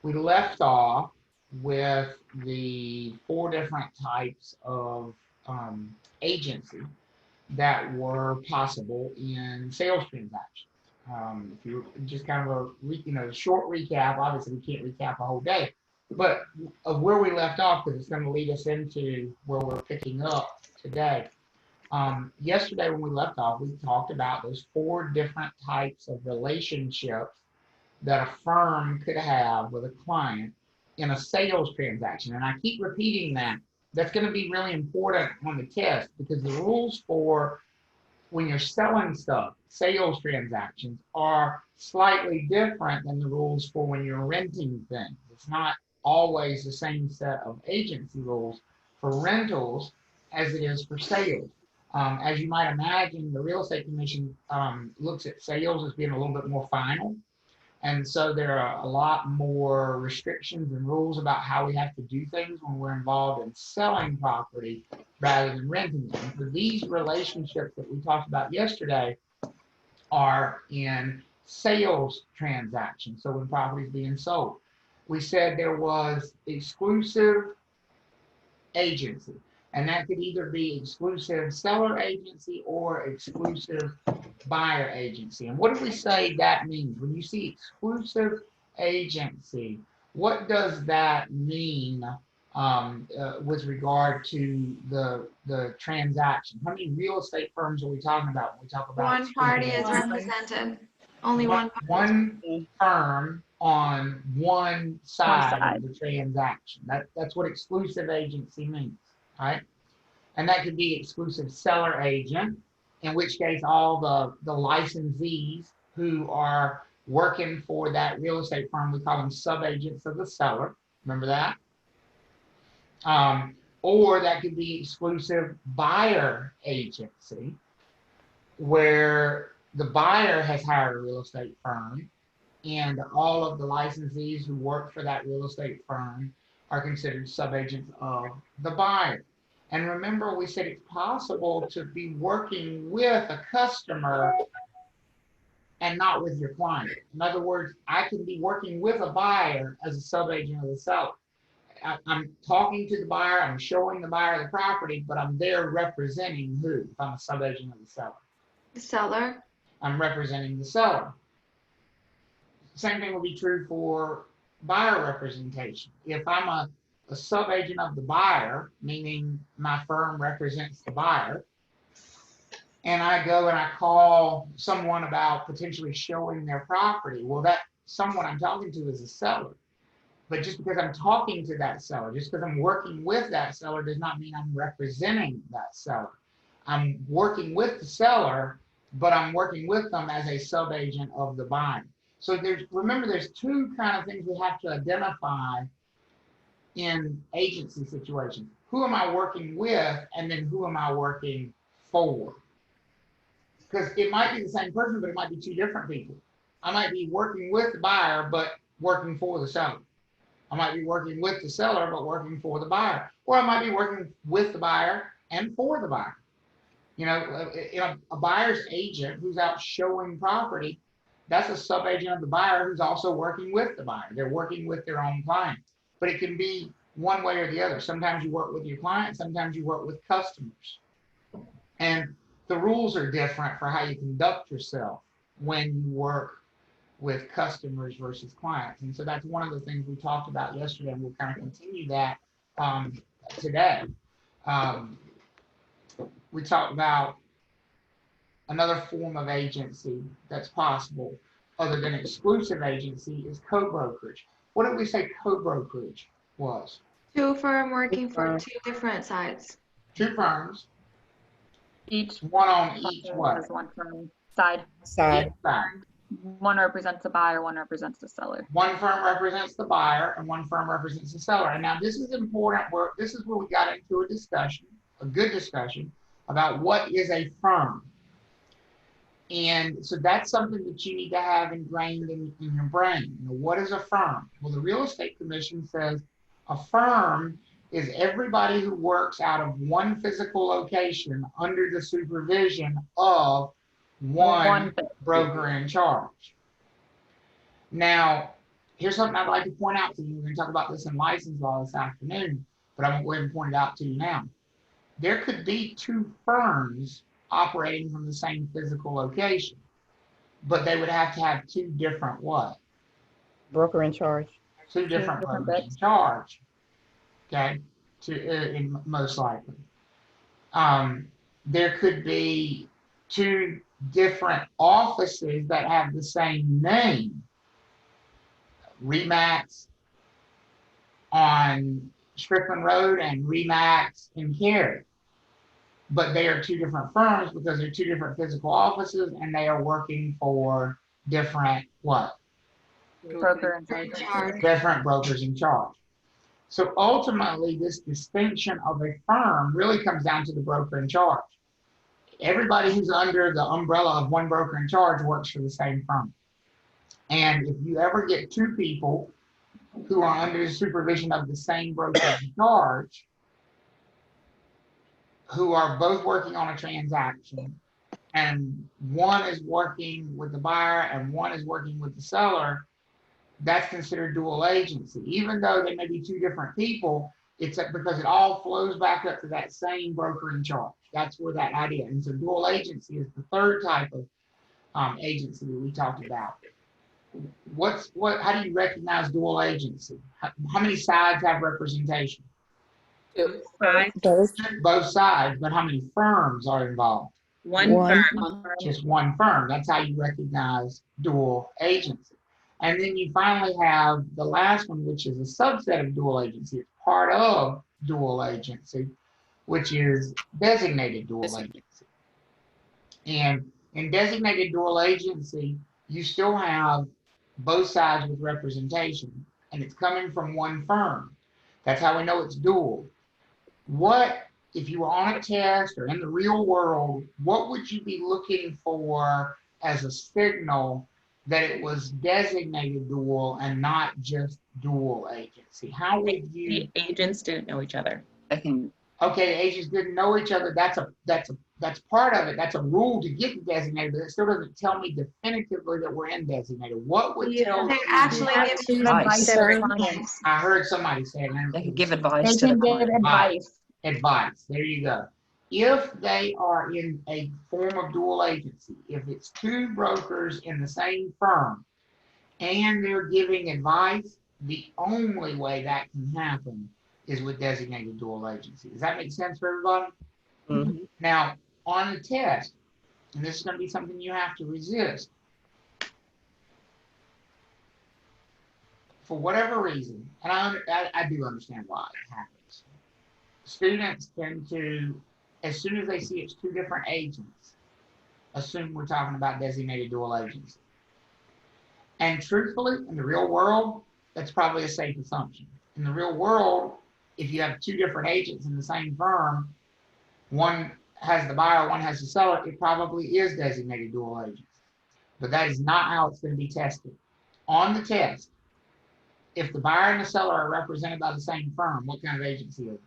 we left off with the 4 different types of agency that were possible in sales transactions. If you just kind of a short recap, obviously we can't recap a whole day, but of where we left off, because it's going to lead us into where we're picking up today. Yesterday when we left off, we talked about those 4 different types of relationships that a firm could have with a client in a sales transaction. And I keep repeating that. That's going to be really important on the test, because the rules for when you're selling stuff, sales transactions, are slightly different than the rules for when you're renting things. It's not always the same set of agency rules for rentals as it is for sales. As you might imagine, the Real Estate Commission looks at sales as being a little bit more final. And so there are a lot more restrictions and rules about how we have to do things when we're involved in selling property rather than renting them. So these relationships that we talked about yesterday are in sales transactions. So when property is being sold, we said there was exclusive agency. And that could either be exclusive seller agency or exclusive buyer agency. And what do we say that means? When you see exclusive agency, what does that mean with regard to the transaction? How many real estate firms are we talking about when we talk about one party is represented? Only one party. One firm on one side of the transaction. That's what exclusive agency means. Right? And that could be exclusive seller agent, in which case all the licensees who are working for that real estate firm, we call them sub-agents of the seller. Remember that? Or that could be exclusive buyer agency, where the buyer has hired a real estate firm and all of the licensees who work for that real estate firm are considered sub-agents of the buyer. And remember, we said it's possible to be working with a customer and not with your client. In other words, I can be working with a buyer as a sub-agent of the seller. I'm talking to the buyer, I'm showing the buyer the property, but I'm there representing who? If I'm a sub-agent of the seller. The seller. I'm representing the seller. Same thing will be true for buyer representation. If I'm a sub-agent of the buyer, meaning my firm represents the buyer, and I go and I call someone about potentially showing their property, well, that someone I'm talking to is a seller. But just because I'm talking to that seller, just because I'm working with that seller, does not mean I'm representing that seller. I'm working with the seller, but I'm working with them as a sub-agent of the buyer. So remember, there's 2 kind of things we have to identify in agency situations. Who am I working with, and then who am I working for? Because it might be the same person, but it might be 2 different people. I might be working with the buyer, but working for the seller. I might be working with the seller, but working for the buyer. Or I might be working with the buyer and for the buyer. A buyer's agent who's out showing property, that's a sub-agent of the buyer who's also working with the buyer. They're working with their own client. But it can be one way or the other. Sometimes you work with your client, sometimes you work with customers. And the rules are different for how you conduct yourself when you work with customers versus clients. And so that's one of the things we talked about yesterday, and we'll kind of continue that today. We talked about another form of agency that's possible other than exclusive agency is co-brokerage. What did we say co-brokerage was? 2 firms working for 2 different sides. 2 firms. Each one on each what? Has one firm side. One represents the buyer, one represents the seller. One firm represents the buyer and one firm represents the seller. And now this is important. This is where we got into a discussion, a good discussion, about what is a firm. And so that's something that you need to have ingrained in your brain. What is a firm? Well, the Real Estate Commission says a firm is everybody who works out of one physical location under the supervision of one broker in charge. Now, Here's something I'd like to point out to you. We're going to talk about this in license law this afternoon, but I'm going to go ahead and point it out to you now. There could be two firms operating from the same physical location, but they would have to have two different what? Broker in charge. Two different brokers in charge. Okay, most likely. There could be two different offices that have the same name. Remax on Strickland Road and Remax in Cary. But they are two different firms because they're two different physical offices and they are working for different what? Broker in charge. Different brokers in charge. So ultimately, this distinction of a firm really comes down to the broker in charge. Everybody who's under the umbrella of one broker in charge works for the same firm. And if you ever get two people who are under the supervision of the same broker in charge, who are both working on a transaction, and one is working with the buyer and one is working with the seller, that's considered dual agency. Even though they may be two different people, it's because it all flows back up to that same broker in charge. That's where that idea. And so dual agency is the third type of agency that we talked about. How do you recognize dual agency? How many sides have representation? Two. Both sides, but how many firms are involved? One firm. Just one firm. That's how you recognize dual agency. And then you finally have the last one, which is a subset of dual agency. It's part of dual agency, which is designated dual agency. And in designated dual agency, you still have both sides with representation, and it's coming from one firm. That's how we know it's dual. What, if you were on a test or in the real world, what would you be looking for as a signal that it was designated dual and not just dual agency? How would you? The agents didn't know each other. Okay, the agents didn't know each other. That's part of it. That's a rule to get designated, but it still doesn't tell me definitively that we're in designated. What would tell They me? actually give Advice to advice. clients. I heard somebody say it. They can give advice They to can the give client. advice. Advice. There you go. If they are in a form of dual agency, if it's two brokers in the same firm and they're giving advice, the only way that can happen is with designated dual agency. Does that make sense for everybody? Mm-hmm. Now, on the test, and this is going to be something you have to resist, for whatever reason, and I do understand why it happens. Students tend to, as soon as they see it's two different agents, assume we're talking about designated dual agency. And truthfully, in the real world, that's probably a safe assumption. In the real world, if you have two different agents in the same firm, one has the buyer, one has the seller, it probably is designated dual agency. But that is not how it's going to be tested. On the test, if the buyer and the seller are represented by the same firm, what kind of agency is it?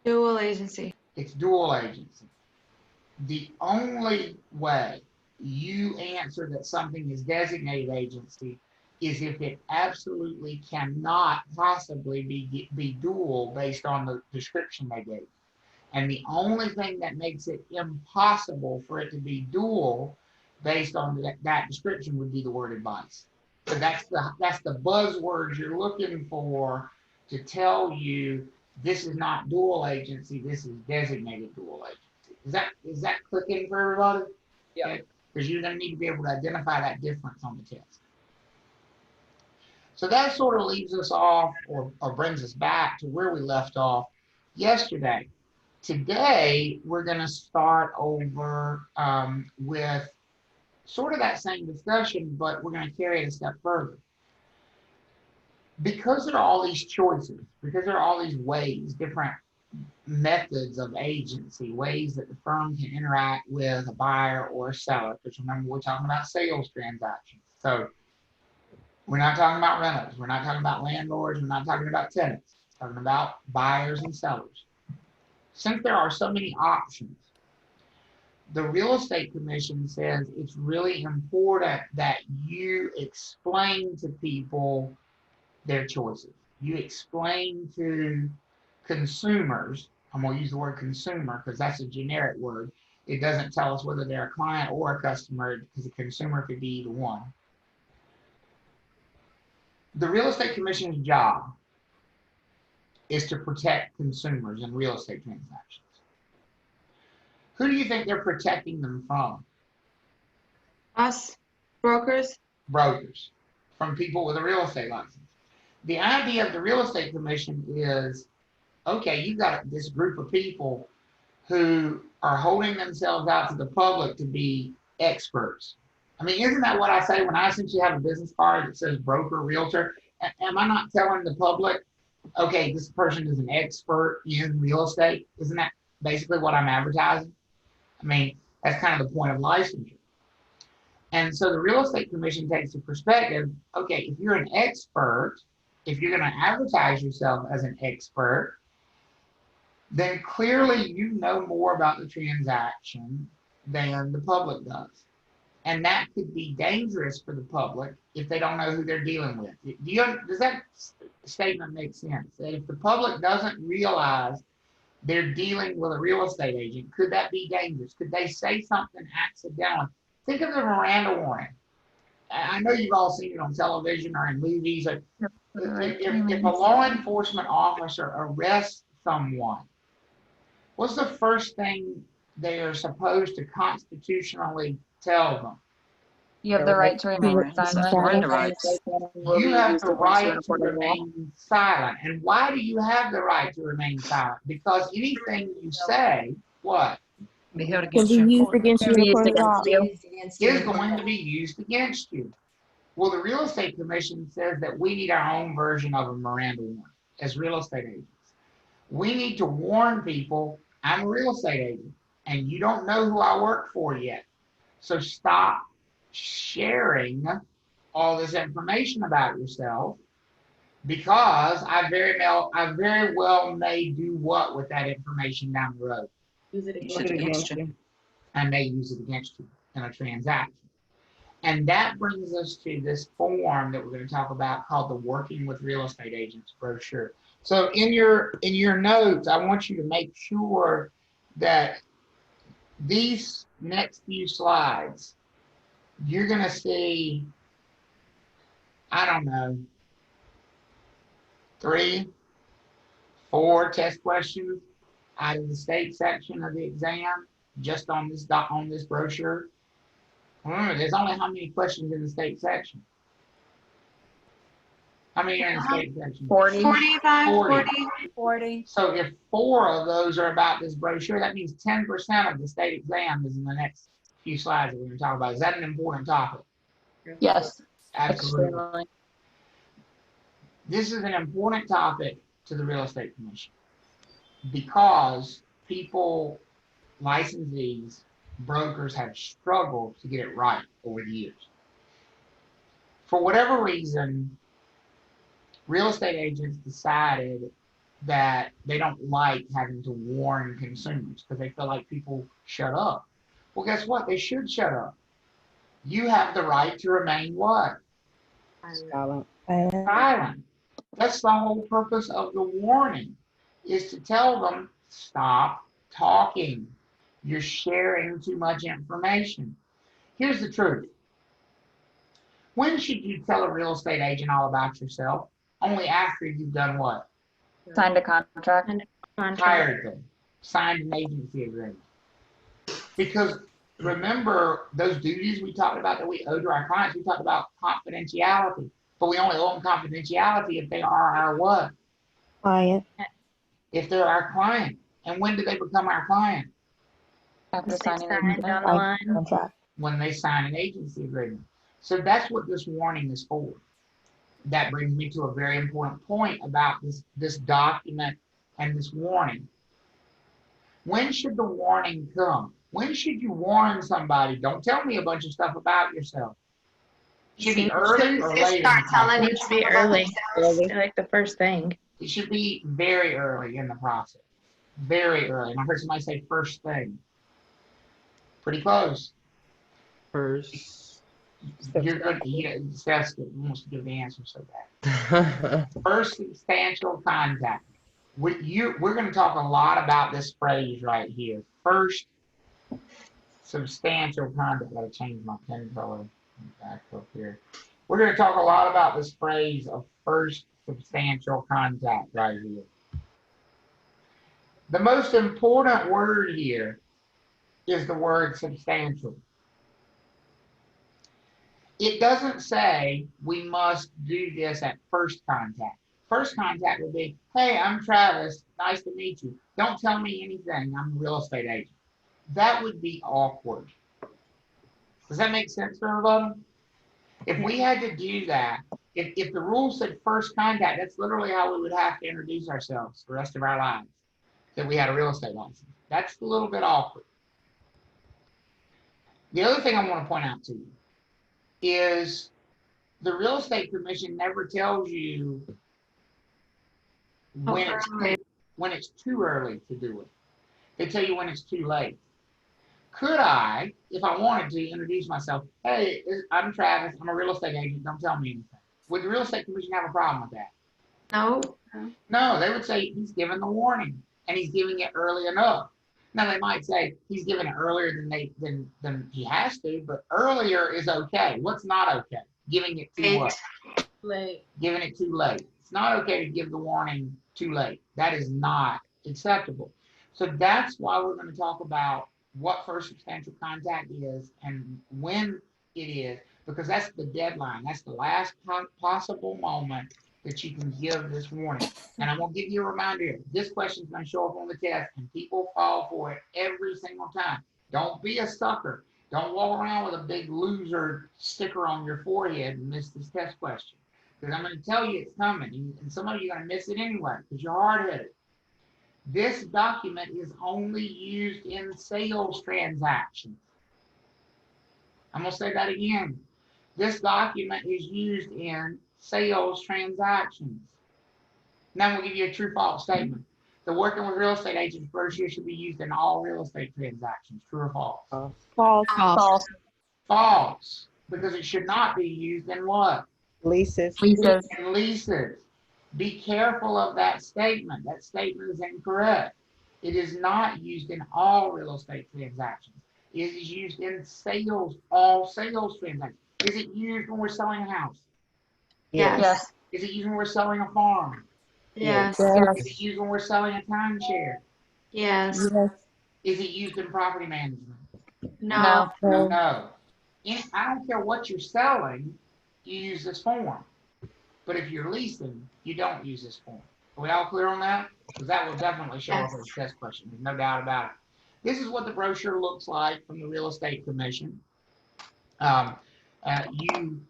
Dual agency. It's dual agency. The only way you answer that something is designated agency is if it absolutely cannot possibly be dual based on the description they gave. And the only thing that makes it impossible for it to be dual based on that description would be the word advice. So that's the buzzword you're looking for to tell you this is not dual agency, this is designated dual agency. Is that clicking for everybody? Yeah. Because you're going to need to be able to identify that difference on the test. So that sort of leaves us off or brings us back to where we left off yesterday. Today, we're going to start over with sort of that same discussion, but we're going to carry it a step further. Because there are all these choices, because there are all these ways, different methods of agency, ways that the firm can interact with a buyer or a seller, because remember, we're talking about sales transactions. So we're not talking about rentals. We're not talking about landlords. We're not talking about tenants. We're talking about buyers and sellers. Since there are so many options, the Real Estate Commission says it's really important that you explain to people their choices. You explain to consumers, I'm going to use the word consumer because that's a generic word. It doesn't tell us whether they're a client or a customer because a consumer could be either one. The Real Estate Commission's job is to protect consumers in real estate transactions. Who do you think they're protecting them from? Us, brokers. Brokers, from people with a real estate license. The idea of the Real Estate Commission is, okay, you've got this group of people who are holding themselves out to the public to be experts. I mean, isn't that what I say when I essentially have a business card that says broker, realtor? Am I not telling the public, okay, this person is an expert in real estate? Isn't that basically what I'm advertising? I mean, that's kind of the point of licensure. And so the Real Estate Commission takes the perspective, okay, if you're an expert, if you're going to advertise yourself as an expert, then clearly you know more about the transaction than the public does. And that could be dangerous for the public if they don't know who they're dealing with. Does that statement make sense? That if the public doesn't realize they're dealing with a real estate agent, could that be dangerous? Could they say something accidentally? Think of the Miranda warning. I know you've all seen it on television or in movies. If a law enforcement officer arrests someone, what's the first thing they are supposed to constitutionally tell them? You have the right to remain silent. Miranda rights. You have the right to remain silent. And why do you have the right to remain silent? Because anything you say, what? Be held Can against be you in used court. against you in a court of law. Is going to be used against you. Well, the Real Estate Commission says that we need our own version of a Miranda warning as real estate agents. We need to warn people, I'm a real estate agent, and you don't know who I work for yet. So stop sharing all this information about yourself, because I very well may do what with that information down the road. Use it Use it against you. I may use it against you in a transaction. And that brings us to this form that we're going to talk about called the Working with Real Estate Agents brochure. So in your notes, I want you to make sure that these next few slides, you're going to see, I don't know, 3, 4 test questions out of the state section of the exam, just on this brochure. Remember, there's only how many questions in the state section? How many are in the state section? 40. 45, 40. 40. So if 4 of those are about this brochure, that means 10% of the state exam is in the next few slides that we're going to talk about. Is that an important topic? Yes. Absolutely. Extremely. This is an important topic to the Real Estate Commission because people, licensees, brokers have struggled to get it right over the years. For whatever reason, real estate agents decided that they don't like having to warn consumers because they feel like people shut up. Well, guess what? They should shut up. You have the right to remain what? Silent. Silent. That's the whole purpose of the warning, is to tell them, stop talking. You're sharing too much information. Here's the truth. When should you tell a real estate agent all about yourself? Only after you've done what? Signed a contract. Hired them. Signed an agency agreement. Because remember those duties we talked about that we owe to our clients, we talked about confidentiality. But we only owe them confidentiality if they are our what? Client. If they're our client. And when do they become our client? After signing an agreement. Down the line. Contract. When they sign an agency agreement. So that's what this warning is for. That brings me to a very important point about this document and this warning. When should the warning come? When should you warn somebody? Don't tell me a bunch of stuff about yourself. Should be early or late? Start telling It should be early. Like the first thing. It should be very early in the process. Very early. And I heard somebody say first thing. Pretty close. First. You're good. Steph wants to give the answer so bad. First substantial contact. We're going to talk a lot about this phrase right here. First substantial contact. Got to change my pen color back up here. We're going to talk a lot about this phrase of first substantial contact right here. The most important word here is the word substantial. It doesn't say we must do this at first contact. First contact would be, hey, I'm Travis. Nice to meet you. Don't tell me anything. I'm a real estate agent. That would be awkward. Does that make sense for everybody? If we had to do that, if the rule said first contact, that's literally how we would have to introduce ourselves the rest of our lives, that we had a real estate license. That's a little bit awkward. The other thing I want to point out to you is the Real Estate Commission never tells you when it's too early to do it. They tell you when it's too late. Could I, if I wanted to, introduce myself? Hey, I'm Travis. I'm a real estate agent. Don't tell me anything. Would the Real Estate Commission have a problem with that? No. No, they would say he's given the warning and he's giving it early enough. Now they might say he's giving it earlier than he has to, but earlier is okay. What's not okay? Giving it too what? Late. Giving it too late. It's not okay to give the warning too late. That is not acceptable. So that's why we're going to talk about what first substantial contact is and when it is, because that's the deadline. That's the last possible moment that you can give this warning. And I'm going to give you a reminder. This question is going to show up on the test, and people fall for it every single time. Don't be a sucker. Don't walk around with a big loser sticker on your forehead and miss this test question. Because I'm going to tell you it's coming, and some of you are going to miss it anyway because you're hard-headed. This document is only used in sales transactions. I'm going to say that again. This document is used in sales transactions. Now I'm going to give you a true-false statement. The Working with Real Estate Agents brochure should be used in all real estate transactions. True or false? False. False. False. Because it should not be used in what? Leases. Leases. In leases. Be careful of that statement. That statement is incorrect. It is not used in all real estate transactions. It is used in sales, all sales transactions. Is it used when we're selling a house? Yes. Yes. Is it used when we're selling a farm? Yes. Is it used when we're selling a timeshare? Yes. Is it used in property management? No. No. I don't care what you're selling, you use this form. But if you're leasing, you don't use this form. Are we all clear on that? Because that will definitely show up as a test question. There's no doubt about it. This is what the brochure looks like from the Real Estate Commission. You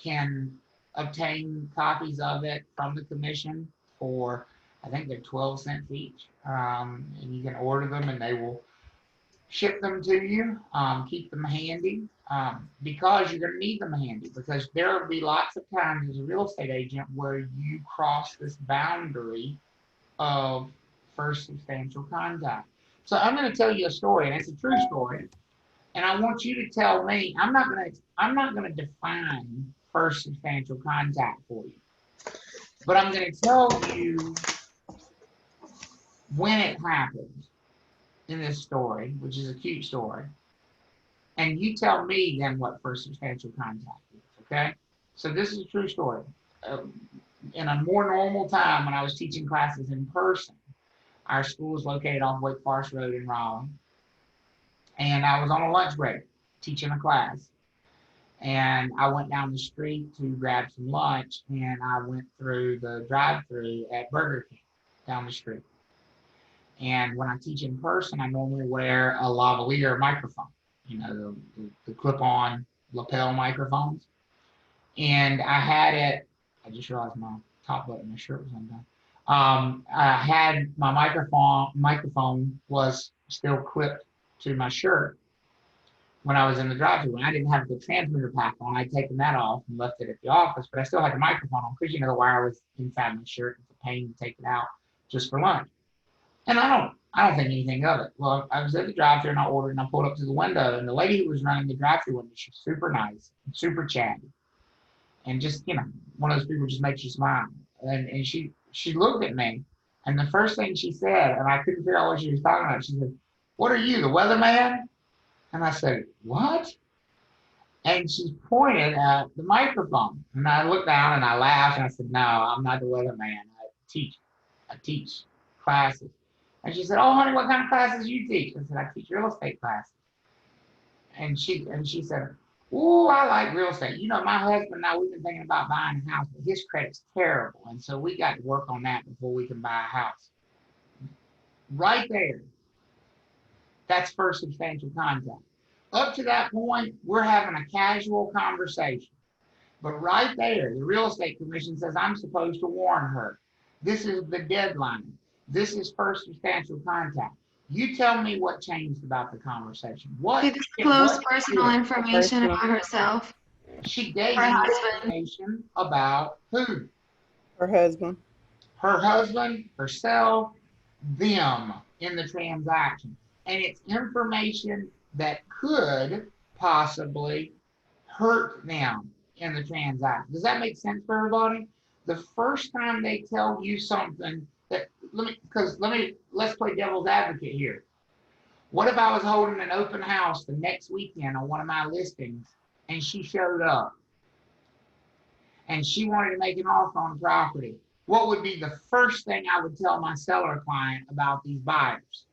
can obtain copies of it from the commission for, I think they're 12 cents each. And you can order them and they will ship them to you. Keep them handy because you're going to need them handy, because there will be lots of times as a real estate agent where you cross this boundary of first substantial contact. So I'm going to tell you a story, and it's a true story. And I want you to tell me, I'm not going to define first substantial contact for you, but I'm going to tell you when it happened in this story, which is a cute story. And you tell me then what first substantial contact is, okay? So this is a true story. In a more normal time when I was teaching classes in person, our school is located off Wake Forest Road in Raleigh. And I was on a lunch break teaching a class. And I went down the street to grab some lunch, and I went through the drive-thru at Burger King down the street. And when I teach in person, I normally wear a lavalier microphone, you know, the clip-on lapel microphones. And I had it, I just realized my top button of my shirt was undone. I had my microphone was still clipped to my shirt when I was in the drive-thru. When I didn't have the transmitter pack on, I'd taken that off and left it at the office, but I still had the microphone on because, you know, the wire was inside my shirt. It's a pain to take it out just for lunch. And I don't think anything of it. Well, I was at the drive-thru and I ordered and I pulled up to the window and the lady who was running the drive-thru window, she's super nice, super chatty, and just, one of those people who just makes you smile. And she looked at me, and the first thing she said, and I couldn't figure out what she was talking about, she said, "What are you, the weatherman?" And I said, "What?" And she pointed at the microphone. And I looked down and I laughed and I said, "No, I'm not the weatherman. I teach classes." And she said, "Oh, honey, what kind of classes do you teach?" I said, "I teach real estate classes." And she said, "Ooh, I like real estate. My husband and I, we've been thinking about buying a house, but his credit's terrible. And so we got to work on that before we can buy a house." Right there, that's first substantial contact. Up to that point, we're having a casual conversation. But right there, the real estate commission says I'm supposed to warn her. This is the deadline. This is first substantial contact. You tell me what changed about the conversation. She disclosed personal information about herself. She gave Her me husband. information about who? Her husband. Her husband, herself, them in the transaction. And it's information that could possibly hurt them in the transaction. Does that make sense for everybody? The first time they tell you something that, let's play devil's advocate here. What if I was holding an open house the next weekend on one of my listings and she showed up and she wanted to make an offer on the property? What would be the first thing I would tell my seller client about these buyers?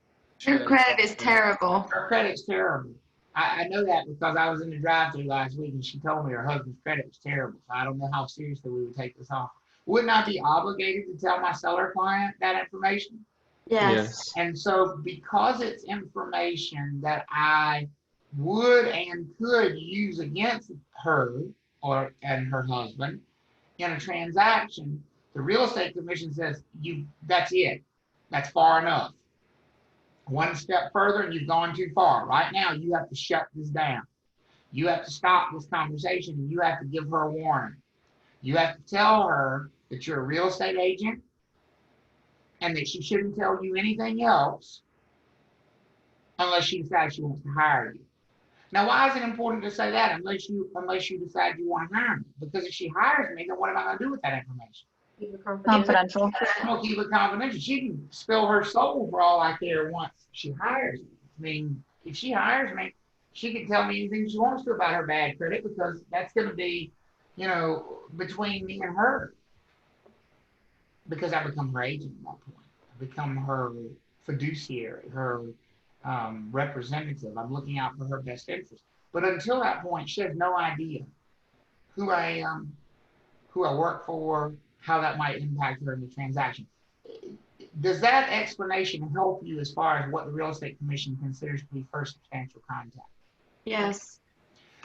Her credit is terrible. Her credit's terrible. I know that because I was in the drive-thru last week and she told me her husband's credit was terrible. So I don't know how seriously we would take this offer. Wouldn't I be obligated to tell my seller client that information? Yes. And so because it's information that I would and could use against her and her husband in a transaction, the real estate commission says, that's it. That's far enough. One step further and you've gone too far. Right now, you have to shut this down. You have to stop this conversation and you have to give her a warning. You have to tell her that you're a real estate agent and that she shouldn't tell you anything else unless she decides she wants to hire you. Now, why is it important to say that unless you decide you want to hire me? Because if she hires me, then what am I going to do with that information? Confidential. I'm going to keep it confidential. She can spill her soul for all I care once she hires me. I mean, if she hires me, she can tell me anything she wants to about her bad credit because that's going to be, between me and her. Because I become her agent at that point. I become her fiduciary, her representative. I'm looking out for her best interest. But until that point, she has no idea who I am, who I work for, how that might impact her in the transaction. Does that explanation help you as far as what the real estate commission considers to be first substantial contact? Yes.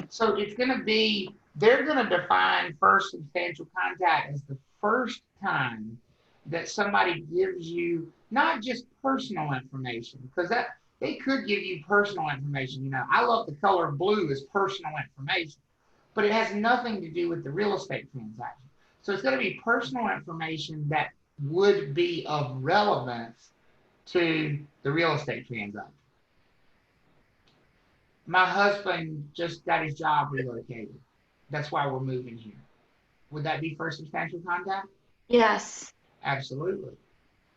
So it's going to be, they're going to define first substantial contact as the first time that somebody gives you not just personal information, because that they could give you personal information. I love the color blue as personal information, but it has nothing to do with the real estate transaction. So it's going to be personal information that would be of relevance to the real estate transaction. My husband just got his job relocated. That's why we're moving here. Would that be first substantial contact? Yes. Absolutely.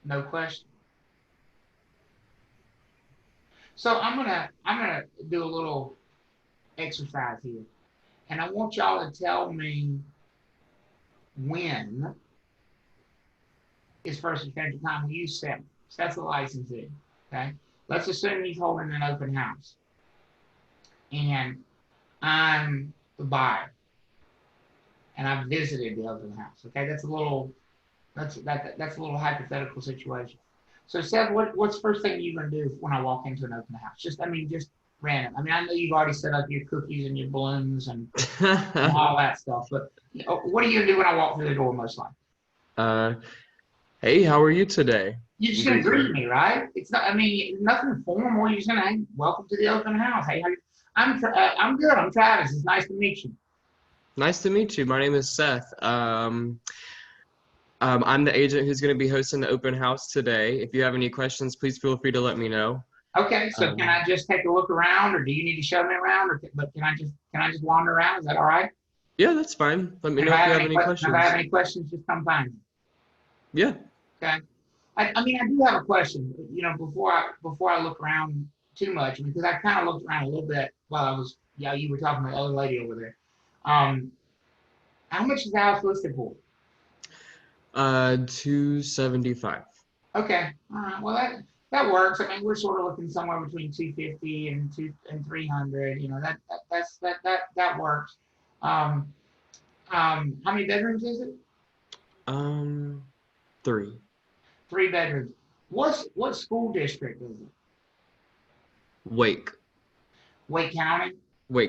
No question. So I'm gonna do a little exercise here. And I want y'all to tell me when is first substantial time. We use Seth. Seth's the licensee. Okay. Let's assume he's holding an open house. And I'm the buyer. And I've visited the open house. Okay, that's a little hypothetical situation. So Seth, what's the first thing you're gonna do when I walk into an open house? Just random. I know you've already set up your cookies and your balloons and all that stuff, but what are you gonna do when I walk through the door most likely? Hey, how are you today? You're just gonna greet me, right? It's not. Nothing formal. You're just gonna, hey, welcome to the open house. Hey, I'm good. I'm Travis. It's nice to meet you. Nice to meet you. My name is Seth. I'm the agent who's going to be hosting the open house today. If you have any questions, please feel free to let me know. Okay, so can I just take a look around, or do you need to show me around, or but can I just wander around? Is that all right? Yeah, that's fine. Let me And know if if I you have have any if questions. I have any questions, just come find me. Yeah. Okay. I mean, I do have a question. You know, before I look around too much, because I kind of looked around a little bit while you were talking to the other lady over there. How much is the house listed for? 275. Okay. All right. Well, that works. I mean, we're sort of looking somewhere between 250 and 300. You know, that works. How many bedrooms is it? 3. 3 bedrooms. What school district is it? Wake Wake County.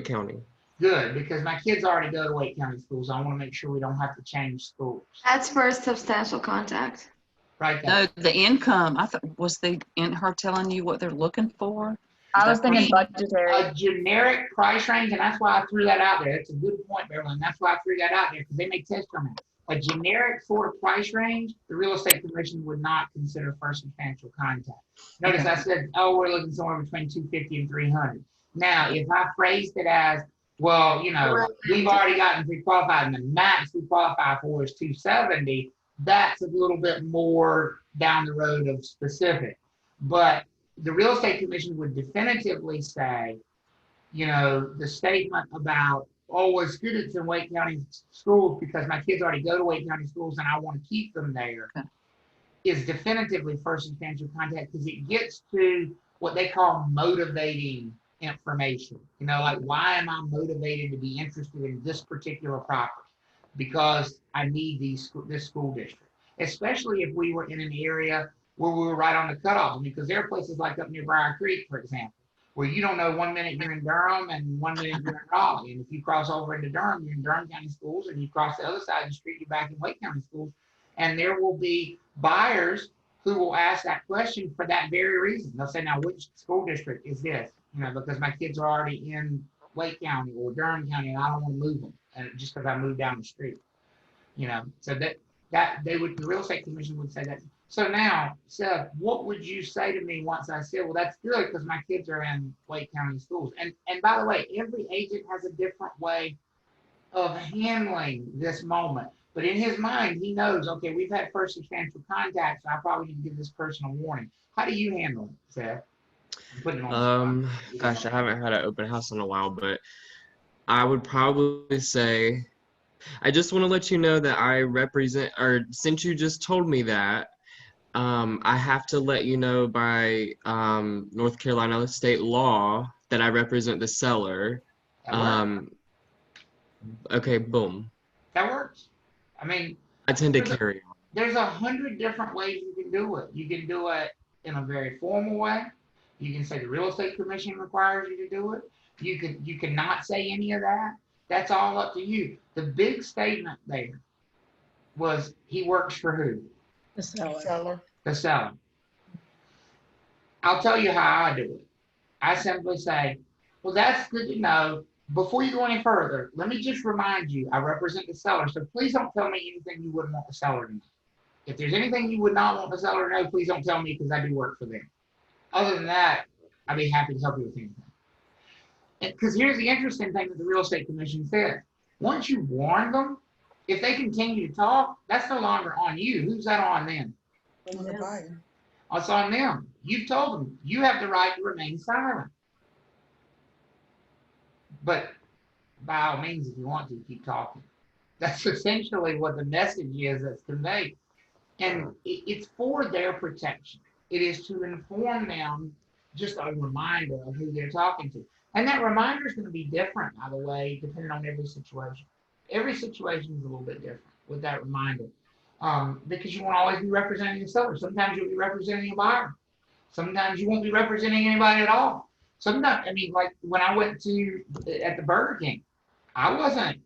County. Good, because my kids already go to Wake County schools. So I want to make sure we don't have to change schools. That's for substantial contact. Right there. No, the income, I thought, was her telling you what they're looking for? I was thinking budgetary. A generic price range, and that's why I threw that out there. That's a good point, Beverly. And that's why I threw that out there, because they may test on that. A generic sort of price range, the real estate commission would not consider for substantial contact. Notice I said, oh, we're looking somewhere between 250 and 300. Now, if I phrased it as, well, you know, we've already gotten pre-qualified, and the max we qualify for is 270, that's a little bit more down the road of specific. But the real estate commission would definitively say, you know, the statement about, oh, well, students in Wake County schools, because my kids already go to Wake County schools and I want to keep them there, is definitively first substantial contact, because it gets to what they call motivating information. You know, like, why am I motivated to be interested in this particular property? Because I need this school district, especially if we were in an area where we were right on the cutoff. Because there are places like up near Briar Creek, for example, where you don't know 1 minute you're in Durham and 1 minute you're in Raleigh. And if you cross over into Durham, you're in Durham County schools, and you cross the other side of the street, you're back in Wake County schools. And there will be buyers who will ask that question for that very reason. They'll say, now, which school district is this? You know, because my kids are already in Wake County or Durham County, and I don't want to move them, and just because I moved down the street. You know, so that they would, the real estate commission would say that. So now, Seth, what would you say to me once I said, well, that's good because my kids are in Wake County schools? And by the way, every agent has a different way of handling this moment. But in his mind, he knows, okay, we've had first substantial contact, so I probably need to give this person a warning. How do you handle it, Seth? I'm putting it on the spot. Gosh, I haven't had an open house in a while, but I would probably say, I just want to let you know that I represent, or since you just told me that, I have to let you know by North Carolina state law that I represent the seller. Okay, boom. That works. I mean, I tend to carry on. There's 100 different ways you can do it. You can do it in a very formal way. You can say the real estate commission requires you to do it. You can not say any of that. That's all up to you. The big statement there was, he works for who? The seller. The seller. I'll tell you how I do it. I simply say, well, that's good to know. Before you go any further, let me just remind you, I represent the seller, so please don't tell me anything you wouldn't want the seller to know. If there's anything you would not want the seller to know, please don't tell me, because I do work for them. Other than that, I'd be happy to help you with anything. Because here's the interesting thing that the real estate commission said. Once you warn them, if they continue to talk, that's no longer on you. Who's that on them? On the buyer. It's on them. You've told them you have the right to remain silent. But by all means, if you want to, keep talking. That's essentially what the message is that's conveyed. And it's for their protection. It is to inform them, just a reminder of who they're talking to. And that reminder is going to be different, by the way, depending on every situation. Every situation is a little bit different with that reminder. Because you won't always be representing the seller. Sometimes you'll be representing a buyer. Sometimes you won't be representing anybody at all. Sometimes, I mean, like when I went at the Burger King, I wasn't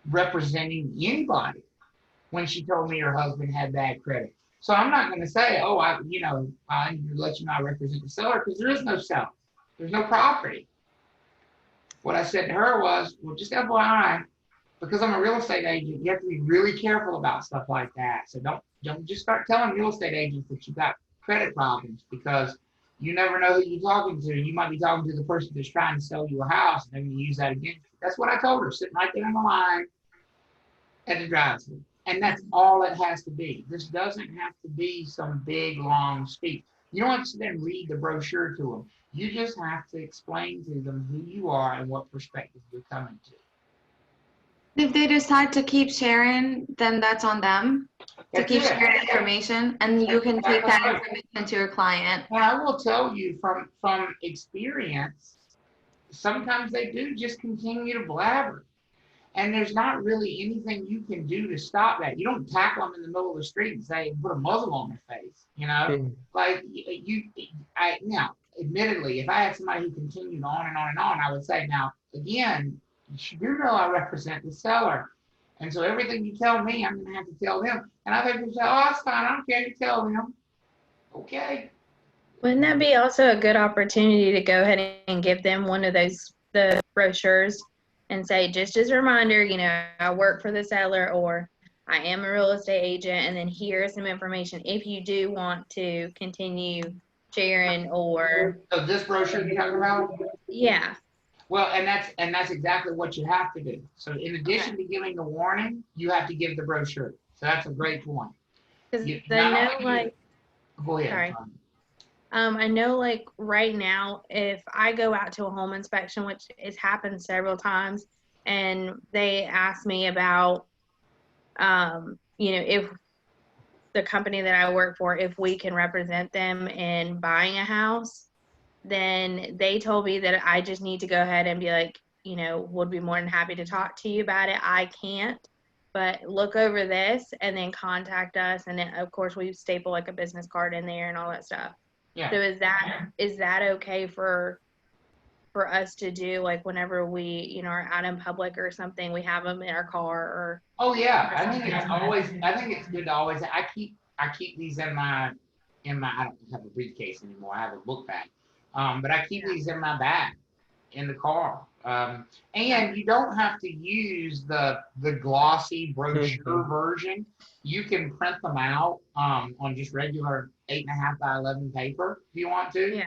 representing anybody when she told me her husband had bad credit. So I'm not going to say, oh, I need to let you know I represent the seller, because there is no seller. There's no property. What I said to her was, well, just FYI, because I'm a real estate agent, you have to be really careful about stuff like that. So don't just start telling real estate agents that you got credit problems, because you never know who you're talking to. You might be talking to the person that's trying to sell you a house, and they're going to use that against you. That's what I told her, sitting right there in the line at the drive-thru. And that's all it has to be. This doesn't have to be some big, long speech. You don't have to sit there and read the brochure to them. You just have to explain to them who you are and what perspective you're coming to. If they decide to keep sharing, then that's on them to That's keep it. sharing information, and you can take that information to your client. And I will tell you from experience, sometimes they do just continue to blabber. And there's not really anything you can do to stop that. You don't tackle them in the middle of the street and say, put a muzzle on their face, you know? Like now, admittedly, if I had somebody who continued on and on and on, I would say, now, again, you do know I represent the seller. And so everything you tell me, I'm going to have to tell them. And I think people say, oh, that's fine. I don't care. You tell them. Okay. Wouldn't that be also a good opportunity to go ahead and give them one of the brochures and say, just as a reminder, you know, I work for the seller, or I am a real estate agent, and then here's some information if you do want to continue sharing, or So this brochure you're talking about? yeah. Well, and that's exactly what you have to do. So in addition to giving the warning, you have to give the brochure. So that's a great point. Because You- I not know, only like, Go ahead. sorry. Tom. I know, like, right now, if I go out to a home inspection, which has happened several times, and they ask me about, you know, if the company that I work for, if we can represent them in buying a house, then they told me that I just need to go ahead and be like, you know, would be more than happy to talk to you about it. I can't, but look over this and then contact us. And then, of course, we staple like a business card in there and all that stuff. Yeah. So is that okay for us to do, like, whenever we, you know, are out in public or something, we have them in our car? Or Oh yeah, I think it's good to always. I keep these in my. I don't have a briefcase anymore. I have a book bag, but I keep these in my bag in the car. And you don't have to use the glossy brochure version. You can print them out on just regular 8.5 by 11 paper if you want to. yeah.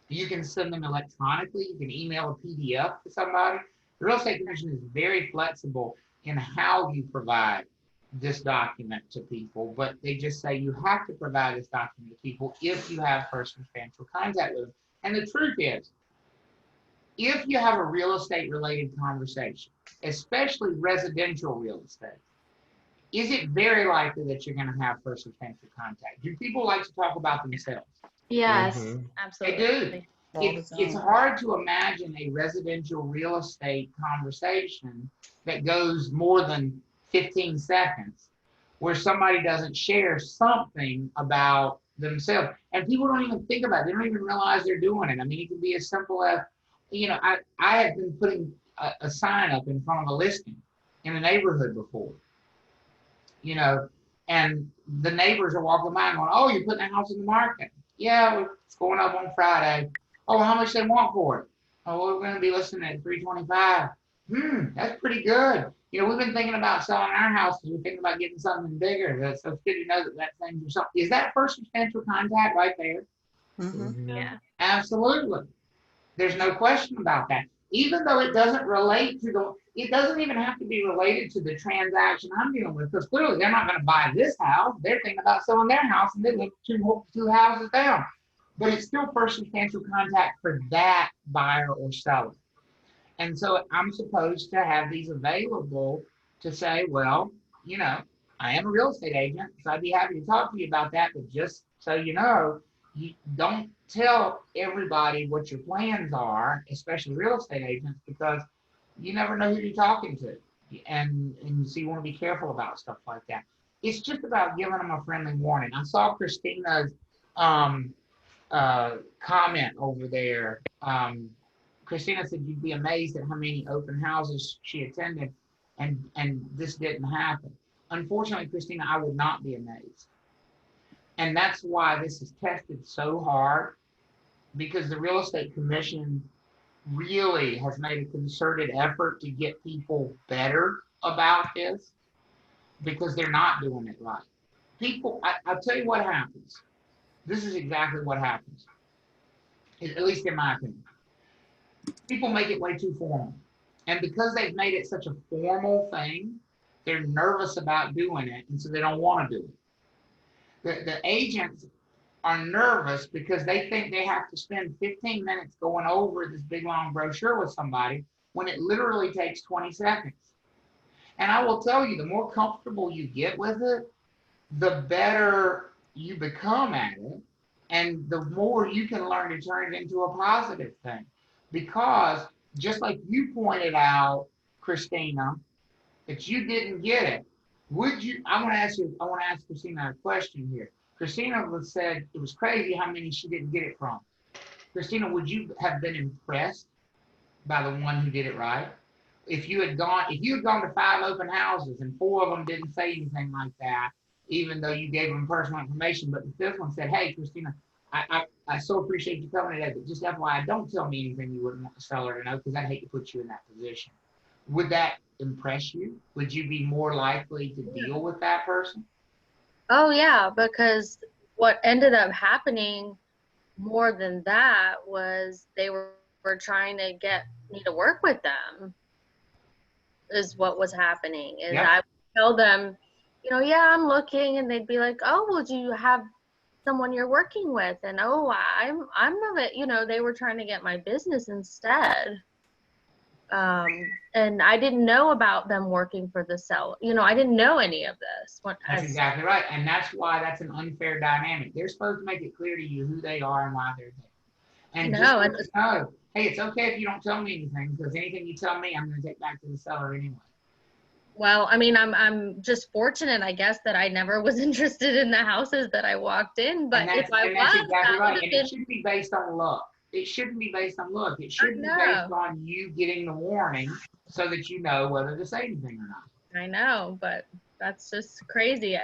You can send them electronically. You can email a PDF to somebody. The Real Estate Commission is very flexible in how you provide this document to people, but they just say you have to provide this document to people if you have first substantial contact with them. And the truth is, if you have a real estate related conversation, especially residential real estate, is it very likely that you're going to have first substantial contact? Do people like to talk about themselves? Yes. Mhm. Absolutely. They do. It's hard to imagine a residential real estate conversation that goes more than 15 seconds where somebody doesn't share something about themselves. And people don't even think about it. They don't even realize they're doing it. I mean, it can be as simple as, you know, I have been putting a sign up in front of a listing in a neighborhood before, you know, and the neighbors are walking by and going, oh, you're putting a house in the market. Yeah, it's going up on Friday. Oh, how much they want for it? Oh, we're going to be listing at $325. That's pretty good. You know, we've been thinking about selling our house because we're thinking about getting something bigger. So it's good to know that thing or something. Is that first substantial contact right there? Yeah. Absolutely. There's no question about that. Even though it doesn't relate to it doesn't even have to be related to the transaction I'm dealing with, because clearly they're not going to buy this house. They're thinking about selling their house and they live two houses down. But it's still first substantial contact for that buyer or seller. And so I'm supposed to have these available to say, well, you know, I am a real estate agent, so I'd be happy to talk to you about that. But just so you know, you don't tell everybody what your plans are, especially real estate agents, because you never know who you're talking to. And so you want to be careful about stuff like that. It's just about giving them a friendly warning. I saw Christina's comment over there. Christina said you'd be amazed at how many open houses she attended, and this didn't happen. Unfortunately, Christina, I would not be amazed. And that's why this is tested so hard, because the Real Estate Commission really has made a concerted effort to get people better about this because they're not doing it right. People, I'll tell you what happens. This is exactly what happens, at least in my opinion. People make it way too formal. And because they've made it such a formal thing, they're nervous about doing it, and so they don't want to do it. The agents are nervous because they think they have to spend 15 minutes going over this big long brochure with somebody when it literally takes 20 seconds. And I will tell you, the more comfortable you get with it, the better you become at it, and the more you can learn to turn it into a positive thing. Because just like you pointed out, Christina, that you didn't get it, would you, I want to ask Christina a question here. Christina said it was crazy how many she didn't get it from. Christina, would you have been impressed by the one who did it right? If you had gone to 5 open houses and 4 of them didn't say anything like that, even though you gave them personal information, but the 5th one said, hey, Christina, I so appreciate you coming today, but just FYI, don't tell me anything you wouldn't want the seller to know, because I'd hate to put you in that position. Would that impress you? Would you be more likely to deal with that person? Oh yeah, because what ended up happening more than that was they were trying to get me to work with them, is what was happening. And Yep. I would tell them, you know, yeah, I'm looking, and they'd be like, oh, well, do you have someone you're working with? And oh, I'm of it, you know, they were trying to get my business instead. And I didn't know about them working for the seller. You know, I didn't know any of this. That's exactly right. And that's why that's an unfair dynamic. They're supposed to make it clear to you who they are and why they're there. And just let us know, hey, it's okay if you don't tell me anything, because anything you tell me, I'm going to take back to the seller anyway. Well, I mean, I'm just fortunate, I guess, that I never was interested in the houses that I walked in. But if I was, that's exactly that right. would And have it should be based on luck. It shouldn't be based on luck. It should be based on you getting the warning so that you know whether to say anything or not. I know, but that's just crazy.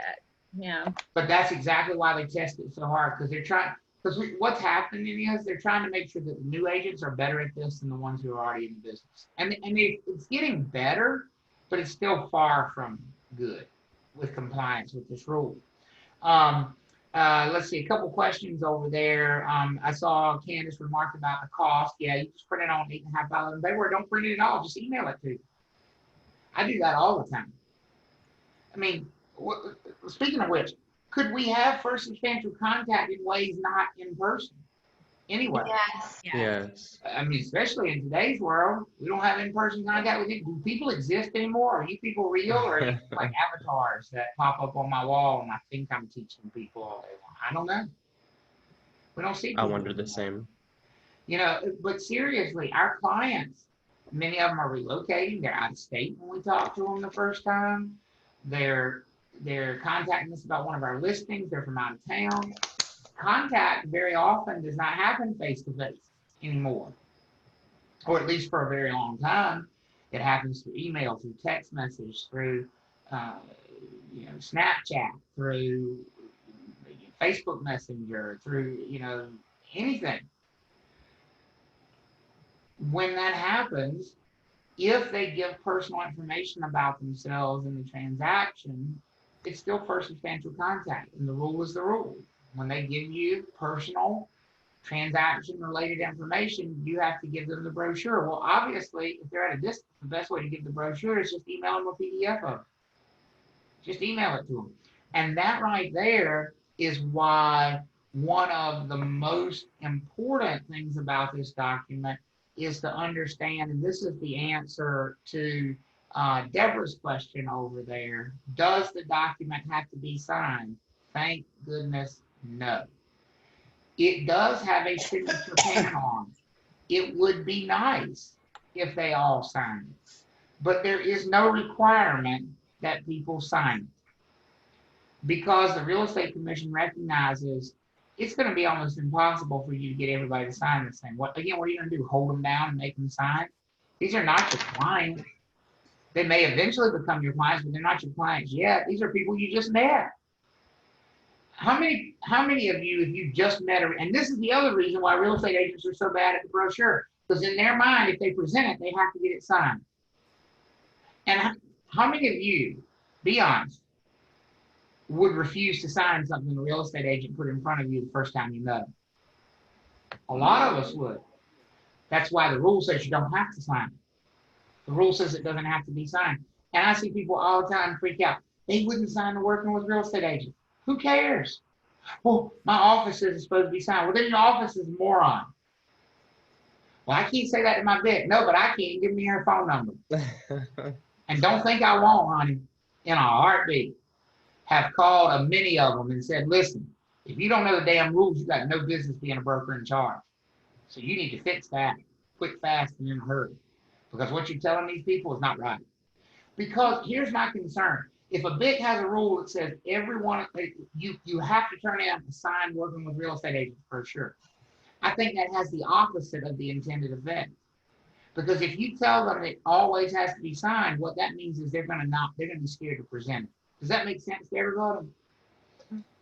Yeah. But that's exactly why they test it so hard, because they're trying. Because what's happening is they're trying to make sure that the new agents are better at this than the ones who are already in the business. And it's getting better, but it's still far from good with compliance with this rule. Let's see, a couple questions over there. I saw Candace remark about the cost. Yeah, you just print it on $8.5 paper. Don't print it at all. Just email it to you. I do that all the time. I mean, speaking of which, could we have first substantial contact in ways not in person? Anyway. Yes. Yes. I mean, especially in today's world, we don't have in-person contact with you. Do people exist anymore? Are you people real, or are you like avatars that pop up on my wall and I think I'm teaching people all day long? I don't know. We don't see people. I wonder the same. You know, but seriously, our clients, many of them are relocating. They're out of state when we talk to them the first time. They're contacting us about one of our listings. They're from out of town. Contact very often does not happen face-to-face anymore, or at least for a very long time. It happens through email, through text message, through Snapchat, through Facebook Messenger, through anything. When that happens, if they give personal information about themselves in the transaction, it's still first substantial contact, and the rule is the rule. When they give you personal transaction-related information, you have to give them the brochure. Well, obviously, if they're at a distance, the best way to give the brochure is just email them a PDF of it. Just email it to them. And that right there is why one of the most important things about this document is to understand, and this is the answer to Deborah's question over there, does the document have to be signed? Thank goodness, no. It does have a signature pen on. It would be nice if they all signed it, but there is no requirement that people sign it, because the Real Estate Commission recognizes it's going to be almost impossible for you to get everybody to sign this thing. What are you going to do? Hold them down and make them sign? These are not your clients. They may eventually become your clients, but they're not your clients yet. These are people you just met. How many of you, if you just met and this is the other reason why real estate agents are so bad at the brochure, because in their mind, if they present it, they have to get it signed. And how many of you, be honest, would refuse to sign something a real estate agent put in front of you the first time you met them? A lot of us would. That's why the rule says you don't have to sign it. The rule says it doesn't have to be signed. And I see people all the time freak out. They wouldn't sign the working with real estate agents. Who cares? Well, my office is supposed to be signed. Well, then your office is a moron. Well, I can't say that in my bed. No, but I can. Give me her phone number. And don't think I won't, honey. In a heartbeat. Have called a many of them and said, listen, if you don't know the damn rules, you got no business being a broker in charge. So you need to fix that quick, fast, and in a hurry. Because what you're telling these people is not right. Because here's my concern. If a BIC has a rule that says everyone, you have to turn in a signed working with real estate agents brochure, I think that has the opposite of the intended effect. Because if you tell them it always has to be signed, what that means is they're going to be scared to present it. Does that make sense to everybody?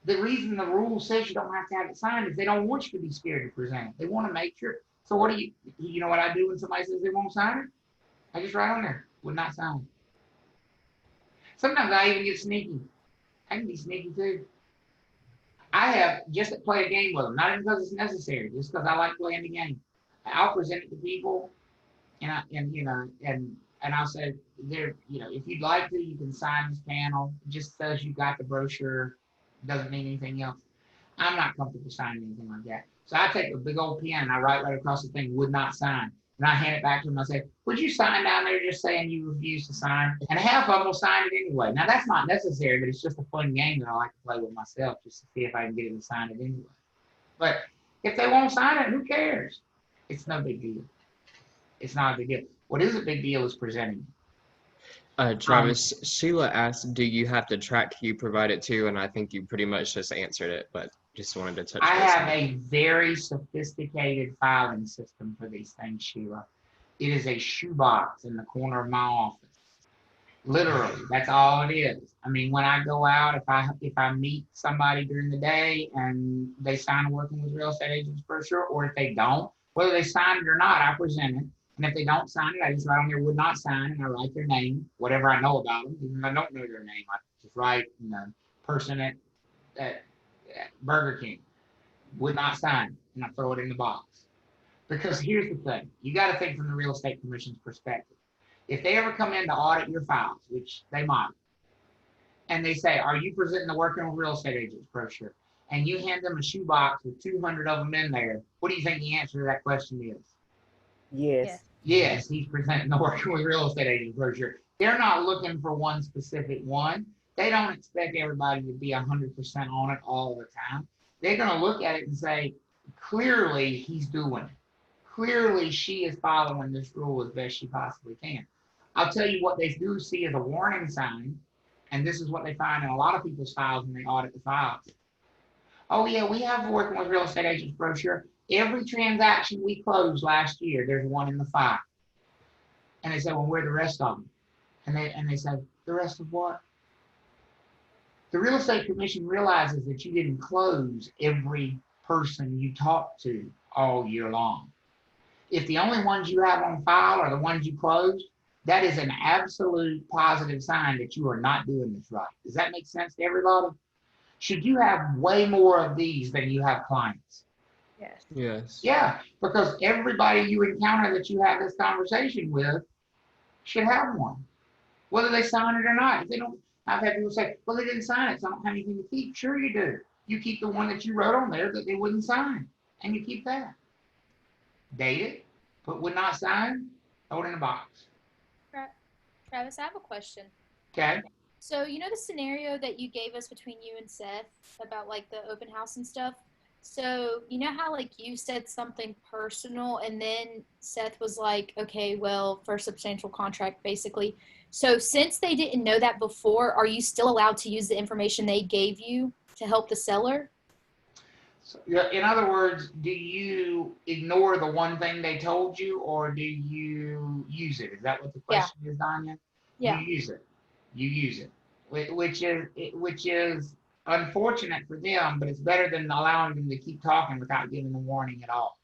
The reason the rule says you don't have to have it signed is they don't want you to be scared to present it. They want to make sure. So what do you know what I do when somebody says they won't sign it? I just write on there, would not sign. Sometimes I even get sneaky. I can be sneaky too. I have just to play a game with them, not even because it's necessary, just because I like playing the game. I'll present it to people, and I'll say, if you'd like to, you can sign this panel. It just says you got the brochure. Doesn't mean anything else. I'm not comfortable signing anything like that. So I take a big old pen and I write right across the thing, would not sign. And I hand it back to them. I say, would you sign down there just saying you refuse to sign? And half of them will sign it anyway. Now, that's not necessary, but it's just a fun game that I like to play with myself just to see if I can get them to sign it anyway. But if they won't sign it, who cares? It's no big deal. It's not a big deal. What is a big deal is presenting. Travis, Sheila asked, do you have the track you provided to? And I think you pretty much just answered it, but just wanted to touch base I on have it. a very sophisticated filing system for these things, Sheila. It is a shoebox in the corner of my office. Literally, that's all it is. I mean, when I go out, if I meet somebody during the day and they sign a working with real estate agents brochure, or if they don't, whether they sign it or not, I present it. And if they don't sign it, I just write on there would not sign, and I write their name, whatever I know about them. Even if I don't know their name, I just write, person at Burger King would not sign, and I throw it in the box. Because here's the thing, you got to think from the Real Estate Commission's perspective. If they ever come in to audit your files, which they might, and they say, are you presenting the working with real estate agents brochure? And you hand them a shoebox with 200 of them in there, what do you think the answer to that question is? Yes. Yes, he's presenting the working with real estate agents brochure. They're not looking for one specific one. They don't expect everybody to be 100% on it all the time. They're going to look at it and say, clearly he's doing it. Clearly she is following this rule as best she possibly can. I'll tell you what they do see as a warning sign, and this is what they find in a lot of people's files when they audit the files. Oh yeah, we have working with real estate agents brochure. Every transaction we closed last year, there's one in the file. And they say, well, where are the rest of them? And they say, the rest of what? The Real Estate Commission realizes that you didn't close every person you talked to all year long. If the only ones you have on file are the ones you closed, that is an absolute positive sign that you are not doing this right. Does that make sense to everybody? Should you have way more of these than you have clients? Yes. Yes. Yeah, because everybody you encounter that you have this conversation with should have one, whether they sign it or not. If they don't, I've had people say, well, they didn't sign it, so I don't have anything to keep. Sure you do. You keep the one that you wrote on there that they wouldn't sign, and you keep that. Date it, but would not sign, throw it in a box. Travis, I have a question. Okay. So, you know the scenario that you gave us between you and Seth about like the open house and stuff? So, you know how like you said something personal and then Seth was like, okay, well, for a substantial contract, basically. So since they didn't know that before, are you still allowed to use the information they gave you to help the seller? So, in other words, do you ignore the one thing they told you, or do you use it? Is that what the question is, Danya? Yeah. You use it. You use it, which is unfortunate for them, but it's better than allowing them to keep talking without giving a warning at all.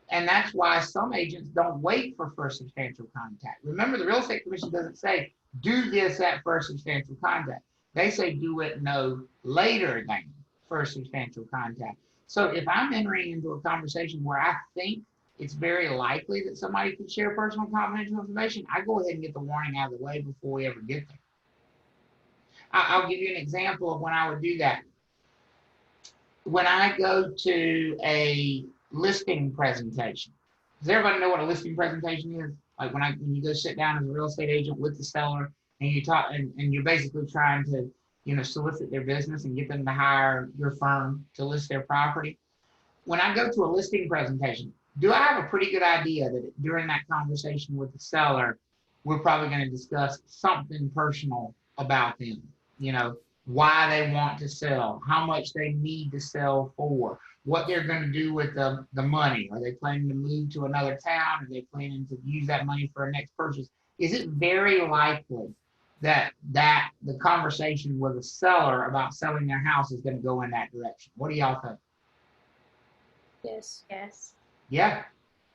And that's why some agents don't wait for first substantial contact. Remember, the Real Estate Commission doesn't say do this at first substantial contact. They say do it no later than first substantial contact. So if I'm entering into a conversation where I think it's very likely that somebody could share personal confidential information, I go ahead and get the warning out of the way before we ever get there. I'll give you an example of when I would do that. When I go to a listing presentation, does everybody know what a listing presentation is? Like when you go sit down as a real estate agent with the seller and you talk and you're basically trying to, solicit their business and get them to hire your firm to list their property. When I go to a listing presentation, do I have a pretty good idea that during that conversation with the seller, we're probably going to discuss something personal about them? Why they want to sell, how much they need to sell for, what they're going to do with the money. Are they planning to move to another town? Are they planning to use that money for a next purchase? Is it very likely that the conversation with a seller about selling their house is going to go in that direction? What do y'all think? Yes. Yes. Yeah,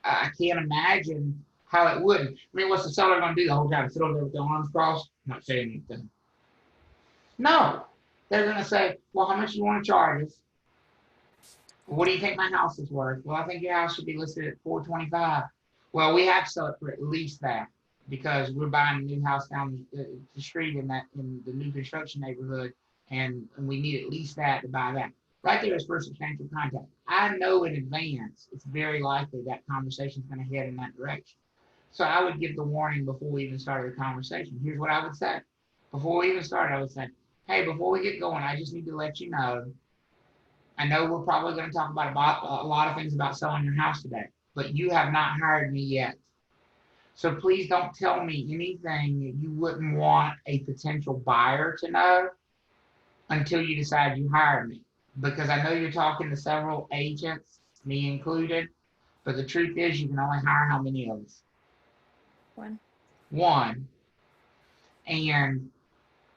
I can't imagine how it wouldn't. I mean, what's the seller going to do the whole time? Sit over there with their arms crossed, not saying anything? No, they're going to say, well, how much do you want to charge us? What do you think my house is worth? Well, I think your house should be listed at $425. Well, we have to sell it for at least that because we're buying a new house down the street in the new construction neighborhood, and we need at least that to buy that. Right there is first substantial contact. I know in advance it's very likely that conversation is going to head in that direction. So I would give the warning before we even started the conversation. Here's what I would say. Before we even started, I would say, hey, before we get going, I just need to let you know, I know we're probably going to talk about a lot of things about selling your house today, but you have not hired me yet. So please don't tell me anything that you wouldn't want a potential buyer to know until you decide you hire me. Because I know you're talking to several agents, me included, but the truth is you can only hire how many of us? One. And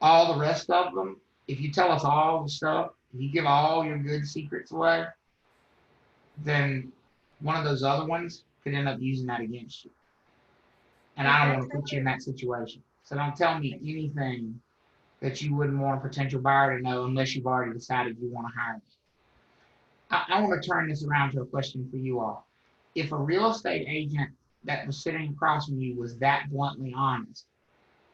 all the rest of them, if you tell us all the stuff, if you give all your good secrets away, then one of those other ones could end up using that against you. And I don't want to put you in that situation. So don't tell me anything that you wouldn't want a potential buyer to know unless you've already decided you want to hire me. I want to turn this around to a question for you all. If a real estate agent that was sitting across from you was that bluntly honest,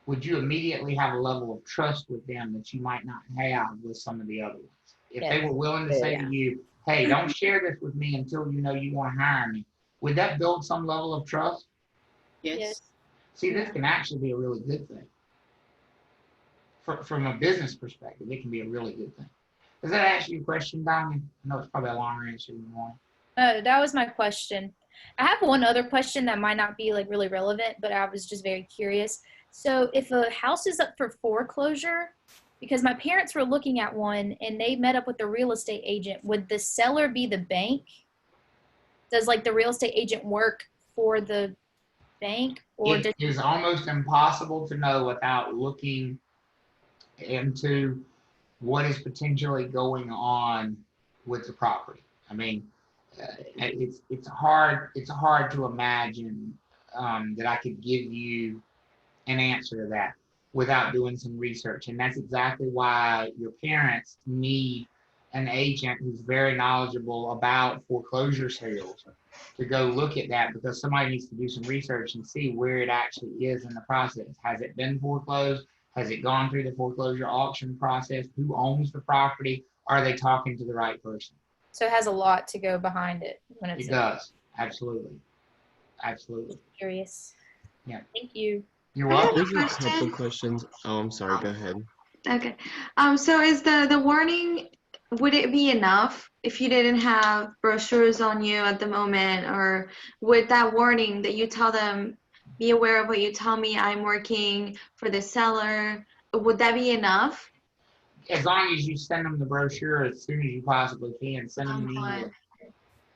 would you immediately have a level of trust with them that you might not have with some of the other ones? If they were willing to say to you, hey, don't share this with me until you know you want to hire me, would that build some level of trust? Yes. See, this can actually be a really good thing. From a business perspective, it can be a really good thing. Does that answer your question, Diamond? I know it's probably a longer answer than you want. That was my question. I have one other question that might not be like really relevant, but I was just very curious. So if a house is up for foreclosure, because my parents were looking at one and they met up with the real estate agent, would the seller be the bank? Does like the real estate agent work for the bank? Or it is almost impossible to know without looking into what is potentially going on with the property. I mean, it's hard to imagine that I could give you an answer to that without doing some research. And that's exactly why your parents need an agent who's very knowledgeable about foreclosure sales to go look at that, because somebody needs to do some research and see where it actually is in the process. Has it been foreclosed? Has it gone through the foreclosure auction process? Who owns the property? Are they talking to the right person? So it has a lot to go behind it when it's. It does. Absolutely. Absolutely. Curious. Yeah. Thank you. You're I have welcome. There's a couple questions. Oh, I'm sorry. Go ahead. Okay. So is the warning, would it be enough if you didn't have brochures on you at the moment, or would that warning that you tell them, be aware of what you tell me, I'm working for the seller, would that be enough? As long as you send them the brochure as soon as you possibly can, send them an email.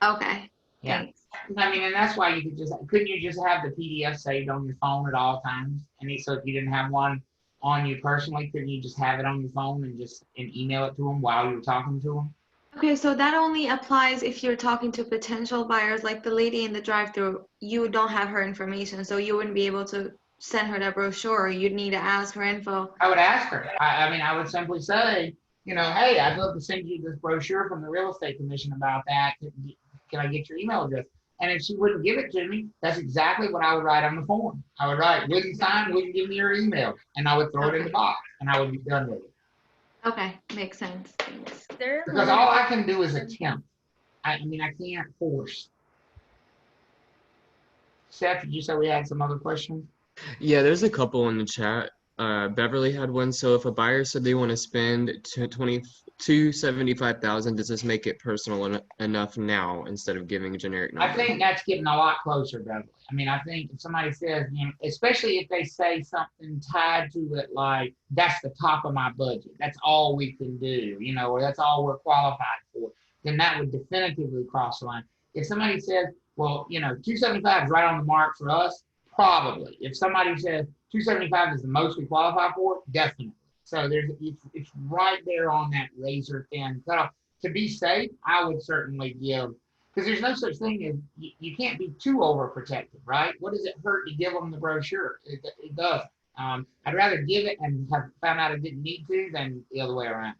Okay. Yeah. Thanks. I mean, and that's why couldn't you just have the PDF saved on your phone at all times? And so if you didn't have one on you personally, couldn't you just have it on your phone and email it to them while you were talking to them? Okay, so that only applies if you're talking to potential buyers, like the lady in the drive-thru. You don't have her information, so you wouldn't be able to send her that brochure? You'd need to ask her info. I would ask her. I mean, I would simply say, hey, I'd love to send you this brochure from the Real Estate Commission about that. Can I get your email address? And if she wouldn't give it to me, that's exactly what I would write on the form. I would write, wouldn't sign, wouldn't give me your email. And I would throw it in the box and I would be done with it. Okay, makes sense. Thanks. Because all I can do is attempt. I mean, I can't force. Seth, did you say we had some other questions? Yeah, there's a couple in the chat. Beverly had one. So if a buyer said they want to spend $275,000, does this make it personal enough now instead of giving a generic number? I think that's getting a lot closer, Beverly. I mean, I think if somebody says, especially if they say something tied to it, like that's the top of my budget, that's all we can do, or that's all we're qualified for, then that would definitively cross the line. If somebody says, well, 275 is right on the mark for us, probably. If somebody says 275 is the most we qualify for, definitely. So it's right there on that razor thin cutoff. To be safe, I would certainly give, because there's no such thing as, you can't be too overprotective, right? What does it hurt to give them the brochure? It doesn't. I'd rather give it and have found out I didn't need to than the other way around.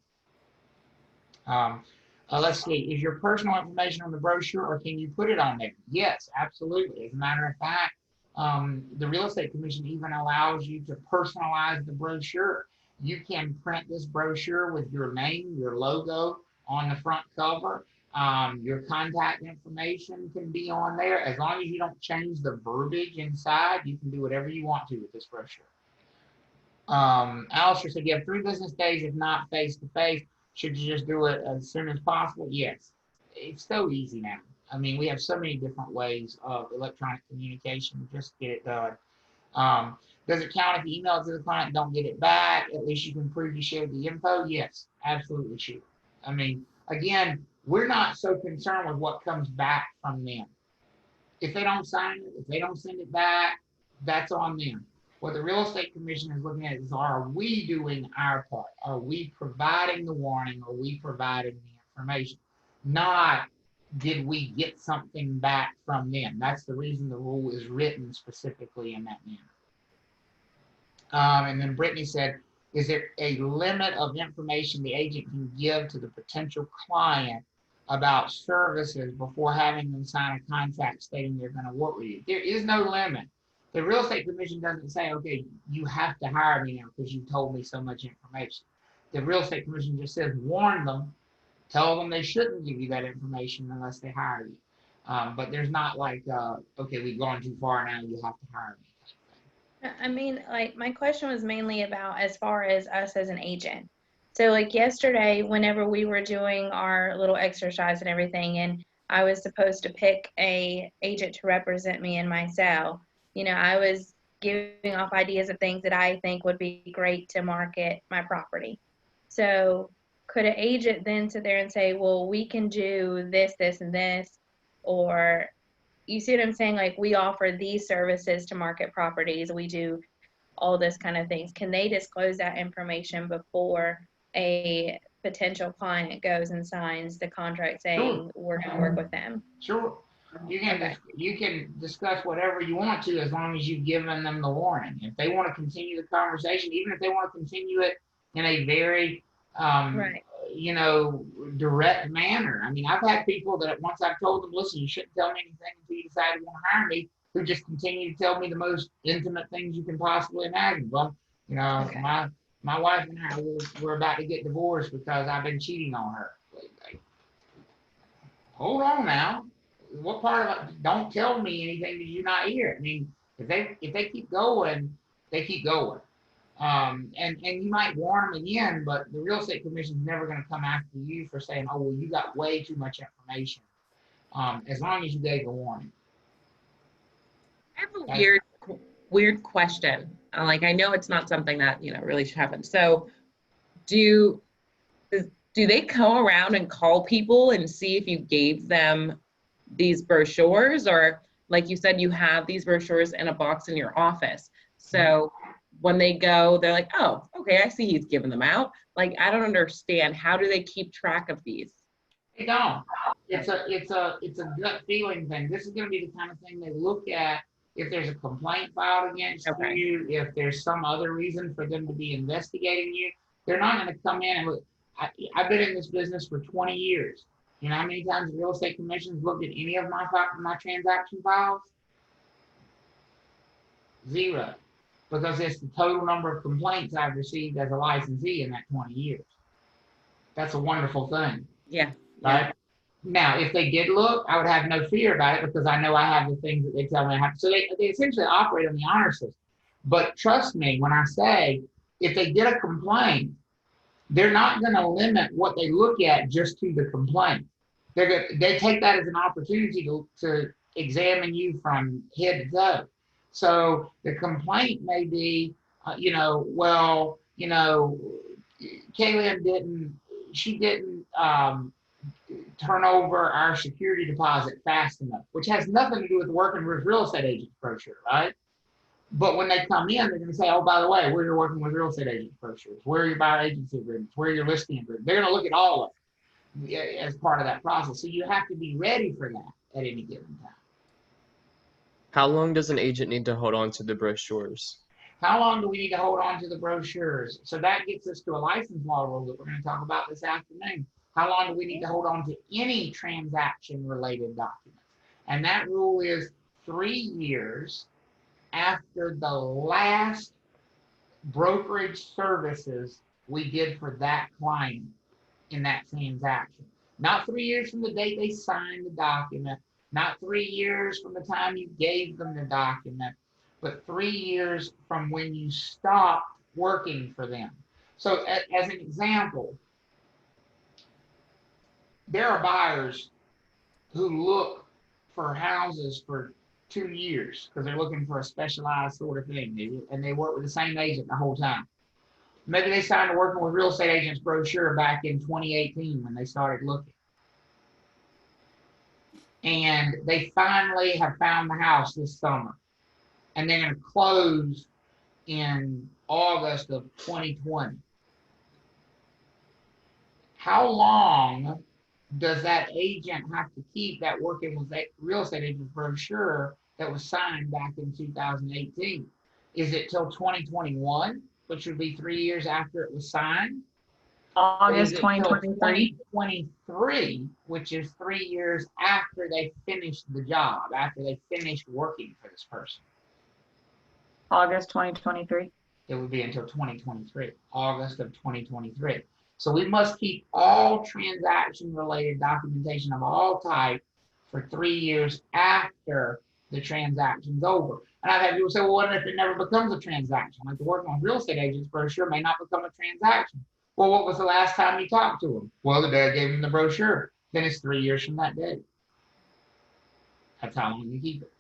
Let's see, is your personal information on the brochure or can you put it on there? Yes, absolutely. As a matter of fact, the Real Estate Commission even allows you to personalize the brochure. You can print this brochure with your name, your logo on the front cover. Your contact information can be on there. As long as you don't change the verbiage inside, you can do whatever you want to with this brochure. Alistair said, you have 3 business days, if not face-to-face. Should you just do it as soon as possible? Yes. It's so easy now. I mean, we have so many different ways of electronic communication. Just get it done. Does it count if you email it to the client and don't get it back? At least you can prove you shared the info? Yes, absolutely sure. I mean, again, we're not so concerned with what comes back from them. If they don't sign it, if they don't send it back, that's on them. What the Real Estate Commission is looking at is, are we doing our part? Are we providing the warning? Are we providing the information? Not, did we get something back from them? That's the reason the rule is written specifically in that manner. And then Brittany said, is there a limit of information the agent can give to the potential client about services before having them sign a contract stating they're going to work with you? There is no limit. The Real Estate Commission doesn't say, okay, you have to hire me now because you told me so much information. The Real Estate Commission just says, warn them, tell them they shouldn't give you that information unless they hire you. But there's not like, okay, we've gone too far now, you have to hire me. I mean, like, my question was mainly about as far as us as an agent. So like yesterday, whenever we were doing our little exercise and everything, and I was supposed to pick a agent to represent me in my sale, I was giving off ideas of things that I think would be great to market my property. So could an agent then sit there and say, well, we can do this, this, and this, or you see what I'm saying? Like, we offer these services to market properties. We do all this kind of things. Can they disclose that information before a potential client goes and signs the contract saying we're going to work with them? Sure. You can discuss whatever you want to as long as you've given them the warning. If they want to continue the conversation, even if they want to continue it in a very direct manner. I mean, I've had people that once I've told them, listen, you shouldn't tell me anything until you decide you want to hire me, who just continue to tell me the most intimate things you can possibly imagine. Well, my wife and I, we're about to get divorced because I've been cheating on her. Like, hold on now. What part of it? Don't tell me anything that you're not hear. I mean, if they keep going, they keep going. And you might warn them again, but the Real Estate Commission is never going to come after you for saying, oh, well, you got way too much information. As long as you gave a warning. I have a weird question. Like, I know it's not something that, really should happen. So do they go around and call people and see if you gave them these brochures? Or like you said, you have these brochures in a box in your office. So when they go, they're like, oh, okay, I see he's giving them out. Like, I don't understand. How do they keep track of these? They don't. It's a gut feeling thing. This is going to be the kind of thing they look at if there's a complaint filed against Okay. you, if there's some other reason for them to be investigating you, they're not going to come in and look. I've been in this business for 20 years. You know how many times the real estate commission's looked at any of my transaction files? Zero. Because it's the total number of complaints I've received as a licensee in that 20 years. That's a wonderful thing. Yeah. Right? Now, if they did look, I would have no fear about it because I know I have the things that they tell me I have. So they essentially operate on the honor system. But trust me when I say, if they get a complaint, they're not going to limit what they look at just to the complaint. They take that as an opportunity to examine you from head to toe. So the complaint may be, Kaylin didn't turn over our security deposit fast enough, which has nothing to do with working with real estate agents brochure, right? But when they come in, they're going to say, oh, by the way, where you're working with real estate agent brochures, where are your buyer agency agreements, where are your listing agreements. They're going to look at all of it as part of that process. So you have to be ready for that at any given time. How long does an agent need to hold on to the brochures? How long do we need to hold on to the brochures? So that gets us to a license law rule that we're going to talk about this afternoon. How long do we need to hold on to any transaction-related documents? And that rule is 3 years after the last brokerage services we did for that client in that transaction. Not 3 years from the date they signed the document, not 3 years from the time you gave them the document, but 3 years from when you stopped working for them. So as an example, there are buyers who look for houses for 2 years because they're looking for a specialized sort of thing, and they work with the same agent the whole time. Maybe they started working with real estate agents brochure back in 2018 when they started looking. And they finally have found the house this summer. And they're going to close in August of 2020. How long does that agent have to keep that working with that real estate agent brochure that was signed back in 2018? Is it till 2021, which would be 3 years after it was signed? August 2023. 2023, which is 3 years after they finished the job, after they finished working for this person. August 2023. It would be until 2023, August of 2023. So we must keep all transaction-related documentation of all type for 3 years after the transaction's over. And I've had people say, well, what if it never becomes a transaction? Like the working on real estate agents brochure may not become a transaction. Well, what was the last time you talked to them? Well, the day I gave them the brochure. Then it's 3 years from that date. That's how long you keep it.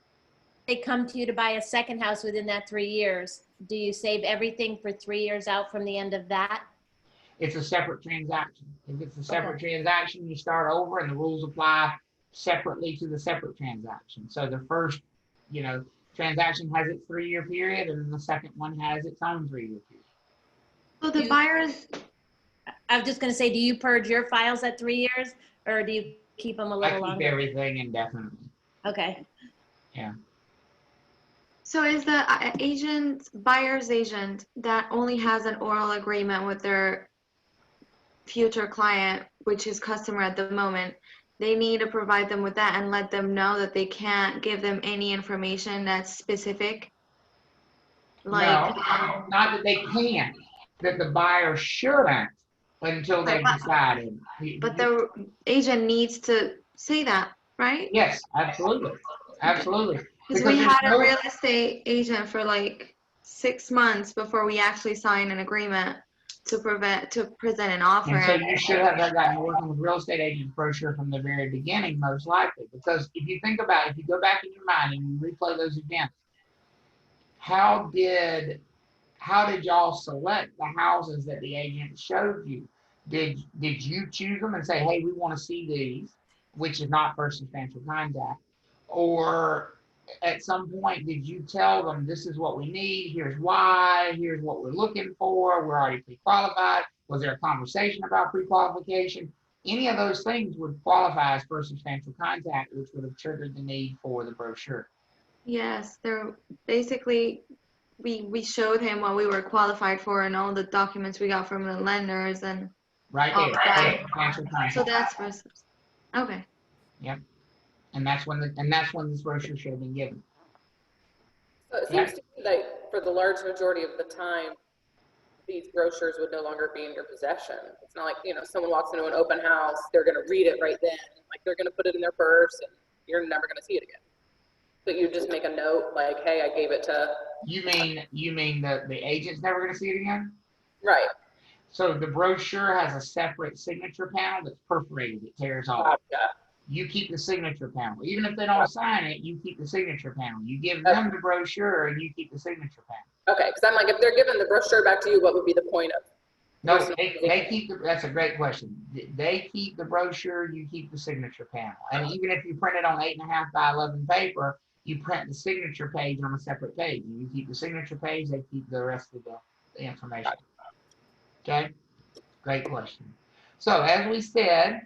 They come to you to buy a second house within that 3 years. Do you save everything for 3 years out from the end of that? It's a separate transaction. If it's a separate transaction, you start over and the rules apply separately to the separate transaction. So the first, transaction has its 3 year period and then the second one has its own 3 year period. So the buyers, I was just going to say, do you purge your files at 3 years or do you keep them a little longer? I keep everything indefinitely. Okay. Yeah. so is the buyer's agent that only has an oral agreement with their future client, which is customer at the moment, they need to provide them with that and let them know that they can't give them any information that's specific? Like, no, not that they can't, that the buyer shouldn't until they've decided. but the agent needs to say that, right? Yes, absolutely. Absolutely. Because we had a real estate agent for like 6 months before we actually signed an agreement to present an offer. And so you should have gotten working with real estate agents brochure from the very beginning, most likely. Because if you think about it, if you go back in your mind and you replay those events, how did y'all select the houses that the agent showed you? Did you choose them and say, hey, we want to see these, which is not first substantial contact? Or at some point, did you tell them this is what we need, here's why, here's what we're looking for, we're already pre-qualified? Was there a conversation about pre-qualification? Any of those things would qualify as first substantial contact, which would have triggered the need for the brochure. Yes, they're basically, we showed him what we were qualified for and all the documents we got from the lenders and Right all there. that. Substantial contact. So that's for, okay. Yep. And that's when this brochure should have been given. So it seems to me that for the large majority of the time, these brochures would no longer be in your possession. It's not like, you know, someone walks into an open house, they're going to read it right then. Like they're going to put it in their purse and you're never going to see it again. But you just make a note like, hey, I gave it to. You mean the agent's never going to see it again? Right. So the brochure has a separate signature panel that's perforated. It tears off. Gotcha. You keep the signature panel. Even if they don't sign it, you keep the signature panel. You give them the brochure and you keep the signature panel. Okay, because I'm like, if they're giving the brochure back to you, what would be the point of? No, they keep that's a great question. They keep the brochure, you keep the signature panel. And even if you print it on 8.5 by 11 paper, you print the signature page on a separate page. You keep the signature page, they keep the rest of the information. Okay? Great question. So as we said,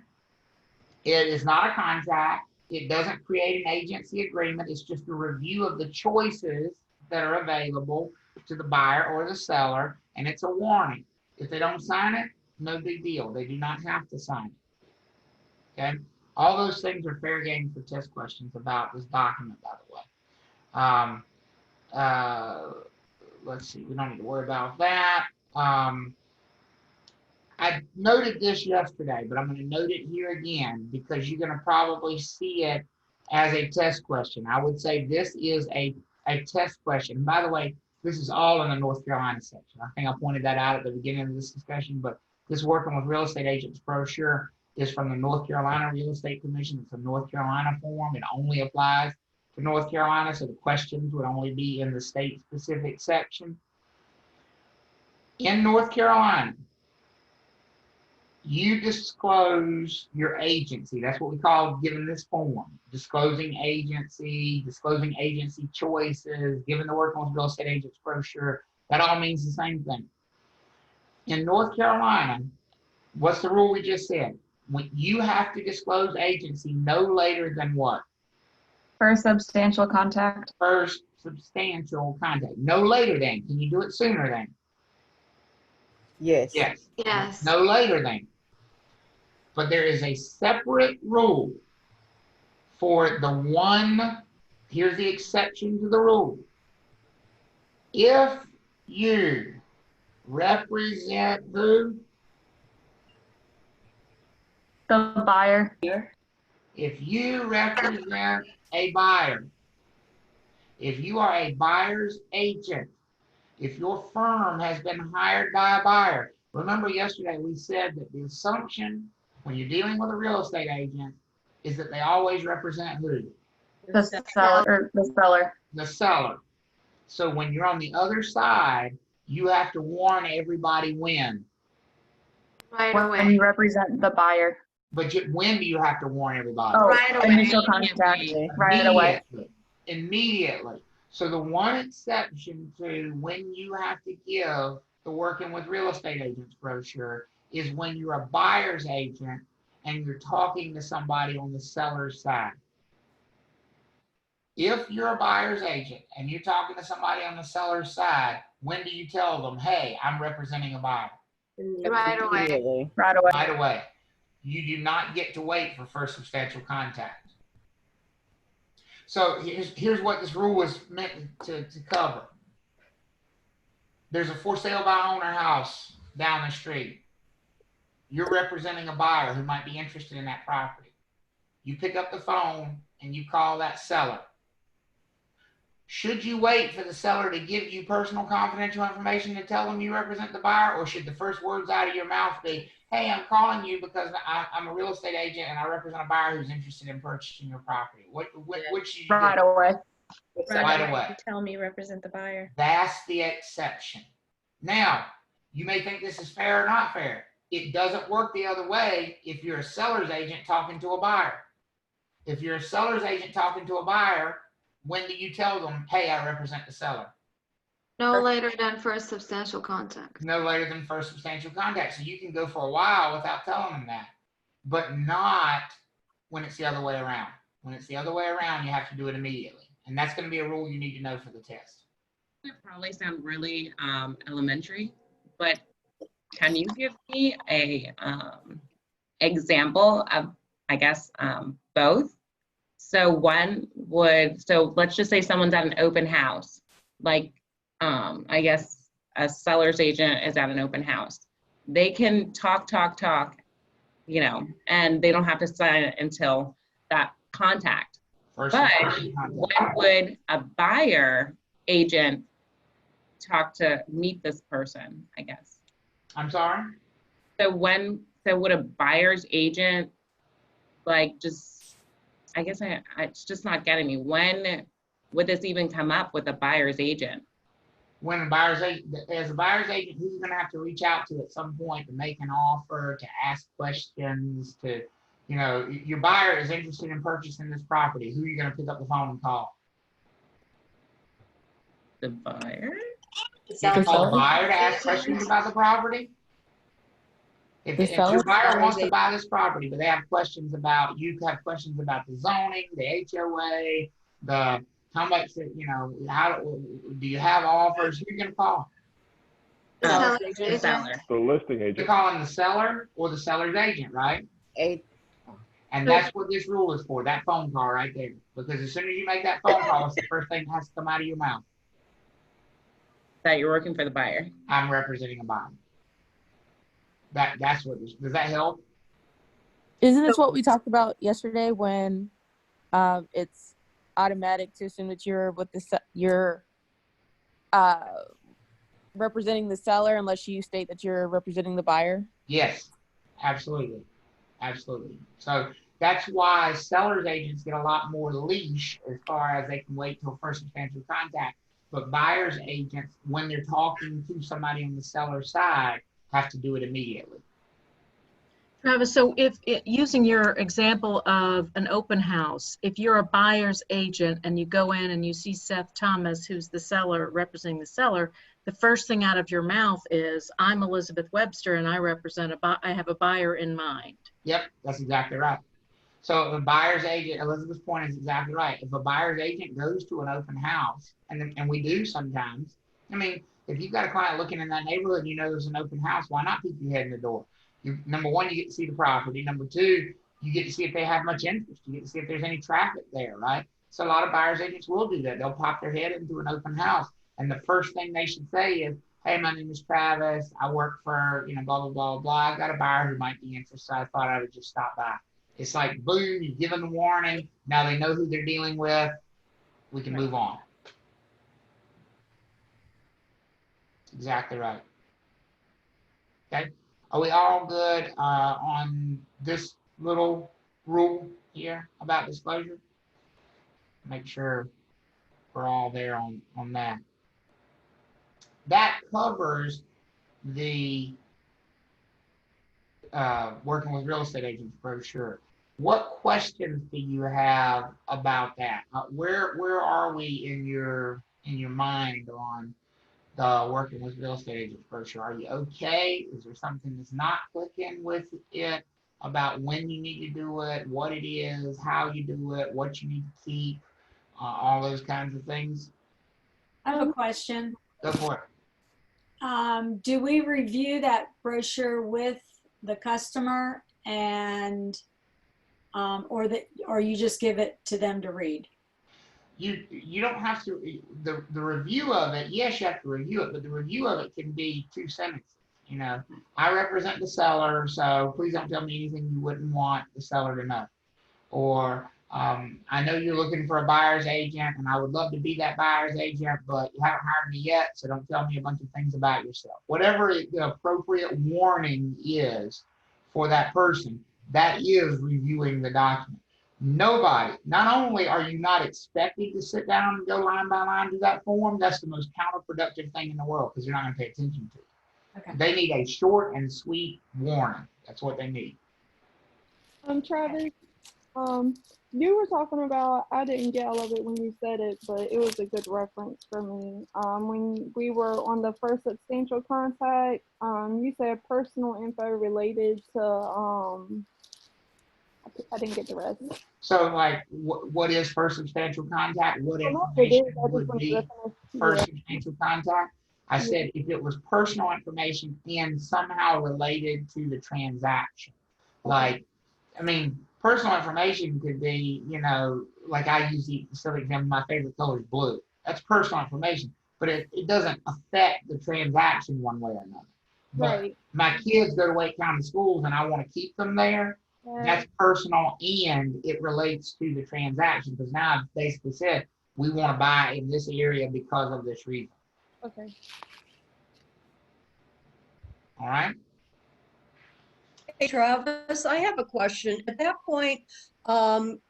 it is not a contract. It doesn't create an agency agreement. It's just a review of the choices that are available to the buyer or the seller, and it's a warning. If they don't sign it, no big deal. They do not have to sign it. Okay? All those things are fair game for test questions about this document, by the way. Let's see. We don't need to worry about that. I noted this yesterday, but I'm going to note it here again because you're going to probably see it as a test question. I would say this is a test question. By the way, this is all in the North Carolina section. I think I pointed that out at the beginning of this discussion, but this Working with Real Estate Agents brochure is from the North Carolina Real Estate Commission. It's a North Carolina form. It only applies to North Carolina, so the questions would only be in the state-specific section. In North Carolina, you disclose your agency. That's what we call, given this form, disclosing agency choices, given the Working with Real Estate Agents brochure. That all means the same thing. In North Carolina, what's the rule we just said? When you have to disclose agency no later than what? First substantial contact. First substantial contact. No later than. Can you do it sooner than? Yes. Yes. Yes. No later than. But there is a separate rule for the one, here's the exception to the rule. If you represent who? The buyer. If you represent a buyer, if you are a buyer's agent, if your firm has been hired by a buyer, remember yesterday we said that the assumption when you're dealing with a real estate agent is that they always represent who? The seller. The seller. So when you're on the other side, you have to warn everybody when. Right when away. you represent the buyer. But when do you have to warn everybody? Oh, Right away. initial contact. Right away. Immediately. So the one exception to when you have to give the Working with Real Estate Agents brochure is when you're a buyer's agent and you're talking to somebody on the seller's side. If you're a buyer's agent and you're talking to somebody on the seller's side, when do you tell them, hey, I'm representing a buyer? Right away. Right away. Right away. You do not get to wait for first substantial contact. So here's what this rule was meant to cover. There's a for sale by owner house down the street. You're representing a buyer who might be interested in that property. You pick up the phone and you call that seller. Should you wait for the seller to give you personal confidential information to tell them you represent the buyer, or should the first words out of your mouth be, hey, I'm calling you because I'm a real estate agent and I represent a buyer who's interested in purchasing your property? Which should you Right do? away. Right away. You tell me you represent the buyer. That's the exception. Now, you may think this is fair or not fair. It doesn't work the other way if you're a seller's agent talking to a buyer. If you're a seller's agent talking to a buyer, when do you tell them, hey, I represent the seller? No later than first substantial contact. No later than first substantial contact. So you can go for a while without telling them that, but not when it's the other way around. When it's the other way around, you have to do it immediately. And that's gonna be a rule you need to know for the test. It probably sound really elementary, but can you give me a example of, I guess, both? So let's just say someone's at an open house, like I guess a seller's agent is at an open house. They can talk, and they don't have to sign it until that contact. But when would a buyer agent talk to meet this person, I guess? I'm sorry? So would a buyer's agent, like, just, I guess it's just not getting me. When would this even come up with a buyer's agent? When a buyer's agent, as a buyer's agent, who you're gonna have to reach out to at some point to make an offer, to ask questions, to, your buyer is interested in purchasing this property. Who are you gonna pick up the phone and call? The buyer? You can call the buyer to ask questions about the property. If your buyer wants to buy this property, but they have questions about, you have questions about the zoning, the HOA, how much, how do you have offers? Who are you gonna call? The seller. The listing agent. You're calling the seller or the seller's agent, right? And that's what this rule is for, that phone call right there. Because as soon as you make that phone call, it's the first thing that has to come out of your mouth. That you're working for the buyer. I'm representing a buyer. That's what does that help? Isn't this what we talked about yesterday when it's automatic to assume that you're representing the seller unless you state that you're representing the buyer? Yes, absolutely. Absolutely. So that's why seller's agents get a lot more leash as far as they can wait till first substantial contact. But buyer's agents, when they're talking to somebody on the seller side, have to do it immediately. Travis, so using your example of an open house, if you're a buyer's agent and you go in and you see Seth Thomas, who's the seller representing the seller, the first thing out of your mouth is, I'm Elizabeth Webster and I have a buyer in mind. Yep, that's exactly right. So if a buyer's agent, Elizabeth's point is exactly right. If a buyer's agent goes to an open house, and we do sometimes, I mean, if you've got a client looking in that neighborhood and you know there's an open house, why not peek your head in the door? Number one, you get to see the property. Number two, you get to see if they have much interest. You get to see if there's any traffic there, right? So a lot of buyer's agents will do that. They'll pop their head into an open house. And the first thing they should say is, hey, my name is Travis. I work for, blah, blah, blah, blah. I've got a buyer who might be interested. So I thought I would just stop by. It's like, boom, you give them the warning. Now they know who they're dealing with. We can move on. Exactly right. Okay. Are we all good on this little rule here about disclosure? Make sure we're all there on that. That covers the working with real estate agents brochure. What questions do you have about that? Where are we in your mind on the working with real estate agents brochure? Are you okay? Is there something that's not clicking with it about when you need to do it, what it is, how you do it, what you need to keep, all those kinds of things? I have a question. Go for it. Do we review that brochure with the customer and or you just give it to them to read? You don't have to, the review of it, yes, you have to review it, but the review of it can be 2 sentences. I represent the seller, so please don't tell me anything you wouldn't want the seller to know. Or I know you're looking for a buyer's agent and I would love to be that buyer's agent, but you haven't hired me yet, so don't tell me a bunch of things about yourself. Whatever the appropriate warning is for that person, that is reviewing the document. Nobody, not only are you not expected to sit down and go line by line to that form, that's the most counterproductive thing in the world because you're not going to pay attention to it. Okay. They need a short and sweet warning. That's what they need. Travis, you were talking about, I didn't get all of it when you said it, but it was a good reference for me. When we were on the first substantial contact, you said personal info related to, I didn't get the rest. So like, what is first substantial contact? What Well, no, it is. information I just would was be looking at first yeah. substantial contact? I Yeah. said if it was personal information and somehow related to the transaction. Like, I mean, personal information could be, you know, like I use the silly example, my favorite color is blue. That's personal information, but it doesn't affect the transaction one way or another. But Right. my kids go to Wake County schools and I want to keep them there. That's personal and it relates to the transaction because now I've basically said we want to buy in this area because of this reason. Okay. All right. Hey, Travis, I have a question. At that point,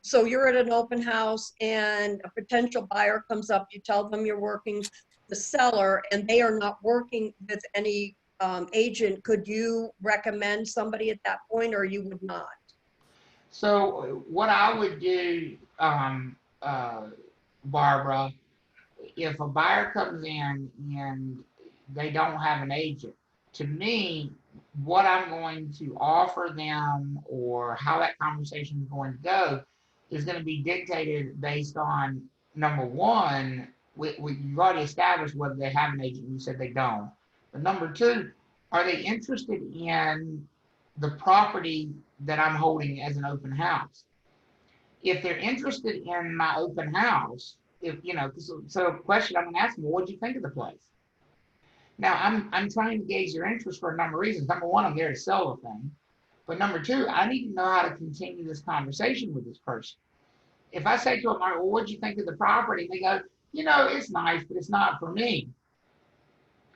so you're at an open house and a potential buyer comes up, you tell them you're working the seller and they are not working with any agent. Could you recommend somebody at that point or you would not? So what I would do, Barbara, if a buyer comes in and they don't have an agent, to me, what I'm going to offer them or how that conversation is going to go is going to be dictated based on, number one, you've already established whether they have an agent. You said they don't. But number two, are they interested in the property that I'm holding as an open house? If they're interested in my open house, if you know, so question I'm going to ask them, well, what do you think of the place? Now I'm trying to gauge their interest for a number of reasons. Number one, I'm there to sell the thing, but number two, I need to know how to continue this conversation with this person. If I say to them, well, what do you think of the property? And they go, you know, it's nice, but it's not for me.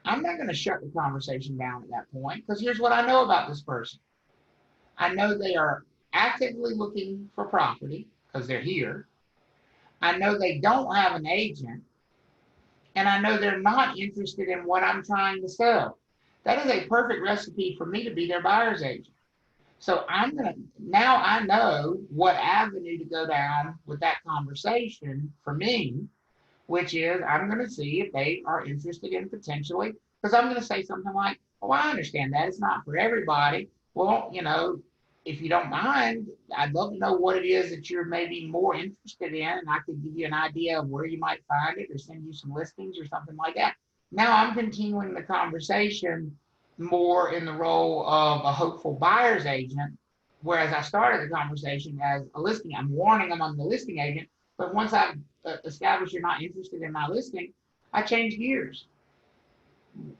I'm not going to shut the conversation down at that point because here's what I know about this person. I know they are actively looking for property because they're here. I know they don't have an agent, and I know they're not interested in what I'm trying to sell. That is a perfect recipe for me to be their buyer's agent. So now I know what avenue to go down with that conversation for me, which is I'm going to see if they are interested in potentially, because I'm going to say something like, oh, I understand that. It's not for everybody. Well, you know, if you don't mind, I'd love to know what it is that you're maybe more interested in, and I could give you an idea of where you might find it or send you some listings or something like that. Now I'm continuing the conversation more in the role of a hopeful buyer's agent, whereas I started the conversation as a listing. I'm warning them I'm the listing agent, but once I've established you're not interested in my listing, I change gears.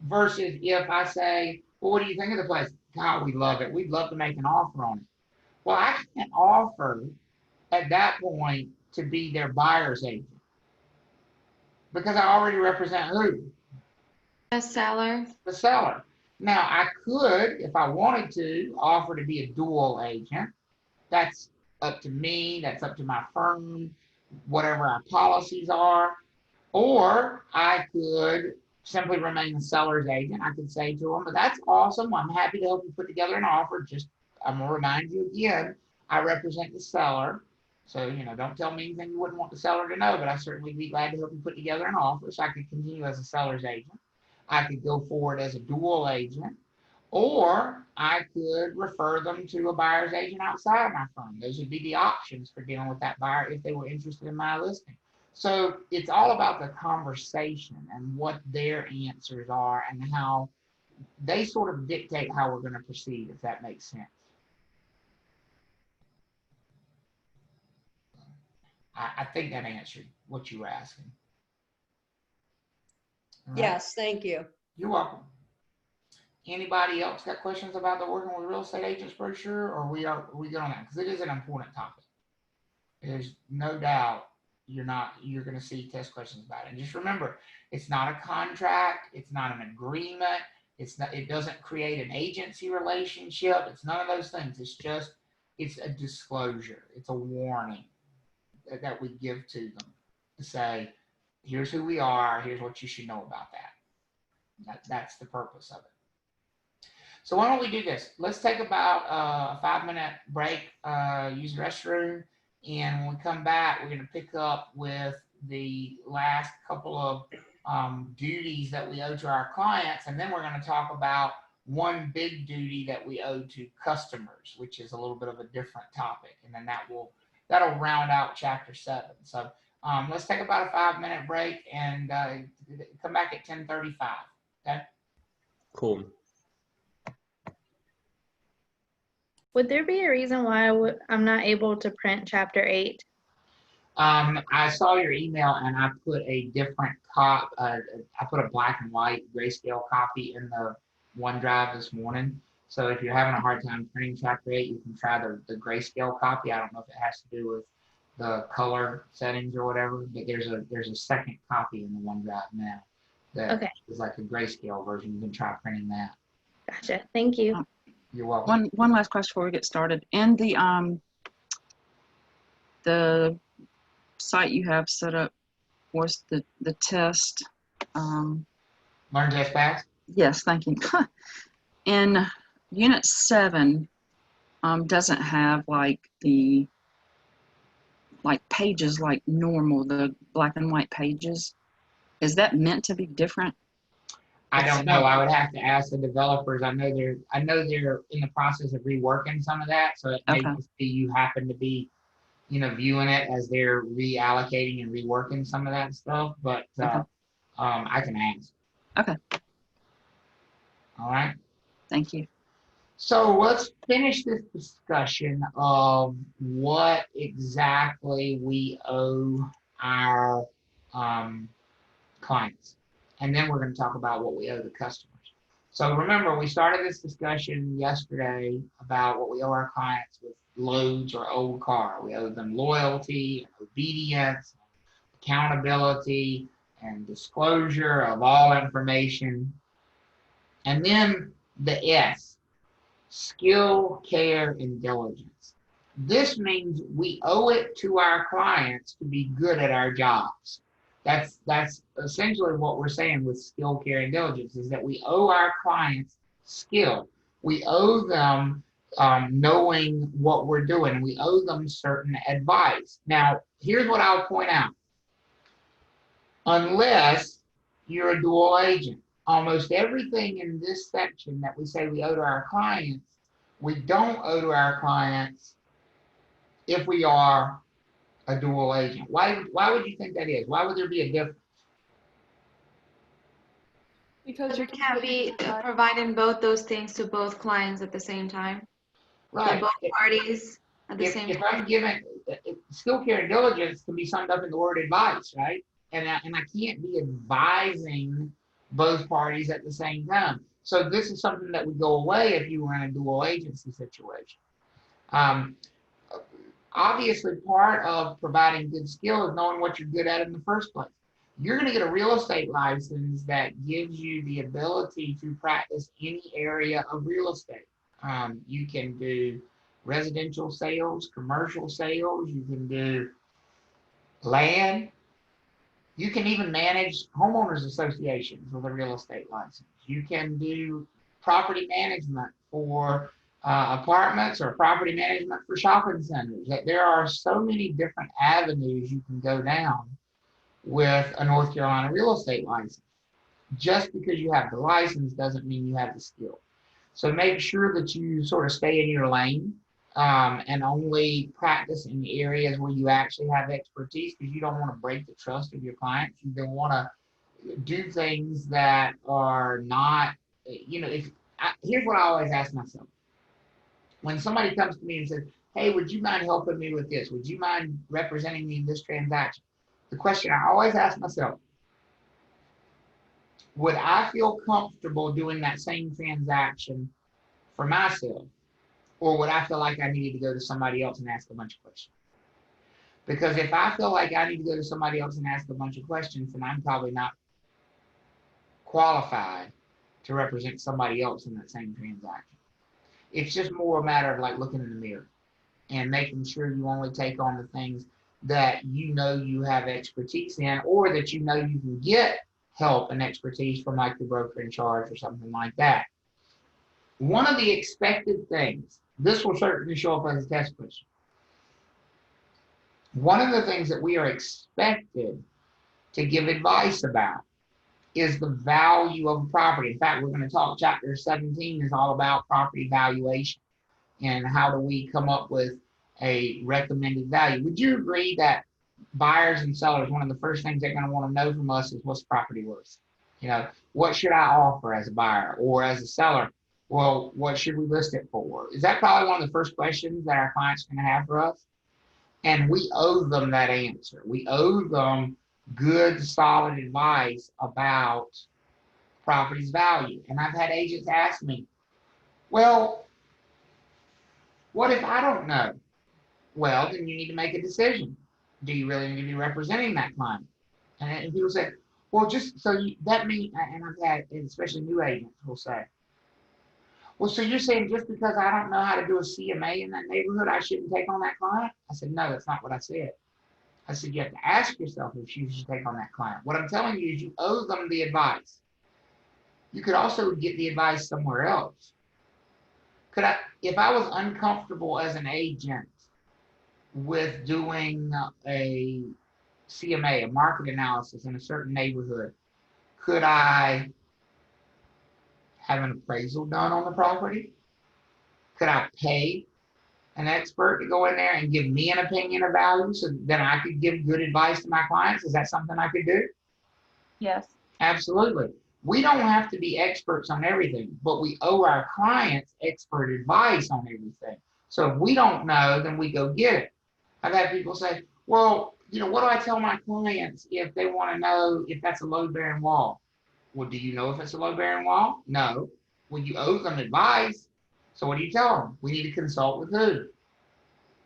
Versus if I say, well, what do you think of the place? God, we love it. We'd love to make an offer on it. Well, I can't offer at that point to be their buyer's agent because I already represent who? The seller. The seller. Now, I could, if I wanted to, offer to be a dual agent. That's up to me. That's up to my firm, whatever our policies are. Or I could simply remain the seller's agent. I could say to them, but that's awesome. I'm happy to help you put together an offer. Just, I'm going to remind you again, I represent the seller. So, you know, don't tell me anything you wouldn't want the seller to know, but I certainly be glad to help you put together an offer. So I could continue as a seller's agent. I could go forward as a dual agent, or I could refer them to a buyer's agent outside my firm. Those would be the options for dealing with that buyer if they were interested in my listing. So it's all about the conversation and what their answers are and how they sort of dictate how we're going to proceed, if that makes sense. I think that answered what you were asking. All right. Yes, thank you. You're welcome. Anybody else got questions about the Working with Real Estate Agents brochure, or we good on that? Because it is an important topic. There's no doubt you're going to see test questions about it. And just remember, it's not a contract. It's not an agreement. It doesn't create an agency relationship. It's none of those things. It's a disclosure. It's a warning that we give to them to say, here's who we are. Here's what you should know about that. That's the purpose of it. So why don't we do this? Let's take about a 5-minute break, use the restroom. And when we come back, we're going to pick up with the last couple of duties that we owe to our clients. And then we're going to talk about one big duty that we owe to customers, which is a little bit of a different topic. And then that'll round out chapter 7. So let's take about a 5-minute break and come back at 10:35. Okay. Cool. Would there be a reason why I'm not able to print chapter 8? I saw your email and I put a different I put a black and white grayscale copy in the OneDrive this morning. So if you're having a hard time printing chapter 8, you can try the grayscale copy. I don't know if it has to do with the color settings or whatever, but there's a second copy in the OneDrive now that is like a grayscale version. You can try printing that. Gotcha. Thank you. You're welcome. One last question before we get started. In the site you have set up, was the test? Learn, Test, Pass? Yes, thank you. In Unit 7, doesn't have like the pages like normal, the black and white pages. Is that meant to be different? I don't know. I would have to ask the developers. I know they're in the process of reworking some of that, so it may just be you happen to be, viewing it as they're reallocating and reworking some of that stuff. But I can ask. Okay. All right. Thank you. So let's finish this discussion of what exactly we owe our clients. And then we're going to talk about what we owe the customers. So remember, we started this discussion yesterday about what we owe our clients with loads or old car. We owe them loyalty, and obedience, accountability, and disclosure of all information. And then the S, skill, care, and diligence. This means we owe it to our clients to be good at our jobs. That's essentially what we're saying with skill, care, and diligence, is that we owe our clients skill. We owe them knowing what we're doing. We owe them certain advice. Now, here's what I'll point out. Unless you're a dual agent, almost everything in this section that we say we owe to our clients, we don't owe to our clients if we are a dual agent. Why would you think that is? Why would there be a difference? Because you can't be providing both those things to both clients at the same time. Right. To both parties at the same time. If I'm giving skill, care, and diligence can be summed up in the word advice, right? And I can't be advising both parties at the same time. So this is something that would go away if you were in a dual agency situation. Obviously, part of providing good skill is knowing what you're good at in the first place. You're going to get a real estate license that gives you the ability to practice any area of real estate. You can do residential sales, commercial sales, you can do land. You can even manage homeowners associations with a real estate license. You can do property management for apartments or property management for shopping centers. There are so many different avenues you can go down with a North Carolina real estate license. Just because you have the license doesn't mean you have the skill. So make sure that you sort of stay in your lane and only practice in the areas where you actually have expertise, because you don't want to break the trust of your clients. You don't want to do things that are not, here's what I always ask myself. When somebody comes to me and says, hey, would you mind helping me with this? Would you mind representing me in this transaction? The question I always ask myself, would I feel comfortable doing that same transaction for myself? Or would I feel like I needed to go to somebody else and ask a bunch of questions? Because if I feel like I need to go to somebody else and ask a bunch of questions, then I'm probably not qualified to represent somebody else in that same transaction. It's just more a matter of like looking in the mirror and making sure you only take on the things that you know you have expertise in, or that you know you can get help and expertise from like the broker in charge or something like that. One of the expected things, this will certainly show up as a test question. One of the things that we are expected to give advice about is the value of a property. In fact, we're going to talk, chapter 17 is all about property valuation and how do we come up with a recommended value. Would you agree that buyers and sellers, one of the first things they're going to want to know from us is what's the property worth? You know, what should I offer as a buyer or as a seller? Well, what should we list it for? Is that probably one of the first questions that our clients are going to have for us? And we owe them that answer. We owe them good, solid advice about property's value. And I've had agents ask me, well, what if I don't know? Well, then you need to make a decision. Do you really need to be representing that client? And people say, well, just so you, that means, and I've had, especially new agents will say, well, so you're saying just because I don't know how to do a CMA in that neighborhood, I shouldn't take on that client? I said, no, that's not what I said. I said, you have to ask yourself if you should take on that client. What I'm telling you is you owe them the advice. You could also get the advice somewhere else. If I was uncomfortable as an agent with doing a CMA, a market analysis in a certain neighborhood, could I have an appraisal done on the property? Could I pay an expert to go in there and give me an opinion of value so that I could give good advice to my clients? Is that something I could do? Yes. Absolutely. We don't have to be experts on everything, but we owe our clients expert advice on everything. So if we don't know, then we go get it. I've had people say, well, you know, what do I tell my clients if they want to know if that's a load-bearing wall? Well, do you know if it's a load-bearing wall? No. Well, you owe them advice. So what do you tell them? We need to consult with who?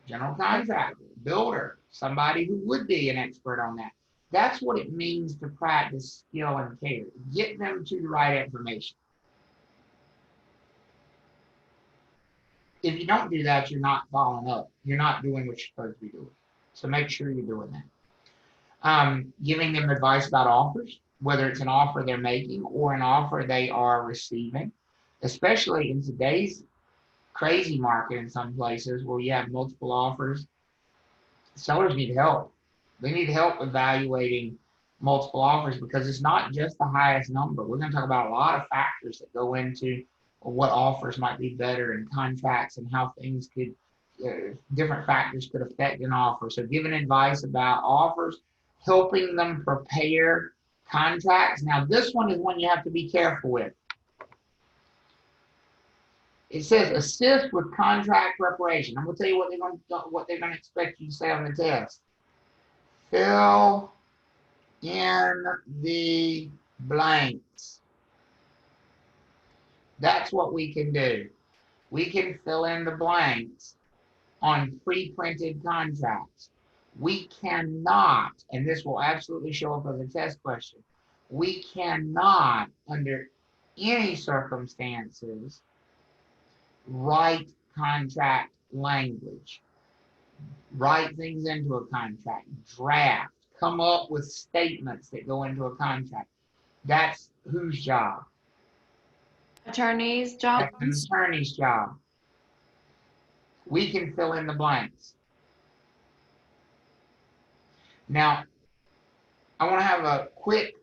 General contractor, builder, somebody who would be an expert on that. That's what it means to practice skill and care. Get them to the right information. If you don't do that, you're not following up. You're not doing what you're supposed to be doing. So make sure you're doing that. Giving them advice about offers, whether it's an offer they're making or an offer they are receiving, especially in today's crazy market in some places where you have multiple offers. Sellers need help. They need help evaluating multiple offers because it's not just the highest number. We're going to talk about a lot of factors that go into what offers might be better in contracts and how things could, different factors could affect an offer. So giving advice about offers, helping them prepare contracts. Now this one is one you have to be careful with. It says assist with contract preparation. I'm going to tell you what they're going to expect you to say on the test. Fill in the blanks. That's what we can do. We can fill in the blanks on pre-printed contracts. We cannot, and this will absolutely show up as a test question, we cannot, under any circumstances, write contract language. Write things into a contract, draft, come up with statements that go into a contract. That's whose job? Attorney's job. That's an attorney's job. We can fill in the blanks. Now, I want to have a quick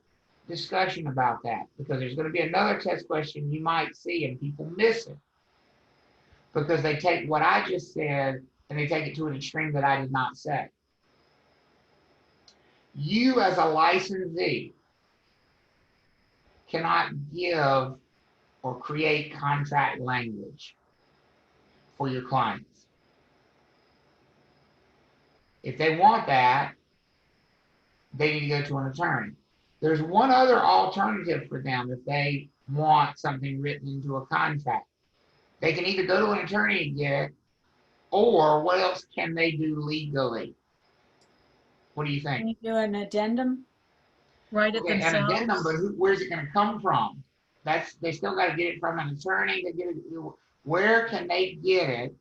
discussion about that because there's going to be another test question you might see and people miss it because they take what I just said and they take it to an extreme that I did not say. You as a licensee cannot give or create contract language for your clients. If they want that, they need to go to an attorney. There's one other alternative for them if they want something written into a contract. They can either go to an attorney and get it, or what else can they do legally? What do you think? Can you do an addendum? Write it themselves. An addendum, but where's it going to come from? They still got to get it from an attorney. Where can they get it?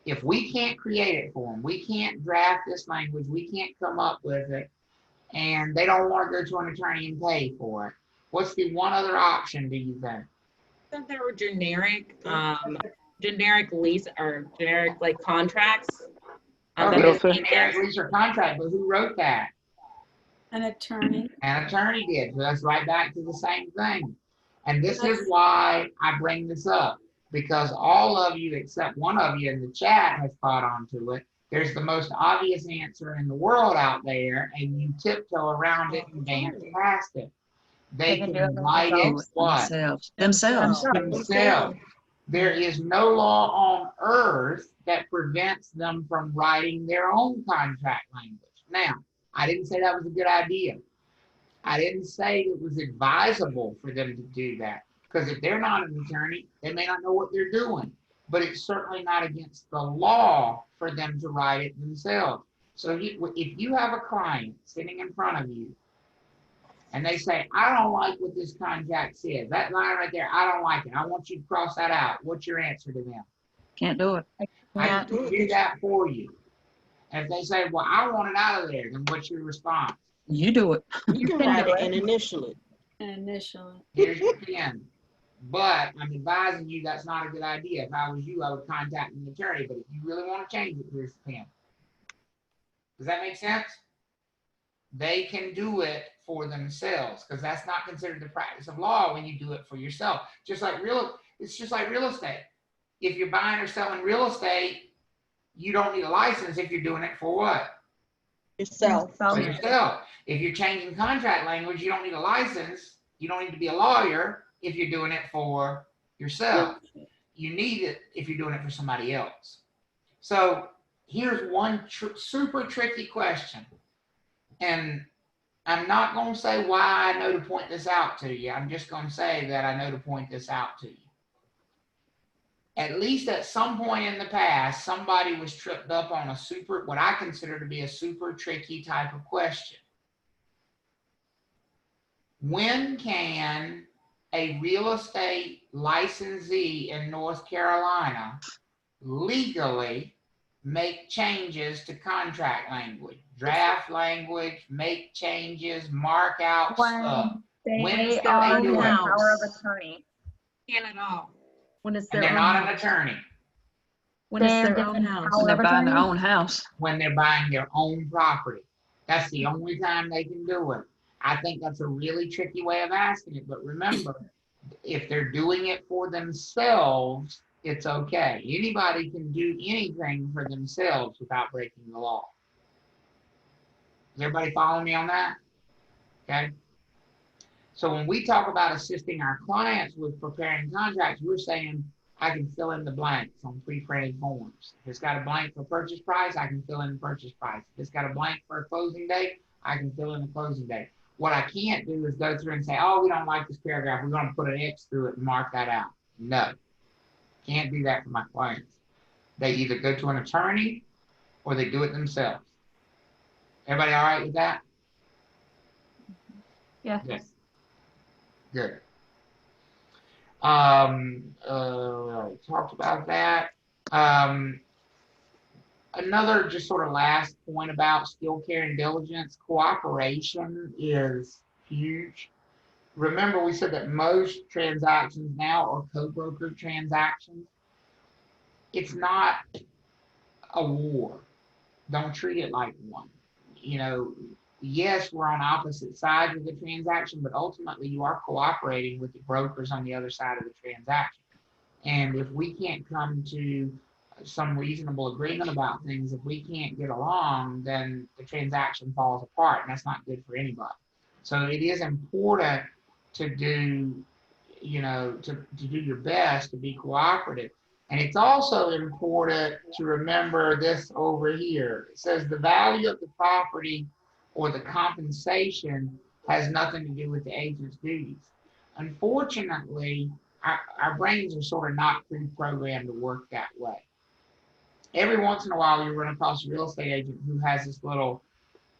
If we can't create it for them, we can't draft this language, we can't come up with it, and they don't want to go to an attorney and pay for it. What's the one other option, do you think? I thought there were generic lease or generic like contracts. Generic lease or contract, but who wrote that? An attorney. An attorney did. So that's right back to the same thing. And this is why I bring this up. because all of you except one of you in the chat has caught on to it. There's the most obvious answer in the world out there, and you tiptoe around it and dance past it. They can can do it write it themselves. what? Themselves. Themselves. There is no law on earth that prevents them from writing their own contract language. Now, I didn't say that was a good idea. I didn't say it was advisable for them to do that, because if they're not an attorney, they may not know what they're doing. But it's certainly not against the law for them to write it themselves. So if you have a client sitting in front of you and they say, I don't like what this contract says, that line right there, I don't like it, I want you to cross that out, what's your answer to them? Can't do it. I can do that for you. And if they say, well, I want it out of there, then what's your response? You do it. You can write it and initial it. Initially. Here's your pen. But I'm advising you that's not a good idea. If I was you, I would contact an attorney. But if you really want to change it, here's the pen. Does that make sense? They can do it for themselves, because that's not considered the practice of law when you do it for yourself. It's just like real estate. If you're buying or selling real estate, you don't need a license if you're doing it for what? Yourself. For yourself. If you're changing contract language, you don't need a license. You don't need to be a lawyer if you're doing it for yourself. You need it if you're doing it for somebody else. So here's one super tricky question. And I'm not going to say why I know to point this out to you. I'm just going to say that I know to point this out to you. At least at some point in the past, somebody was tripped up on what I consider to be a super tricky type of question. When can a real estate licensee in North Carolina legally make changes to contract language, draft language, make changes, mark out stuff? When They can are they do the it? power of attorney. Can't at all. When it's And their they're own not an house. attorney. When it's They're their given own house. power When they're of buying their attorney. own house. When they're buying their own property. That's the only time they can do it. I think that's a really tricky way of asking it, but remember, if they're doing it for themselves, it's okay. Anybody can do anything for themselves without breaking the law. Is everybody following me on that? Okay. So when we talk about assisting our clients with preparing contracts, we're saying I can fill in the blanks on pre-printed forms. If it's got a blank for purchase price, I can fill in the purchase price. If it's got a blank for a closing date, I can fill in the closing date. What I can't do is go through and say, oh, we don't like this paragraph, we're going to put an X through it and mark that out. No, can't do that for my clients. They either go to an attorney or they do it themselves. Everybody all right with that? Yeah. Yes. Good. Talked about that. Another just sort of last point about skill, care, and diligence. Cooperation is huge. Remember, we said that most transactions now are co-brokered transactions. It's not a war. Don't treat it like one. Yes, we're on opposite sides of the transaction, but ultimately you are cooperating with the brokers on the other side of the transaction. And if we can't come to some reasonable agreement about things, if we can't get along, then the transaction falls apart, and that's not good for anybody. So it is important to do, to do your best to be cooperative. And it's also important to remember this over here. It says the value of the property or the compensation has nothing to do with the agent's duties. Unfortunately, our brains are sort of not pre-programmed to work that way. Every once in a while, you run across a real estate agent who has this little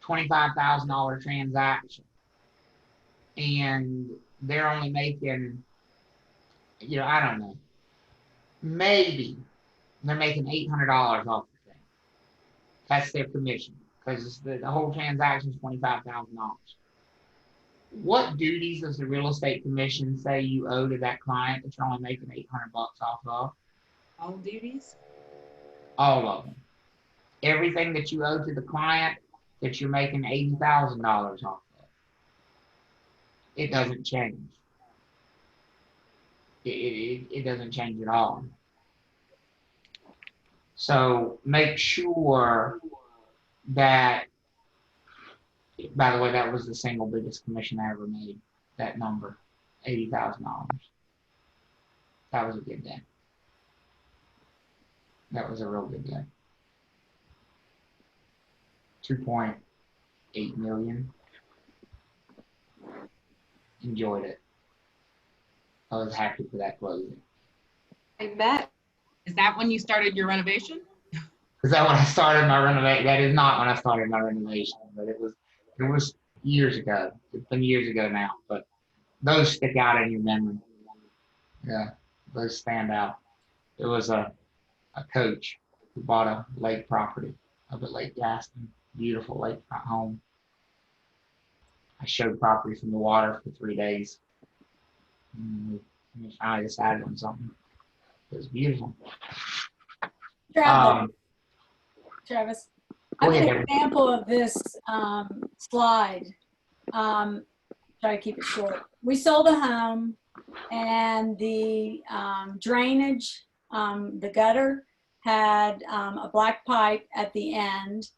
$25,000 transaction, and they're only making, I don't know, maybe they're making $800 off the thing. That's their commission, because the whole transaction is $25,000. What duties does the real estate commission say you owe to that client that you're only making $800 off of? All duties? All of them. Everything that you owe to the client that you're making $80,000 off of. It doesn't change. It doesn't change at all. So make sure that, by the way, that was the single biggest commission I ever made, that number, $80,000. That was a good day. That was a real good day. 2.8 million. Enjoyed it. I was happy for that closing. I bet. Is that when you started your renovation? Is that when I started my renovation? That is not when I started my renovation, but it was years ago. It's been years ago now, but those stick out in your memory. Yeah, those stand out. It was a coach who bought a lake property up at Lake Gaston, beautiful lakefront home. I showed property from the water for 3 days. And we finally decided on something. It was beautiful. Travis, I Go have ahead, an example of this slide. Try to keep it short. We sold a home, and the drainage, the gutter had a black pipe at the end.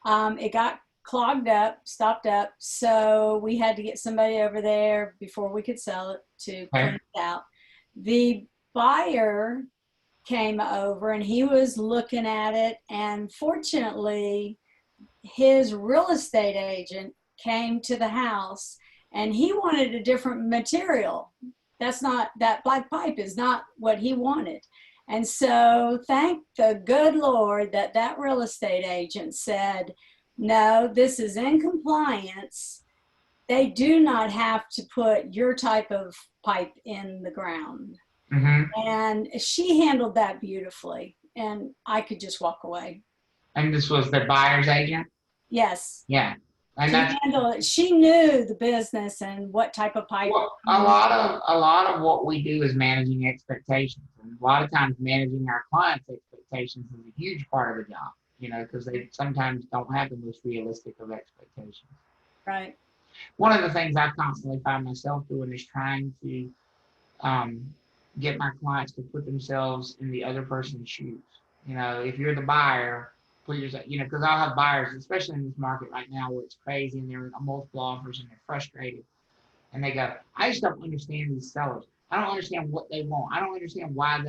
It got clogged up, stopped up, so we had to get somebody over there before we could sell it to clean it out. The buyer came over and he was looking at it, and fortunately his real estate agent came to the house and he wanted a different material. That black pipe is not what he wanted. And so thank the good Lord that real estate agent said, no, this is in compliance. They do not have to put your type of pipe in the ground. Mm-hmm. And she handled that beautifully, and I could just walk away. And this was the buyer's agent? Yes. Yeah. And she handled it. She knew the business and what type of pipe. Well, a lot of what we do is managing expectations. And a lot of times managing our clients' expectations is a huge part of the job, because they sometimes don't have the most realistic of expectations. Right. One of the things I constantly find myself doing is trying to get my clients to put themselves in the other person's shoes. If you're the buyer, put yourself, because I'll have buyers, especially in this market right now where it's crazy and they're multiple offers and they're frustrated. And they go, I just don't understand these sellers. I don't understand what they want. I don't understand why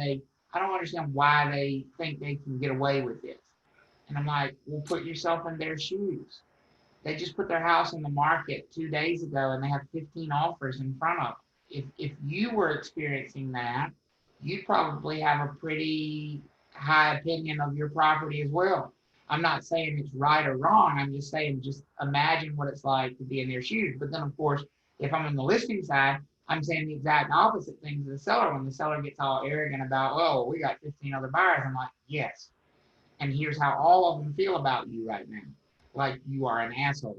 they think they can get away with this. And I'm like, well, put yourself in their shoes. They just put their house on the market 2 days ago and they have 15 offers in front of them. If you were experiencing that, you'd probably have a pretty high opinion of your property as well. I'm not saying it's right or wrong. I'm just saying, just imagine what it's like to be in their shoes. But then, of course, if I'm on the listing side, I'm saying the exact opposite thing to the seller. When the seller gets all arrogant about, oh, we got 15 other buyers, I'm like, yes. And here's how all of them feel about you right now. Like you are an asshole.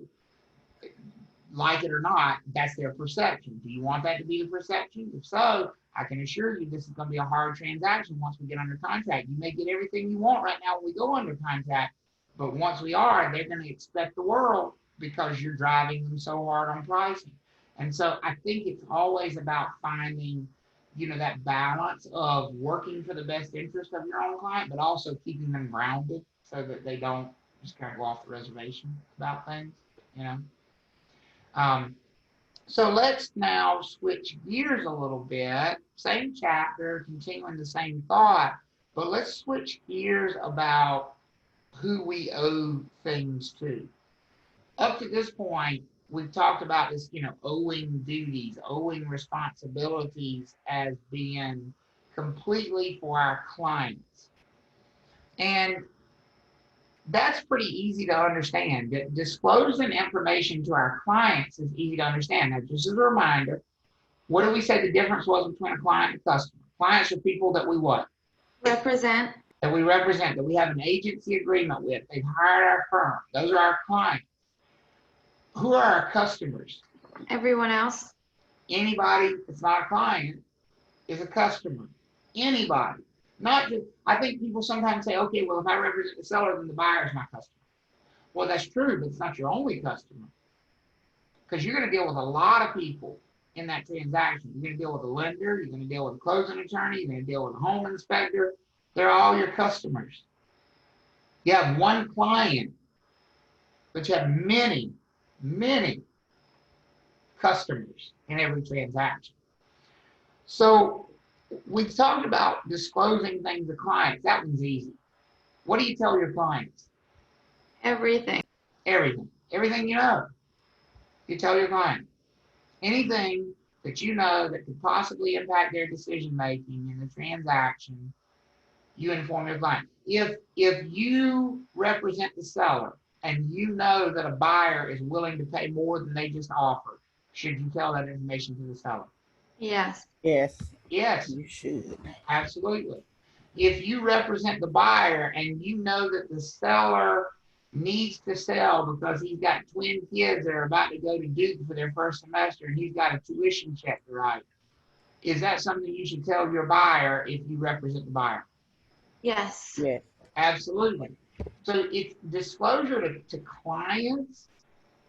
Like it or not, that's their perception. Do you want that to be the perception? If so, I can assure you this is going to be a hard transaction once we get under contract. You may get everything you want right now when we go under contract, but once we are, they're going to expect the world because you're driving them so hard on pricing. And so I think it's always about finding, that balance of working for the best interest of your own client, but also keeping them grounded so that they don't just kind of go off the reservation about things, So let's now switch gears a little bit. Same chapter, continuing the same thought, but let's switch gears about who we owe things to. Up to this point, we've talked about this, owing duties, owing responsibilities as being completely for our clients. And that's pretty easy to understand. Disclosing information to our clients is easy to understand. Now, just as a reminder, what did we say the difference was between a client and a customer? Clients are people that we what? Represent. That we represent, that we have an agency agreement with. They've hired our firm. Those are our clients. Who are our customers? Everyone else. Anybody that's not a client is a customer. Anybody. Not just, I think people sometimes say, okay, well, if I represent the seller, then the buyer is my customer. Well, that's true, but it's not your only customer. Because you're going to deal with a lot of people in that transaction. You're gonna deal with a lender, you're gonna deal with a closing attorney, you're gonna deal with a home inspector. They're all your customers. You have one client, but you have many, many customers in every transaction. So we talked about disclosing things to clients. That one's easy. What do you tell your clients? Everything. Everything. Everything you know. You tell your client. Anything that you know that could possibly impact their decision making in the transaction, you inform your client. If you represent the seller and you know that a buyer is willing to pay more than they just offered, should you tell that information to the seller? Yes. Yes. Yes. You should. Absolutely. If you represent the buyer and you know that the seller needs to sell because he's got twin kids that are about to go to Duke for their first semester and he's got a tuition check to write, is that something you should tell your buyer if you represent the buyer? Yes. Yes. Absolutely. So if disclosure to clients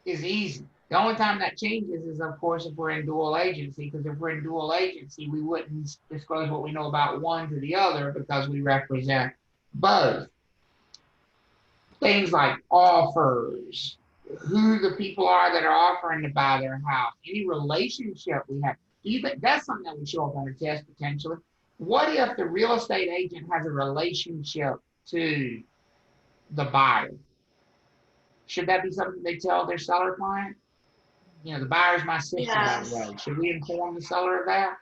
is easy. The only time that changes is, of course, if we're in dual agency, because if we're in dual agency, we wouldn't disclose what we know about one to the other because we represent both. Things like offers, who the people are that are offering to buy their house, any relationship we have. Do you think that's something that would show up on a test potentially? What if the real estate agent has a relationship to the buyer? Should that be something they tell their seller client? You know, the buyer's my sister, by the way. Should we inform the seller of that?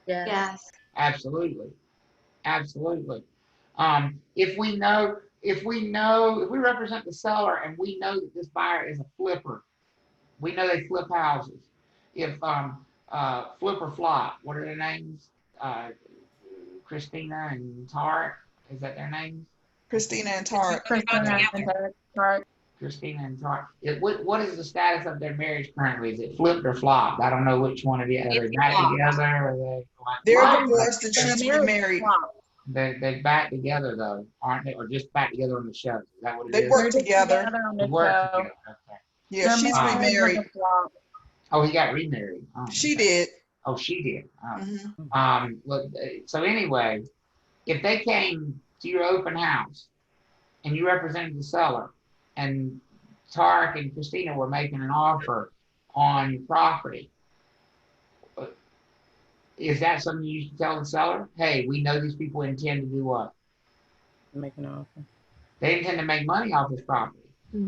Yes. Absolutely. Absolutely. If we represent the seller and we know that this buyer is a flipper, we know they flip houses. If Flip or Flop, what are their names? Christina and Tarek, is that their names? Christina and Tarek. Christina and Tarek. Christina and Tarek. What is the status of their marriage currently? Is it flipped or flopped? I don't know which one it is. Are they back together? Or They're divorced and she's remarried. They're back together though, aren't they? Or just back together on the show? Is that what it is? They work together. They work together. Okay. Yeah, she's remarried. Oh, he got remarried. Oh, she did. Oh, she did. Oh. Mm-hmm. Look. So anyway, if they came to your open house and you represented the seller, and Tarek and Christina were making an offer on your property, is that something you should tell the seller? Hey, we know these people intend to do what? Make an offer. They intend to make money off this property.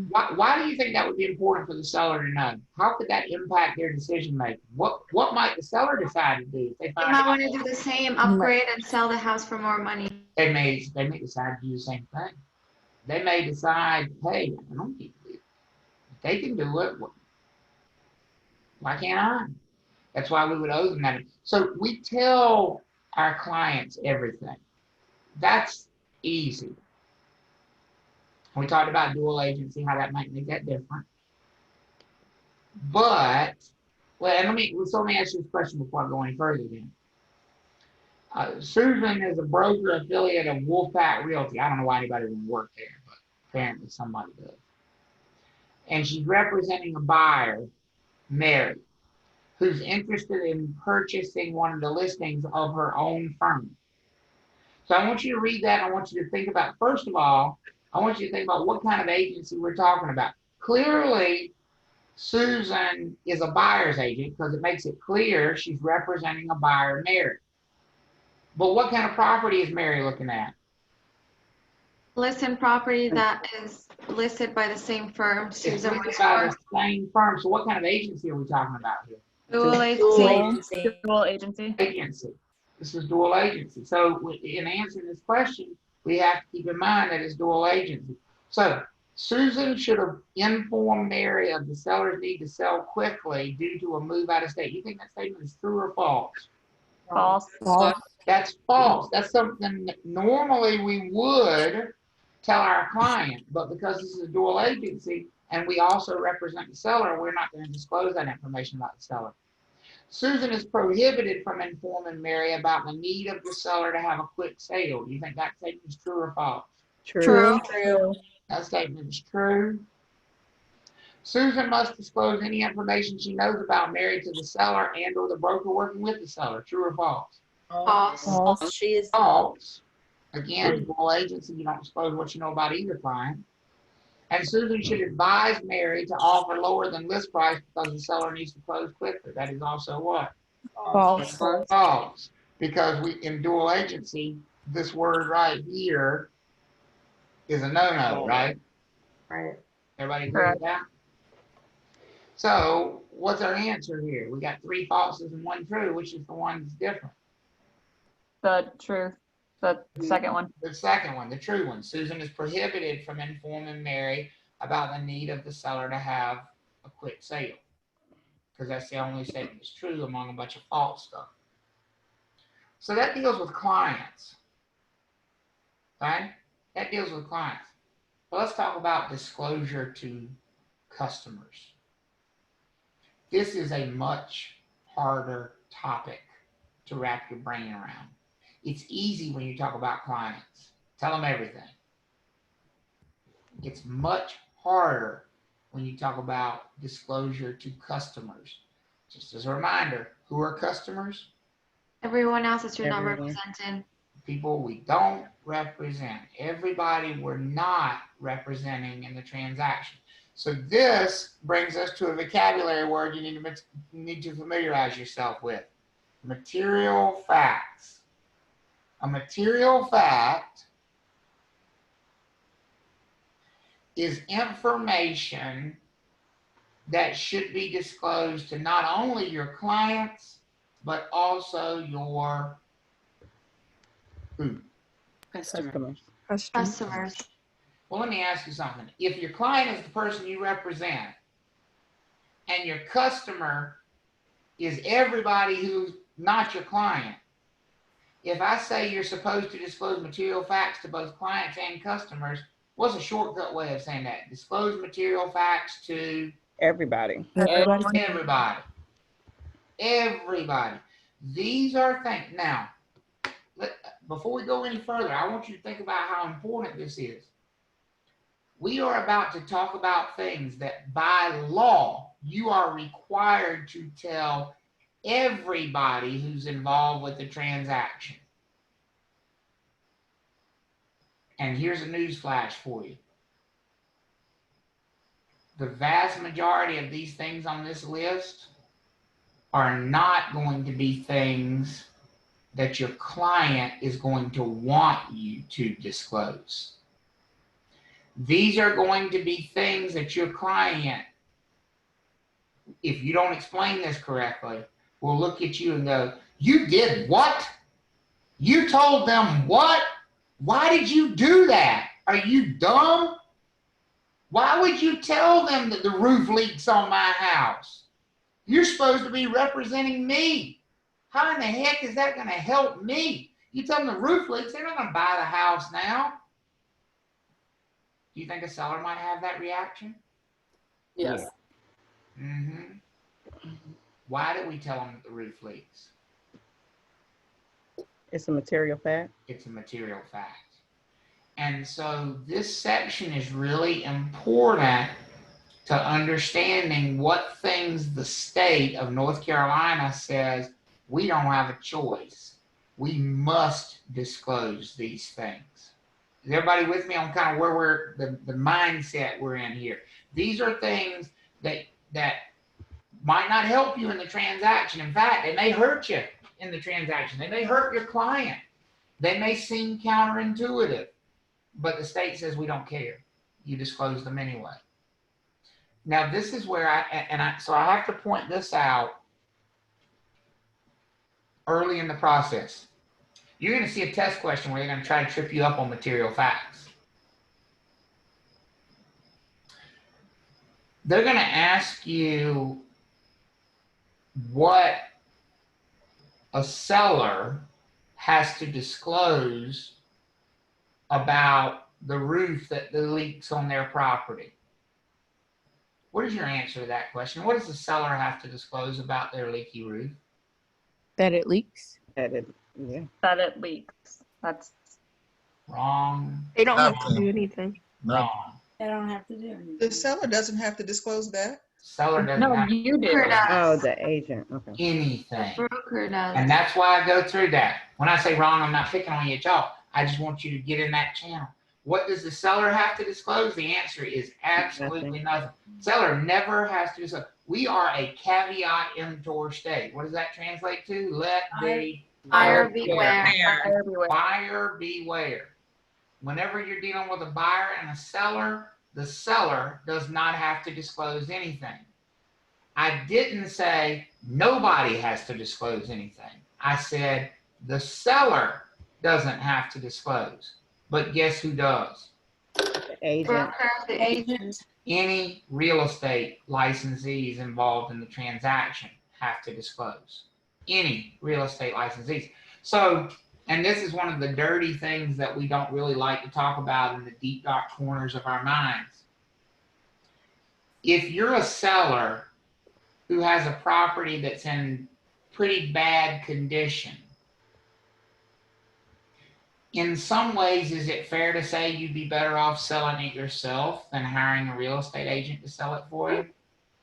Why do you think that would be important for the seller to know? How could that impact their decision making? What might the seller decide to do if they They find might out? want to do the same, upgrade and sell the house for more money. They may decide to do the same thing. They may decide, hey, I don't need to do it. If they can do it, why can't I? That's why we would owe them that. So we tell our clients everything. That's easy. We talked about dual agency, how that might make that different. But, let me ask you this question before I go any further then. Susan is a broker affiliate of Wolfpack Realty. I don't know why anybody would work there, but apparently somebody does. And she's representing a buyer, Mary, who's interested in purchasing one of the listings of her own firm. So I want you to read that. I want you to think about, first of all, I want you to think about what kind of agency we're talking about. Clearly, Susan is a buyer's agent because it makes it clear she's representing a buyer, Mary. But what kind of property is Mary looking at? Listed property that is listed by the same firm, Susan It's works by for. the same firm. So what kind of agency are we talking about here? Dual agency. Dual agency. Agency. This is dual agency. So in answering this question, we have to keep in mind that it's dual agency. So Susan should have informed Mary of the seller's need to sell quickly due to a move out of state. You think that statement is true or false? False. That's false. That's something that normally we would tell our client, but because this is a dual agency and we also represent the seller, we're not going to disclose that information about the seller. Susan is prohibited from informing Mary about the need of the seller to have a quick sale. Do you think that statement is true or false? True. That statement is true. Susan must disclose any information she knows about Mary to the seller and or the broker working with the seller. True or false? False. She is. False. Again, dual agency, you don't disclose what you know about either client. And Susan should advise Mary to offer lower than list price because the seller needs to close quicker. That is also what? False. False. Because we, in dual agency, this word right here is a no-no, right? Right. Everybody agree with that? So what's our answer here? We got 3 falses and 1 true. Which is the one that's different? The truth. The second one. The second one, the true one. Susan is prohibited from informing Mary about the need of the seller to have a quick sale. Because that's the only statement that's true among a bunch of false stuff. So that deals with clients. Right? That deals with clients. But let's talk about disclosure to customers. This is a much harder topic to wrap your brain around. It's easy when you talk about clients. Tell them everything. It's much harder when you talk about disclosure to customers. Just as a reminder, who are customers? Everyone else that you're not Everyone. representing. People we don't represent. Everybody we're not representing in the transaction. So this brings us to a vocabulary word you need to familiarize yourself with. Material facts. A material fact is information that should be disclosed to not only your clients, but also your who? Customers. Customers. Well, let me ask you something. If your client is the person you represent, and your customer is everybody who's not your client, if I say you're supposed to disclose material facts to both clients and customers, what's a shortcut way of saying that? Disclose material facts to Everybody. everybody. Everybody. These are things. Now, before we go any further, I want you to think about how important this is. We are about to talk about things that by law, you are required to tell everybody who's involved with the transaction. And here's a news flash for you. The vast majority of these things on this list are not going to be things that your client is going to want you to disclose. These are going to be things that your client, if you don't explain this correctly, will look at you and go, "You did what? You told them what? Why did you do that? Are you dumb? Why would you tell them that the roof leaks on my house? You're supposed to be representing me. How in the heck is that going to help me? You tell them the roof leaks, they're not going to buy the house now." Do you think a seller might have that reaction? Yes. Mm-hmm. Why do we tell them that the roof leaks? It's a material fact. It's a material fact. And so this section is really important to understanding what things the state of North Carolina says we don't have a choice. We must disclose these things. Is everybody with me on kind of where the mindset we're in here? These are things that might not help you in the transaction. In fact, they may hurt you in the transaction. They may hurt your client. They may seem counterintuitive, but the state says we don't care. You disclose them anyway. Now, this is where so I have to point this out early in the process. You're going to see a test question where they're going to try to trip you up on material facts. They're going to ask you what a seller has to disclose about the roof that leaks on their property. What is your answer to that question? What does the seller have to disclose about their leaky roof? That it leaks. That it leaks. That's wrong. They don't have to do anything. Wrong. They don't have to do anything. The seller doesn't have to disclose that. Seller doesn't No, have to you do. disclose Oh, the agent, okay. anything. Broker does. And that's why I go through that. When I say wrong, I'm not picking on you at all. I just want you to get in that channel. What does the seller have to disclose? The answer is absolutely nothing. Seller never has to disclose. We are a caveat emptor state. What does that translate to? Let the Buyer beware. Buyer beware. Whenever you're dealing with a buyer and a seller, the seller does not have to disclose anything. I didn't say nobody has to disclose anything. I said the seller doesn't have to disclose. But guess who does? The agent. Broker, the agent. Any real estate licensees involved in the transaction have to disclose. Any real estate licensees. So, and this is one of the dirty things that we don't really like to talk about in the deep dark corners of our minds. If you're a seller who has a property that's in pretty bad condition, in some ways, is it fair to say you'd be better off selling it yourself than hiring a real estate agent to sell it for you?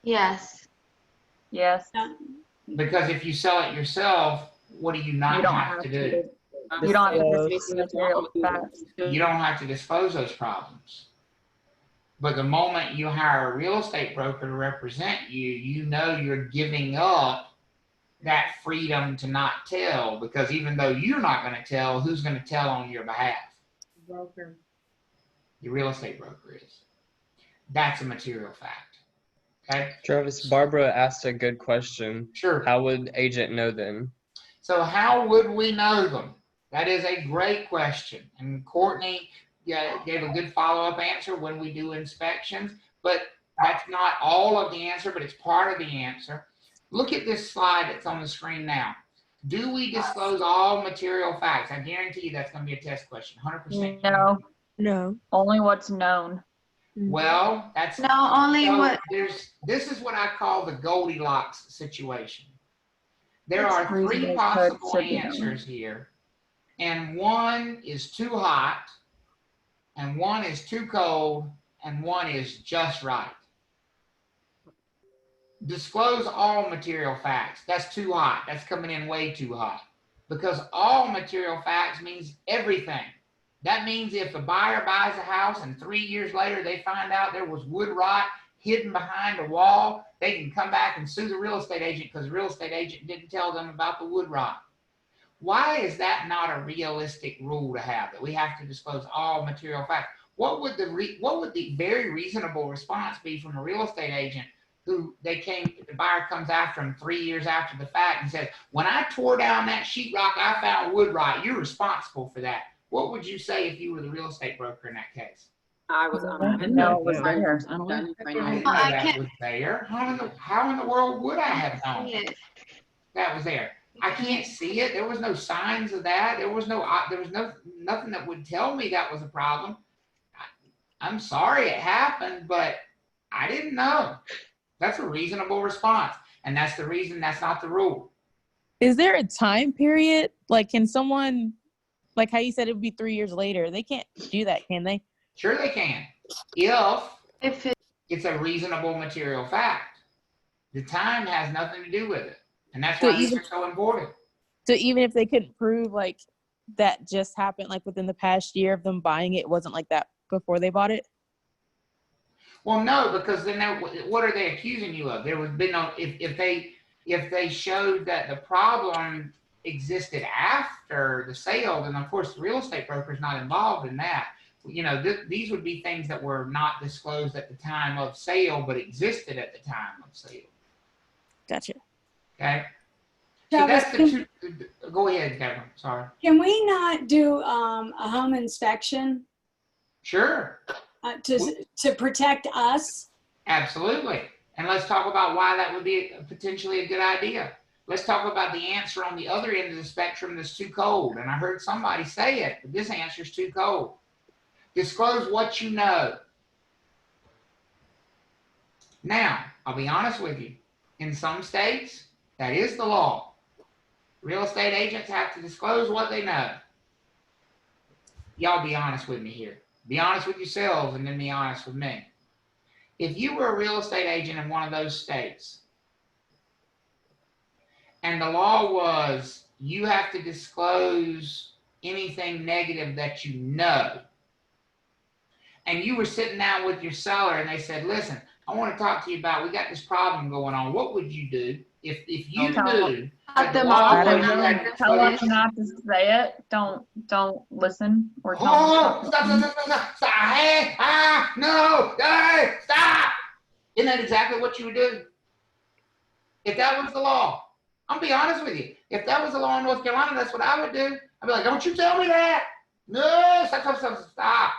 Yes. Yes. Because if you sell it yourself, what do you not have to do? You don't have to disclose the material facts. You don't have to disclose those problems. But the moment you hire a real estate broker to represent you, you know you're giving up that freedom to not tell, because even though you're not going to tell, who's going to tell on your behalf? Broker. Your real estate broker is. That's a material fact. Okay? Travis, Barbara asked a good question. Sure. How would agent know then? So how would we know them? That is a great question. And Courtney gave a good follow-up answer when we do inspections, but that's not all of the answer, but it's part of the answer. Look at this slide that's on the screen now. Do we disclose all material facts? I guarantee you that's going to be a test question, 100%. No. No. Only what's known. Well, that's No, only so what. this is what I call the Goldilocks situation. There are three Reasonable possible should be known. answers here, and one is too hot, and one is too cold, and one is just right. Disclose all material facts. That's too hot. That's coming in way too hot. Because all material facts means everything. That means if a buyer buys a house and 3 years later they find out there was wood rot hidden behind a wall, they can come back and sue the real estate agent because the real estate agent didn't tell them about the wood rot. Why is that not a realistic rule to have, that we have to disclose all material facts? What would the very reasonable response be from a real estate agent who the buyer comes after him 3 years after the fact and says, when I tore down that sheetrock, I found wood rot. You're responsible for that. What would you say if you were the real estate broker in that case? I was No, it was there. I didn't know that was there. How in the world would I have known that was there? I can't see it. There was no signs of that. There was nothing that would tell me that was a problem. I'm sorry it happened, but I didn't know. That's a reasonable response. And that's the reason that's not the rule. Is there a time period? Like, can someone, like how you said it would be 3 years later, they can't do that, can they? Sure they can. If it's a reasonable material fact. The time has nothing to do with it. And that's why these are so important. So even if they couldn't prove like that just happened like within the past year of them buying it, it wasn't like that before they bought it? Well, no, because then what are they accusing you of? There would be no, if they showed that the problem existed after the sale, then of course the real estate broker is not involved in that. You know, these would be things that were not disclosed at the time of sale, but existed at the time of sale. Gotcha. Okay. So that's the two. Go ahead, Kevin. Sorry. Can we not do a home inspection Sure. to protect us? Absolutely. And let's talk about why that would be potentially a good idea. Let's talk about the answer on the other end of the spectrum that's too cold. And I heard somebody say it, but this answer is too cold. Disclose what you know. Now, I'll be honest with you. In some states, that is the law. Real estate agents have to disclose what they know. Y'all be honest with me here. Be honest with yourselves and then be honest with me. If you were a real estate agent in one of those states, and the law was you have to disclose anything negative that you know, and you were sitting down with your seller and they said, listen, I want to talk to you about, we got this problem going on. What would you do if you knew that the law was you had to Tell them disclose? not to say it. Don't listen or tell Oh, them. stop, hey, no, hey, stop. Isn't that exactly what you would do? If that was the law, I'm gonna be honest with you. If that was the law in North Carolina, that's what I would do. I'd be like, don't you tell me that. No, stop.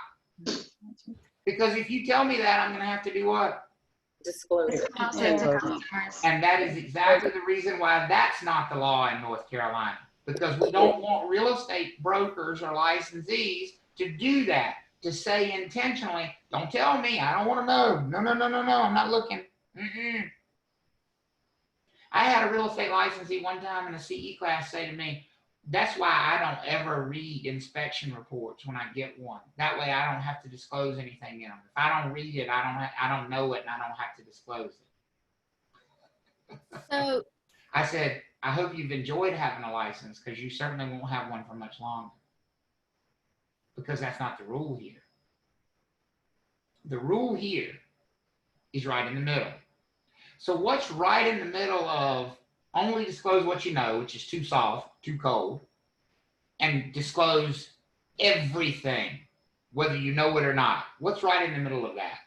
Because if you tell me that, I'm gonna have to do what? Disclose. And that is exactly the reason why that's not the law in North Carolina. Because we don't want real estate brokers or licensees to do that, to say intentionally, don't tell me, I don't want to know. No, I'm not looking. I had a real estate licensee one time in a CE class say to me, that's why I don't ever read inspection reports when I get one. That way I don't have to disclose anything in them. If I don't read it, I don't know it, and I don't have to disclose it. So I said, I hope you've enjoyed having a license, because you certainly won't have one for much longer. Because that's not the rule here. The rule here is right in the middle. So what's right in the middle of only disclose what you know, which is too soft, too cold, and disclose everything, whether you know it or not? What's right in the middle of that?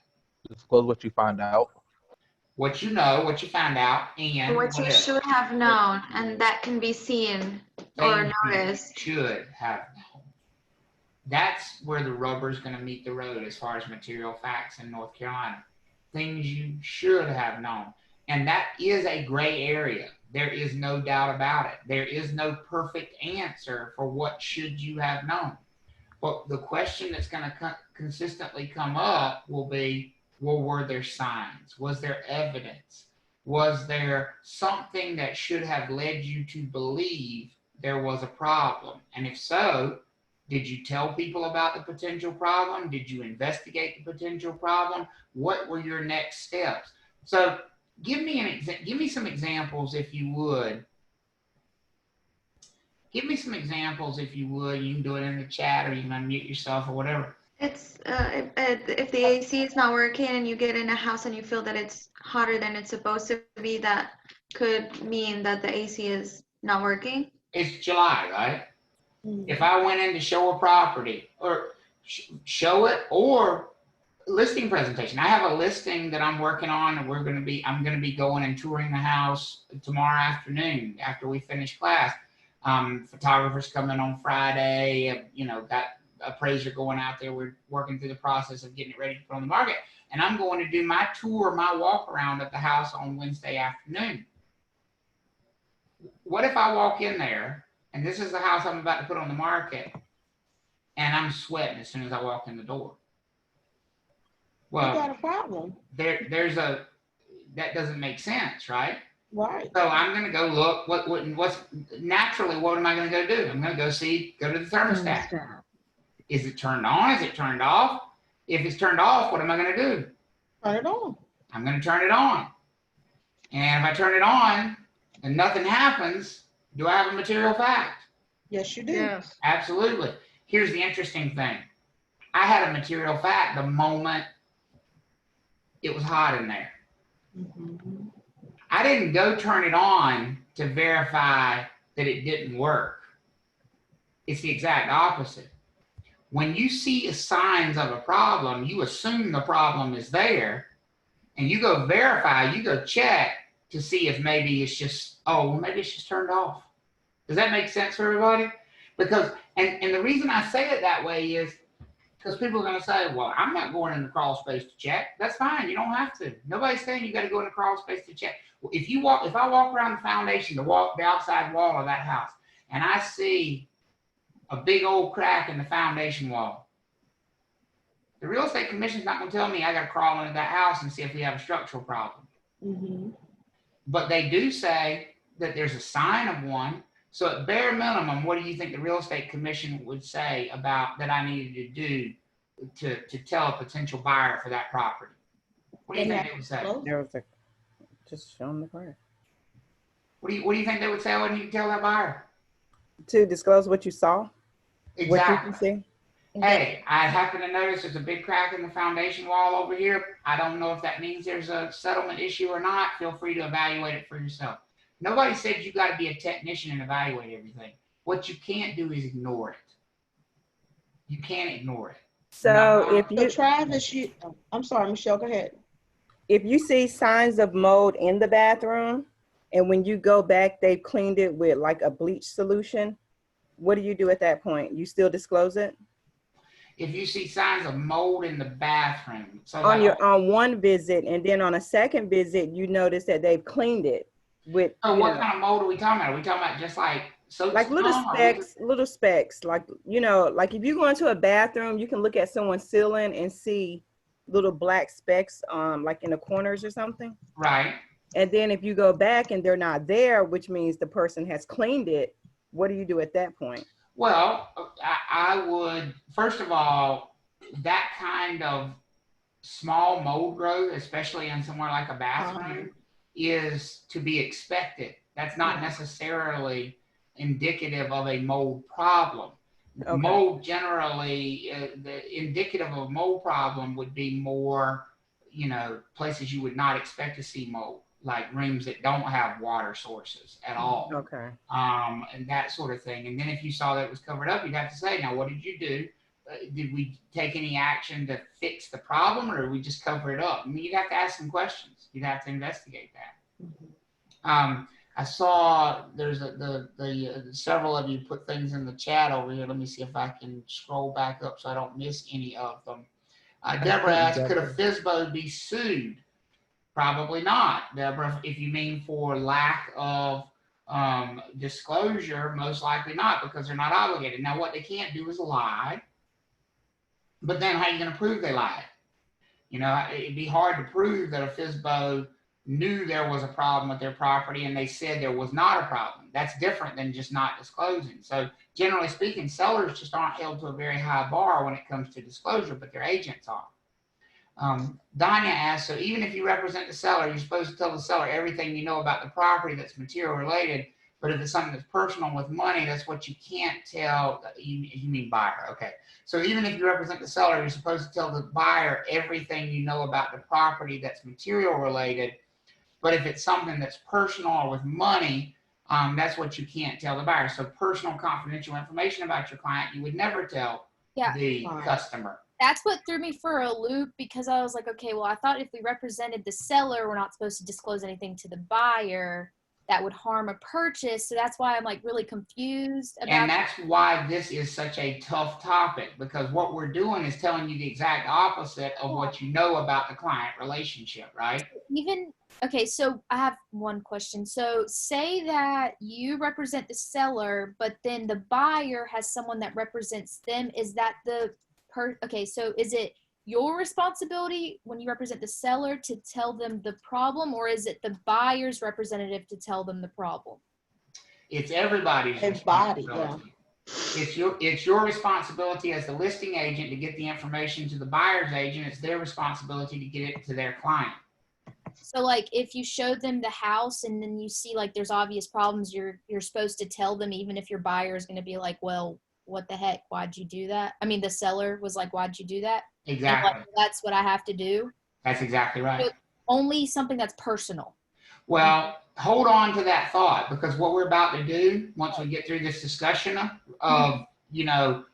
Disclose what you find out. What you know, what you found out, and What you should have known, and that can be seen or noticed. Should have known. That's where the rubber's going to meet the road as far as material facts in North Carolina. Things you should have known. And that is a gray area. There is no doubt about it. There is no perfect answer for what should you have known. But the question that's going to consistently come up will be, well, were there signs? Was there evidence? Was there something that should have led you to believe there was a problem? And if so, did you tell people about the potential problem? Did you investigate the potential problem? What were your next steps? So give me some examples, if you would. Give me some examples, if you would. You can do it in the chat, or you can unmute yourself, or whatever. It's if the AC is not working and you get in a house and you feel that it's hotter than it's supposed to be, that could mean that the AC is not working. It's July, right? If I went in to show a property, or show it, or listing presentation. I have a listing that I'm working on, and I'm going to be going and touring the house tomorrow afternoon after we finish class. Photographers coming on Friday, got appraiser going out there. We're working through the process of getting it ready to put on the market. And I'm going to do my tour, my walk around at the house on Wednesday afternoon. What if I walk in there, and this is the house I'm about to put on the market, and I'm sweating as soon as I walk in the door? Well, you got a problem. That doesn't make sense, right? Right. So I'm going to go look. What am I going to go do? I'm going to go to the thermostat. Is it turned on? Is it turned off? If it's turned off, what am I going to do? Turn it on. I'm going to turn it on. And if I turn it on and nothing happens, do I have a material fact? Yes, you do. Yes. Absolutely. Here's the interesting thing. I had a material fact the moment it was hot in there. Mm-hmm. I didn't go turn it on to verify that it didn't work. It's the exact opposite. When you see signs of a problem, you assume the problem is there, and you go verify, you go check to see if maybe it's just, maybe it's just turned off. Does that make sense for everybody? Because, and the reason I say it that way is because people are going to say, well, I'm not going in the crawl space to check. That's fine. You don't have to. Nobody's saying you got to go in the crawl space to check. If I walk around the foundation, the outside wall of that house, and I see a big old crack in the foundation wall, the real estate commission's not going to tell me I got to crawl into that house and see if we have a structural problem. Mm-hmm. But they do say that there's a sign of one. So at bare minimum, what do you think the real estate commission would say about that I needed to do to tell a potential buyer for that property? What do you think they would say? There was a, just show them the price. What do you think they would say when you tell that buyer? To disclose what you saw? Exactly. What you can see? Hey, I happen to notice there's a big crack in the foundation wall over here. I don't know if that means there's a settlement issue or not. Feel free to evaluate it for yourself. Nobody said you got to be a technician and evaluate everything. What you can't do is ignore it. You can't ignore it. So if you, Travis, I'm sorry, Michelle, go ahead. if you see signs of mold in the bathroom, and when you go back, they've cleaned it with like a bleach solution, what do you do at that point? You still disclose it? If you see signs of mold in the bathroom, so On your on one visit, and then on a second visit, you notice that they've cleaned it with. So what kind of mold are we talking about? Are we talking about just like soap? Like little specks, like, you know, like if you go into a bathroom, you can look at someone's ceiling and see little black specks, like in the corners or something. Right. And then if you go back and they're not there, which means the person has cleaned it, what do you do at that point? Well, I would, first of all, that kind of small mold growth, especially in somewhere like a bathroom, is to be expected. That's not necessarily indicative of a mold problem. Okay. Mold generally, the indicative of a mold problem would be more, you know, places you would not expect to see mold, like rooms that don't have water sources at all. Okay. And that sort of thing. And then if you saw that it was covered up, you'd have to say, now, what did you do? Did we take any action to fix the problem, or did we just cover it up? I mean, you'd have to ask some questions. You'd have to investigate that. I saw there's several of you put things in the chat over here. Let me see if I can scroll back up so I don't miss any of them. Deborah asked, could a Fsbo be sued? Probably not, Deborah. If you mean for lack of disclosure, most likely not, because they're not obligated. Now, what they can't do is lie. But then how are you going to prove they lied? You know, it'd be hard to prove that a Fsbo knew there was a problem with their property and they said there was not a problem. That's different than just not disclosing. So generally speaking, sellers just aren't held to a very high bar when it comes to disclosure, but their agents are. Danya asked, so even if you represent the seller, you're supposed to tell the seller everything you know about the property that's material related, but if it's something that's personal with money, that's what you can't tell. You mean buyer, okay. So even if you represent the seller, you're supposed to tell the buyer everything you know about the property that's material related, but if it's something that's personal or with money, that's what you can't tell the buyer. So personal confidential information about your client, you would never tell the customer. That's what threw me for a loop, because I was like, okay, well, I thought if we represented the seller, we're not supposed to disclose anything to the buyer that would harm a purchase. So that's why I'm like really confused about. And that's why this is such a tough topic, because what we're doing is telling you the exact opposite of what you know about the client relationship, right? Even, okay, so I have one question. So say that you represent the seller, but then the buyer has someone that represents them. Is that okay, so is it your responsibility when you represent the seller to tell them the problem, or is it the buyer's representative to tell them the problem? It's everybody's responsibility. It's your responsibility as the listing agent to get the information to the buyer's agent. It's their responsibility to get it to their client. So like if you show them the house and then you see like there's obvious problems, you're supposed to tell them, even if your buyer is going to be like, well, what the heck, why'd you do that? I mean, the seller was like, why'd you do that? Exactly. Like, that's what I have to do. That's exactly right. So only something that's personal. Well, hold on to that thought, because what we're about to do, once we get through this discussion of, you know,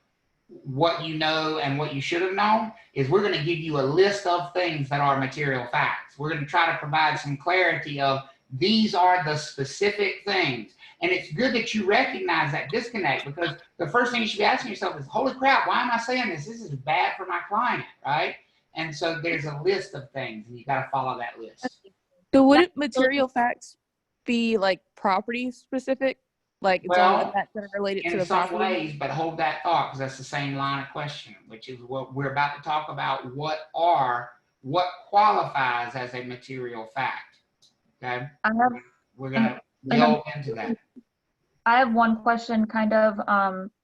what you know and what you should have known, is we're going to give you a list of things that are material facts. We're going to try to provide some clarity of these are the specific things. And it's good that you recognize that disconnect, because the first thing you should be asking yourself is, holy crap, why am I saying this? This is bad for my client, right? And so there's a list of things, and you got to follow that list. So wouldn't material facts be like property specific? Like it's only that's going to relate it to the property? In some ways, but hold that thought, because that's the same line of questioning, which is what we're about to talk about. What qualifies as a material fact? Okay, we're going to delve into that. I have one question kind of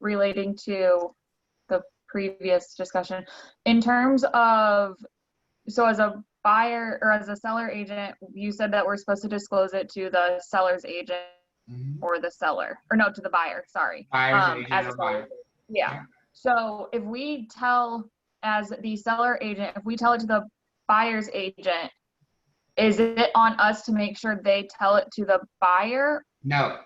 relating to the previous discussion. In terms of, so as a buyer or as a seller agent, you said that we're supposed to disclose it to the seller's agent or the seller, or no, to the buyer, sorry. Buyer's agent as or a seller. buyer. Yeah. So if we tell, as the seller agent, if we tell it to the buyer's agent, is it on us to make sure they tell it to the buyer? No.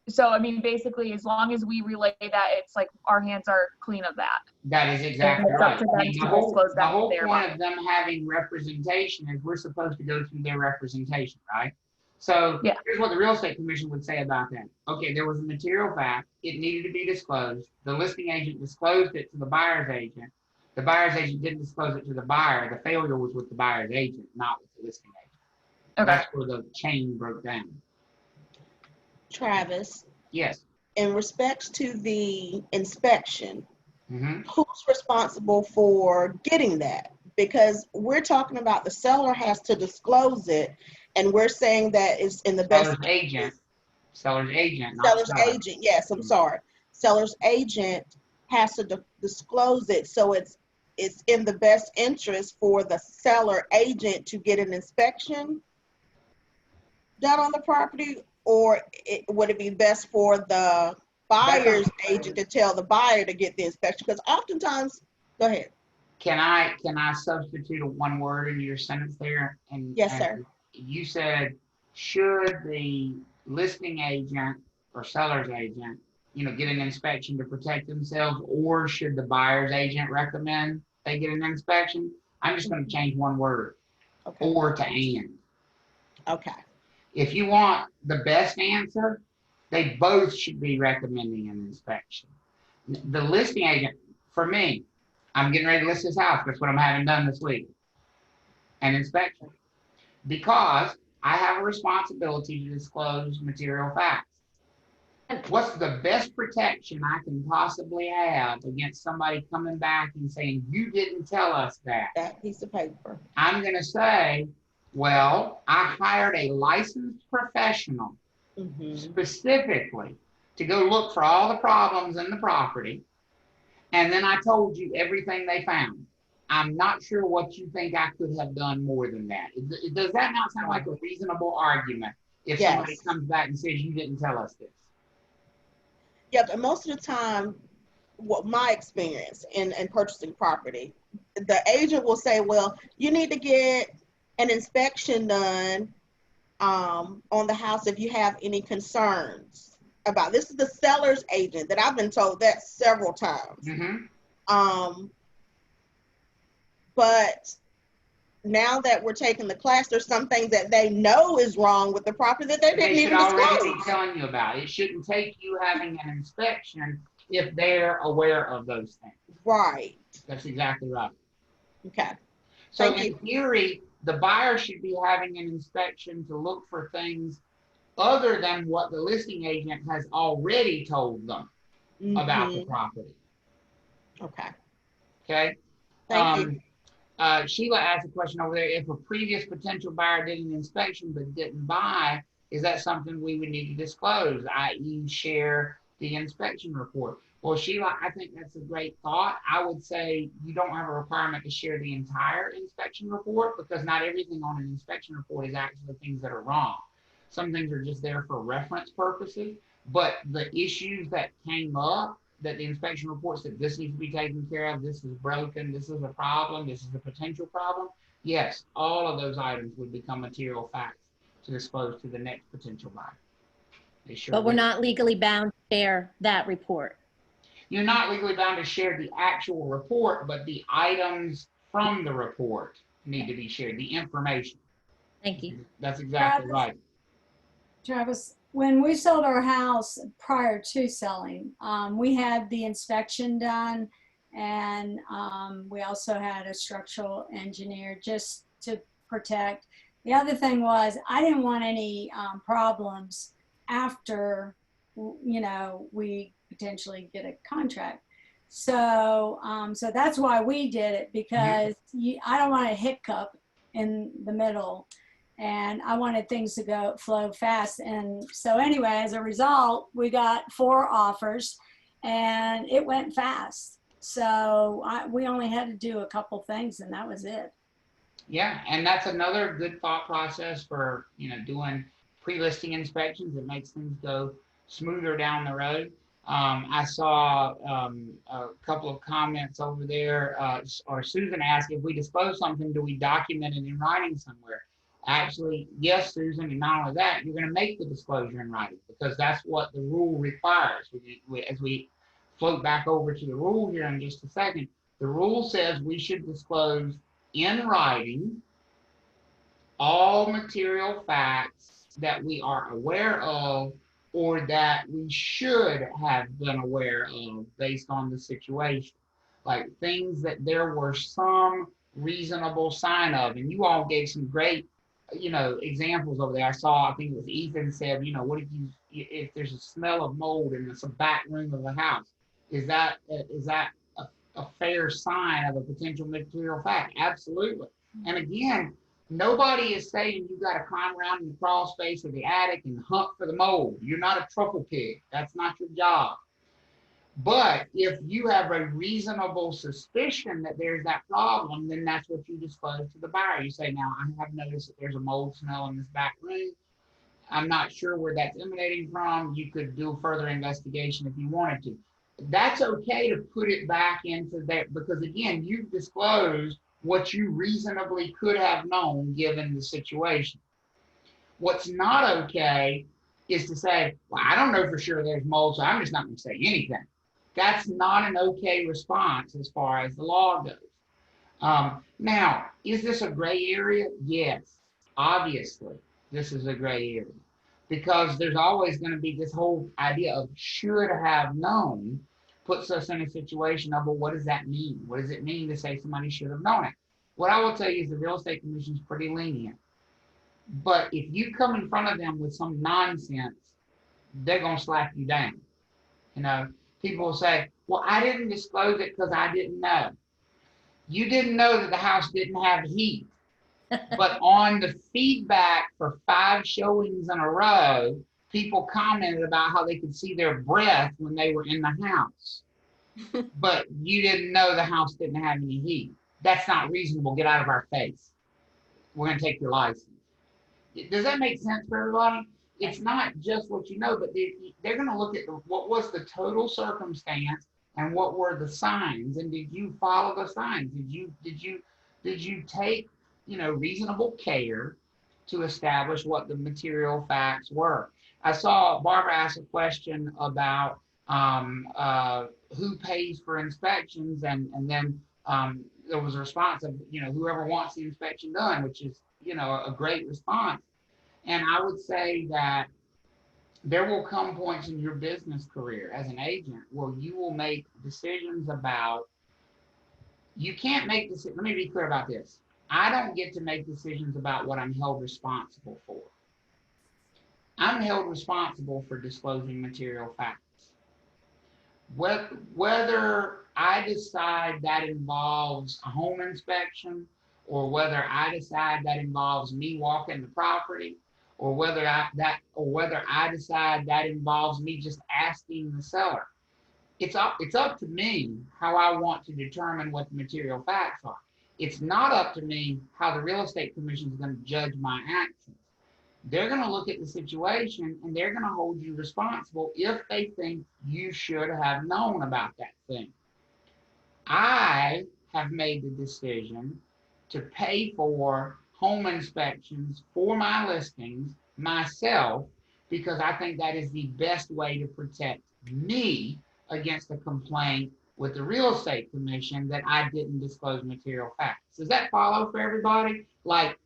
So, I mean, basically, as long as we relay that, it's like our hands are clean of that. That is exactly And it's right. up to I them mean, to the whole disclose that to their point buyer. of them having representation is we're supposed to go through their representation, right? So Yeah. here's what the Real Estate Commission would say about that. Okay, there was a material fact. It needed to be disclosed. The listing agent disclosed it to the buyer's agent. The buyer's agent didn't disclose it to the buyer. The failure was with the buyer's agent, not with the listing agent. Okay. That's where the chain broke down. Travis, Yes. in respects to the inspection, Mm-hmm. who's responsible for getting that? Because we're talking about the seller has to disclose it, and we're saying that it's in the best. Seller's agent. Seller's agent. Not Seller's seller. agent, yes, I'm sorry. Seller's agent has to disclose it, so it's in the best interest for the seller agent to get an inspection done on the property, or would it be best for the buyer's agent to tell the buyer to get the inspection? Because oftentimes, go ahead. Can I substitute one word in your sentence there? And Yes, sir. You said, should the listing agent or seller's agent, get an inspection to protect themselves, or should the buyer's agent recommend they get an inspection? I'm just going to change one word, or to and. Okay. If you want the best answer, they both should be recommending an inspection. The listing agent, for me, I'm getting ready to list this house. That's what I'm having done this week. An inspection. Because I have a responsibility to disclose material facts. What's the best protection I can possibly have against somebody coming back and saying, you didn't tell us that? That piece of paper. I'm going to say, well, I hired a licensed professional specifically to go look for all the problems in the property. And then I told you everything they found. I'm not sure what you think I could have done more than that. Does that not sound like a reasonable argument if somebody comes back and says you didn't tell us this? Yeah, but most of the time, what my experience in purchasing property, the agent will say, well, you need to get an inspection done on the house if you have any concerns about. This is the seller's agent that I've been told that several times. But now that we're taking the class, there's some things that they know is wrong with the property that they didn't even disclose. They should already be telling you about it. It shouldn't take you having an inspection if they're aware of those things. Right. That's exactly right. Okay. So in theory, the buyer should be having an inspection to look for things other than what the listing agent has already told them about the property. Okay. Okay. Thank you. Sheila asked a question over there. If a previous potential buyer did an inspection but didn't buy, is that something we would need to disclose, i.e. share the inspection report? Well, Sheila, I think that's a great thought. I would say you don't have a requirement to share the entire inspection report, because not everything on an inspection report is actually things that are wrong. Some things are just there for reference purposes, but the issues that came up that the inspection report said this needs to be taken care of, this is broken, this is a problem, this is a potential problem, yes, all of those items would become material facts to disclose to the next potential buyer. They sure But we're would. not legally bound to share that report. You're not legally bound to share the actual report, but the items from the report need to be shared, the information. Thank you. That's exactly right. Travis, when we sold our house prior to selling, we had the inspection done, and we also had a structural engineer just to protect. The other thing was I didn't want any problems after, we potentially get a contract. So, so that's why we did it, because I don't want a hiccup in the middle. And I wanted things to flow fast. And so anyway, as a result, we got 4 offers and it went fast. So we only had to do a couple things and that was it. Yeah, and that's another good thought process for, doing pre-listing inspections. It makes things go smoother down the road. I saw a couple of comments over there, or Susan asked, if we disclose something, do we document it in writing somewhere? Actually, yes, Susan, and not only that, you're going to make the disclosure in writing because that's what the rule requires. As we float back over to the rule here in just a second, the rule says we should disclose in writing all material facts that we are aware of or that we should have been aware of based on the situation. Like things that there were some reasonable sign of. And you all gave some great, examples over there. I saw, I think it was Ethan said, what if there's a smell of mold in the back room of the house? Is that a fair sign of a potential material fact? Absolutely. And again, nobody is saying you got to climb around in the crawl space of the attic and hunt for the mold. You're not a truffle pig. That's not your job. But if you have a reasonable suspicion that there's that problem, then that's what you disclose to the buyer. You say, now, I have noticed that there's a mold smell in this back room. I'm not sure where that's emanating from. You could do further investigation if you wanted to. That's okay to put it back into that because, again, you've disclosed what you reasonably could have known given the situation. What's not okay is to say, well, I don't know for sure there's mold, so I'm just not going to say anything. That's not an okay response as far as the law goes. Now, is this a gray area? Yes, obviously, this is a gray area because there's always going to be this whole idea of should have known puts us in a situation of, well, what does that mean? What does it mean to say somebody should have known it? What I will tell you is the Real Estate Commission is pretty lenient. But if you come in front of them with some nonsense, they're going to slap you down. People will say, well, I didn't disclose it because I didn't know. You didn't know that the house didn't have heat. But on the feedback for 5 showings in a row, people commented about how they could see their breath when they were in the house. But you didn't know the house didn't have any heat. That's not reasonable. Get out of our face. We're going to take your license. Does that make sense for everybody? It's not just what you know, but they're going to look at what was the total circumstance and what were the signs, and did you follow the signs? Did you take reasonable care to establish what the material facts were? I saw Barbara ask a question about who pays for inspections, and then there was a response of whoever wants the inspection done, which is a great response. And I would say that there will come points in your business career as an agent where you will make decisions about, you can't make decisions. Let me be clear about this. I don't get to make decisions about what I'm held responsible for. I'm held responsible for disclosing material facts. Whether I decide that involves a home inspection, or whether I decide that involves me walking the property, or whether I decide that involves me just asking the seller. It's up to me how I want to determine what the material facts are. It's not up to me how the Real Estate Commission is going to judge my actions. They're going to look at the situation and they're going to hold you responsible if they think you should have known about that thing. I have made the decision to pay for home inspections for my listings myself because I think that is the best way to protect me against a complaint with the Real Estate Commission that I didn't disclose material facts. Does that follow for everybody? Like,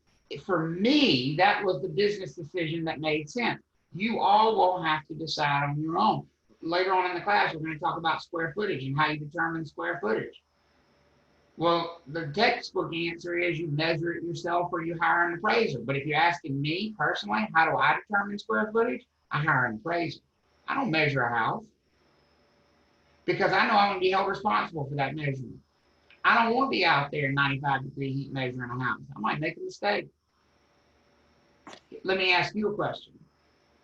for me, that was the business decision that made sense. You all will have to decide on your own. Later on in the class, we're going to talk about square footage and how you determine square footage. Well, the textbook answer is you measure it yourself or you hire an appraiser. But if you're asking me personally, how do I determine square footage? I hire an appraiser. I don't measure a house because I know I'm going to be held responsible for that measurement. I don't want to be out there in 95-degree heat measuring a house. I might make a mistake. Let me ask you a question.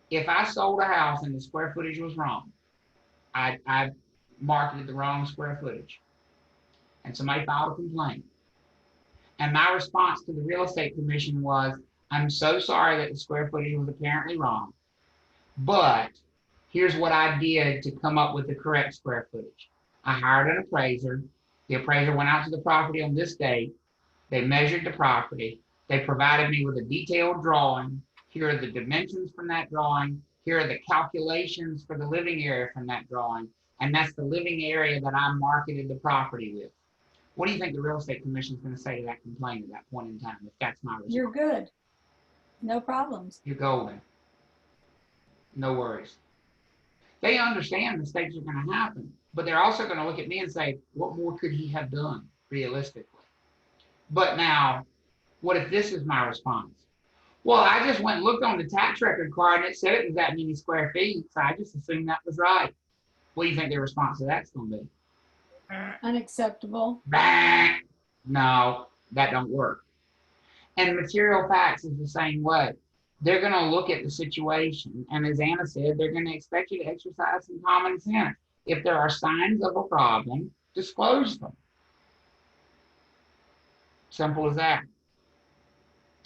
If I sold a house and the square footage was wrong, I marketed the wrong square footage, and somebody filed a complaint. And my response to the real estate commission was, I'm so sorry that the square footage was apparently wrong, but here's what I did to come up with the correct square footage. I hired an appraiser. The appraiser went out to the property on this date. They measured the property. They provided me with a detailed drawing. Here are the dimensions from that drawing. Here are the calculations for the living area from that drawing. And that's the living area that I marketed the property with. What do you think the real estate commission is going to say to that complaint at that point in time, if that's my response? You're good. No problems. You're golden. No worries. They understand mistakes are going to happen, but they're also going to look at me and say, what more could he have done realistically? But now, what if this is my response? Well, I just went and looked on the tax record card and it said it was that many square feet, so I just assumed that was right. What do you think their response to that's going to be? Unacceptable. Bah! No, that don't work. And material facts is the same way. They're going to look at the situation, and as Anna said, they're going to expect you to exercise some common sense. If there are signs of a problem, disclose them. Simple as that.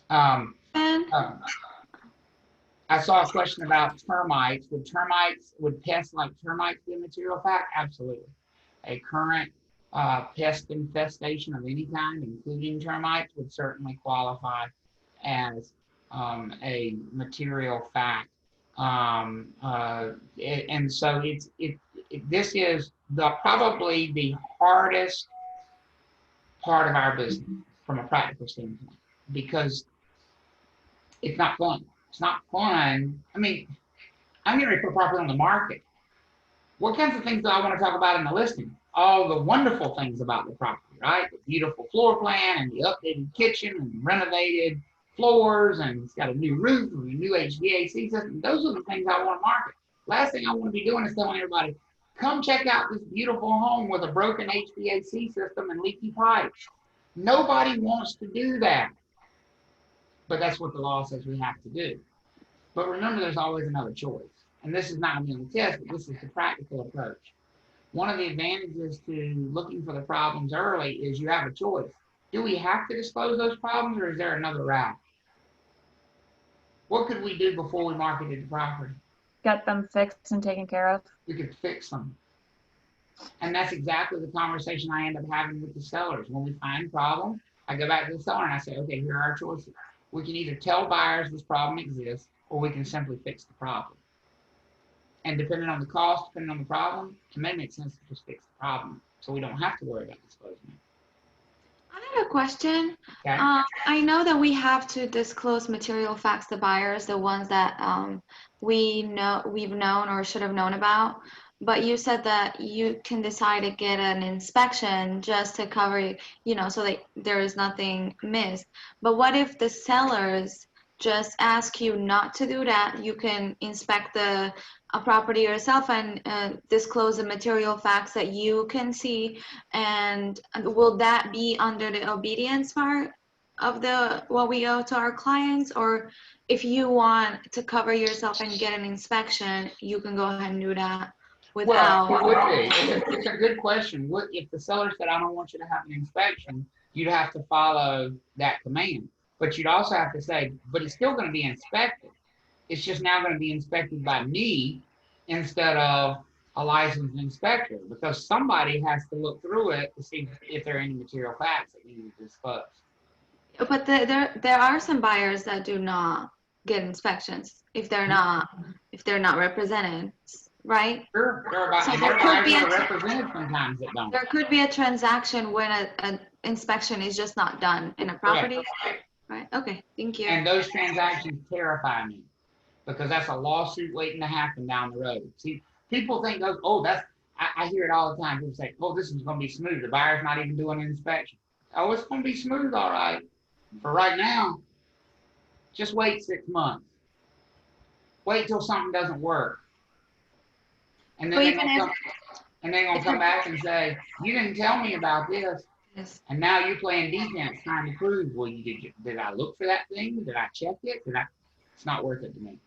I saw a question about termites. Would pests like termites be a material fact? Absolutely. A current pest infestation of any kind, including termites, would certainly qualify as a material fact. And so this is probably the hardest part of our business from a practical standpoint, because it's not fun. It's not fun. I mean, I'm getting ready to put property on the market. What kinds of things do I want to talk about in the listing? All the wonderful things about the property, right? The beautiful floor plan and the updated kitchen and renovated floors, and it's got a new roof and a new HVAC system. Those are the things I want to market. Last thing I want to be doing is telling everybody, come check out this beautiful home with a broken HVAC system and leaky pipes. Nobody wants to do that. But that's what the law says we have to do. But remember, there's always another choice. And this is not only on the test, but this is the practical approach. One of the advantages to looking for the problems early is you have a choice. Do we have to disclose those problems, or is there another route? What could we do before we marketed the property? Get them fixed and taken care of. We could fix them. And that's exactly the conversation I end up having with the sellers. When we find problems, I go back to the seller and I say, okay, here are our choices. We can either tell buyers this problem exists, or we can simply fix the problem. And depending on the cost, depending on the problem, it may make sense to just fix the problem, so we don't have to worry about disclosing it. I have a question. Okay. I know that we have to disclose material facts to buyers, the ones that we've known or should have known about. But you said that you can decide to get an inspection just to cover, so that there is nothing missed. But what if the sellers just ask you not to do that? You can inspect a property yourself and disclose the material facts that you can see. And will that be under the obedience part of what we owe to our clients? Or if you want to cover yourself and get an inspection, you can go ahead and do that without. Well, it would be. It's a good question. What if the seller said, I don't want you to have an inspection? You'd have to follow that command. But you'd also have to say, but it's still going to be inspected. It's just now going to be inspected by me instead of a licensed inspector, because somebody has to look through it to see if there are any material facts that need to be disclosed. But there are some buyers that do not get inspections if they're not represented, right? Sure, there are buyers that are represented sometimes that don't. There could be a transaction when an inspection is just not done in a property. Correct. Right. Okay. Thank you. And those transactions terrify me, because that's a lawsuit waiting to happen down the road. See, people think, I hear it all the time. People say, oh, this is going to be smooth. The buyer's not even doing an inspection. Oh, it's going to be smooth, all right. For right now, just wait 6 months. Wait till something doesn't work. And then they're going to come back and say, you didn't tell me about this. Yes. And now you're playing defense trying to prove, well, did I look for that thing? Did I check it? It's not worth it to me.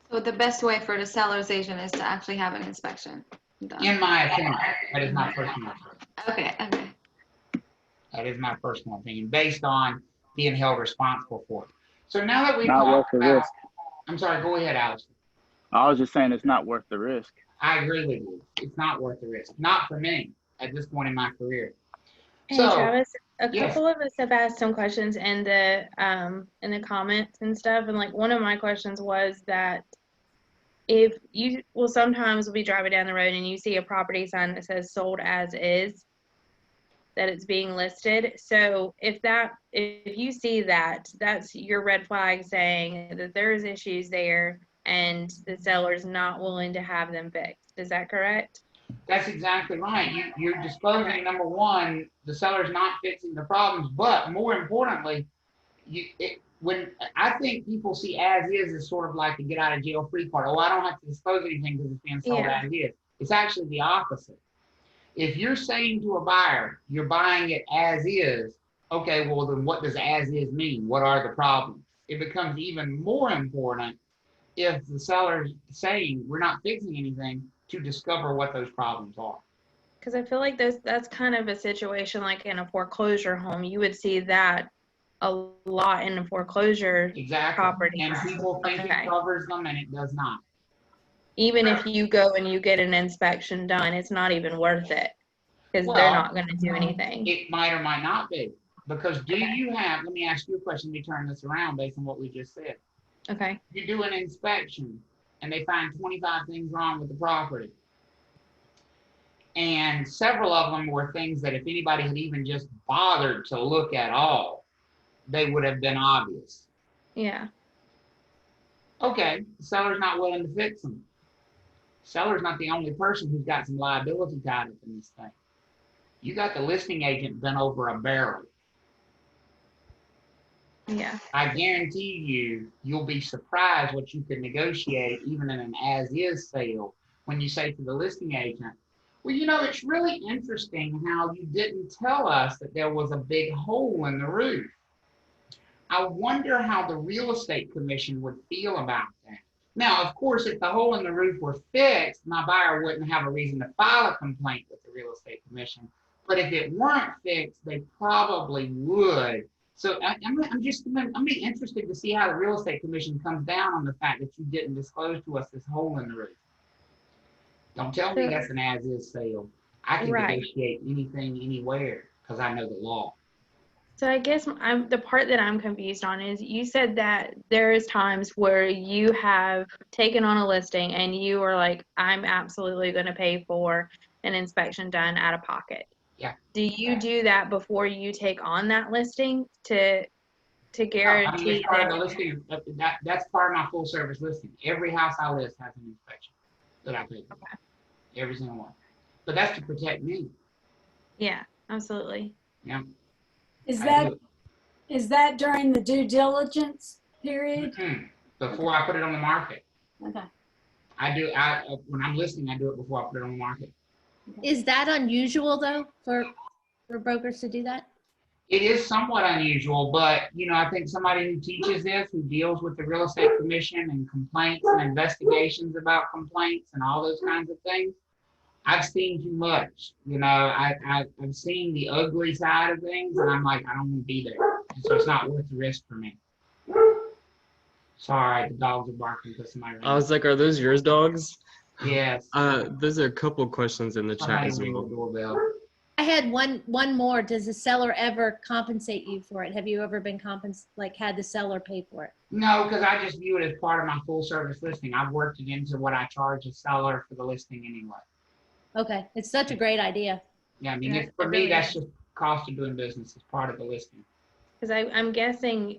So the best way for the seller's agent is to actually have an inspection. In my opinion, that is my personal opinion. Okay. That is my personal opinion, based on being held responsible for it. So now that we Not worth talked the about, risk. I'm sorry, go ahead, Alex. I was just saying it's not worth the risk. I agree with you. It's not worth the risk. Not for me at this point in my career. Hey, So, Travis, a yes. couple of us have asked some questions in the comments and stuff, and like one of my questions was that if you will sometimes we'll be driving down the road and you see a property sign that says sold as is, that it's being listed. So if you see that, that's your red flag saying that there's issues there and the seller's not willing to have them fixed. Is that correct? That's exactly right. You're disclosing, number one, the seller's not fixing the problems, but more importantly, when I think people see as is as sort of like a get out of jail free card. Oh, I don't have to disclose anything because it's being sold as is. It's actually the opposite. If you're saying to a buyer, you're buying it as is, okay, well then what does as is mean? What are the problems? It becomes even more important if the seller's saying we're not fixing anything to discover what those problems are. Because I feel like that's kind of a situation like in a foreclosure home. You would see that a lot in a foreclosure property. And people think it covers them and it does not. Even if you go and you get an inspection done, it's not even worth it because they're not going to do anything. It might or might not be. Because do you have, let me ask you a question, let me turn this around based on what we just said. Okay. You do an inspection and they find 25 things wrong with the property. And several of them were things that if anybody had even just bothered to look at all, they would have been obvious. Yeah. Okay, the seller's not willing to fix them. Seller's not the only person who's got some liability tied up in this thing. You got the listing agent bent over a barrel. Yeah. I guarantee you'll be surprised what you can negotiate even in an as-is sale when you say to the listing agent, well, you know, it's really interesting how you didn't tell us that there was a big hole in the roof. I wonder how the real estate commission would feel about that. Now, of course, if the hole in the roof were fixed, my buyer wouldn't have a reason to file a complaint with the real estate commission. But if it weren't fixed, they probably would. So I'm be interested to see how the real estate commission comes down on the fact that you didn't disclose to us this hole in the roof. Don't tell me that's an as-is sale. I can negotiate anything, anywhere, because I know the law. So I guess the part that I'm confused on is you said that there is times where you have taken on a listing and you are like, I'm absolutely going to pay for an inspection done out of pocket. Yeah. Do you do that before you take on that listing to guarantee it's part of the listing. That's part of my full service listing. Every house I list has an inspection that I pay for. Okay. Every single one. But that's to protect me. Yeah, absolutely. Yeah. Is that during the due diligence period? Mm-hmm. Before I put it on the market. Okay. When I'm listing, I do it before I put it on the market. Is that unusual though for brokers to do that? It is somewhat unusual, but I think somebody who teaches this, who deals with the real estate commission and complaints and investigations about complaints and all those kinds of things, I've seen too much. I've seen the ugly side of things, and I'm like, I don't want to be there. And so it's not worth the risk for me. Sorry, the dogs are barking because somebody. I was like, are those yours dogs? Yes. There's a couple questions in the chat as well. Doorbell. I had one more. Does the seller ever compensate you for it? Have you ever been had the seller pay for it? No, because I just view it as part of my full service listing. I've worked it into what I charge a seller for the listing anyway. Okay, it's such a great idea. Yeah, I mean, for me, that's just cost of doing business. It's part of the listing. Because I'm guessing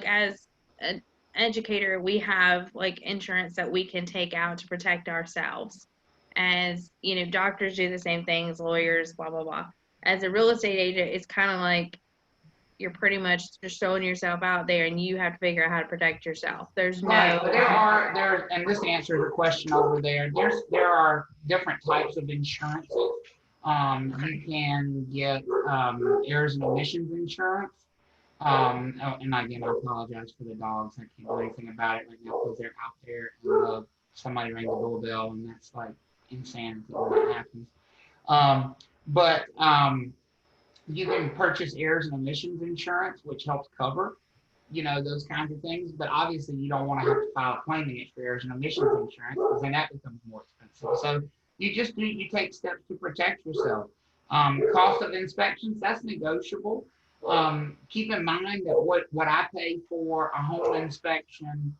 as an educator, we have insurance that we can take out to protect ourselves. As doctors do the same things, lawyers, blah blah blah. As a real estate agent, it's kind of like you're pretty much just throwing yourself out there, and you have to figure out how to protect yourself. There's right. And this answers a question over there. There are different types of insurances. You can get errors and omissions insurance. And again, I apologize for the dogs. I can't do anything about it right now because they're out there and somebody rang the doorbell, and that's like insanity when that happens. But you can purchase errors and omissions insurance, which helps cover, those kinds of things. But obviously, you don't want to have to file a claim against your errors and omissions insurance, because then that becomes more expensive. So you take steps to protect yourself. Cost of inspections, that's negotiable. Keep in mind that what I pay for a home inspection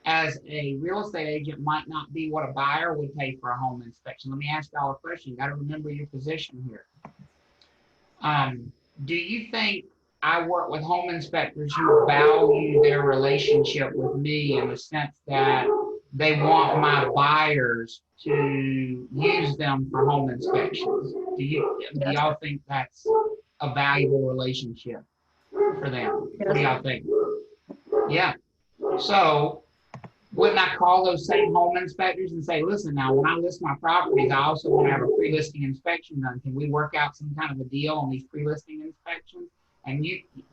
as a real estate agent might not be what a buyer would pay for a home inspection. Let me ask y'all a question. You got to remember your position here. Do you think I work with home inspectors who value their relationship with me in the sense that they want my buyers to use them for home inspections? Do y'all think that's a valuable relationship for them? What do y'all think? Yeah. So wouldn't I call those same home inspectors and say, listen, now when I list my properties, I also want to have a pre-listing inspection done. Can we work out some kind of a deal on these pre-listing inspections? And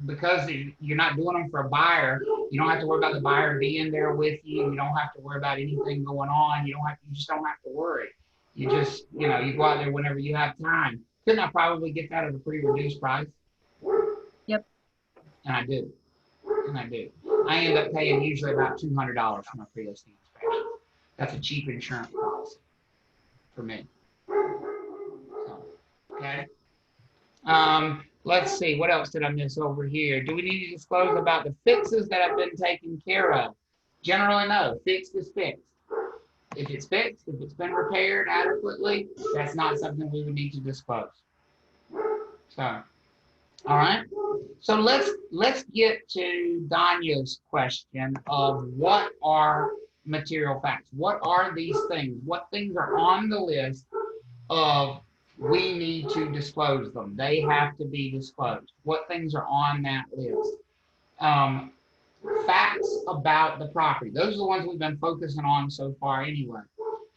because you're not doing them for a buyer, you don't have to worry about the buyer being there with you. You don't have to worry about anything going on. You just don't have to worry. You just, you go out there whenever you have time. Couldn't I probably get that at a pretty reduced price? Yep. And I do. I end up paying usually about $200 for my pre-listing inspection. That's a cheap insurance policy for me. So, okay. Let's see, what else did I miss over here? Do we need to disclose about the fixes that have been taken care of? Generally, no. Fixed is fixed. If it's fixed, if it's been repaired adequately, that's not something we would need to disclose. So, all right. So let's get to Danya's question of what are material facts? What are these things? What things are on the list of we need to disclose them? They have to be disclosed. What things are on that list? Facts about the property. Those are the ones we've been focusing on so far anyway.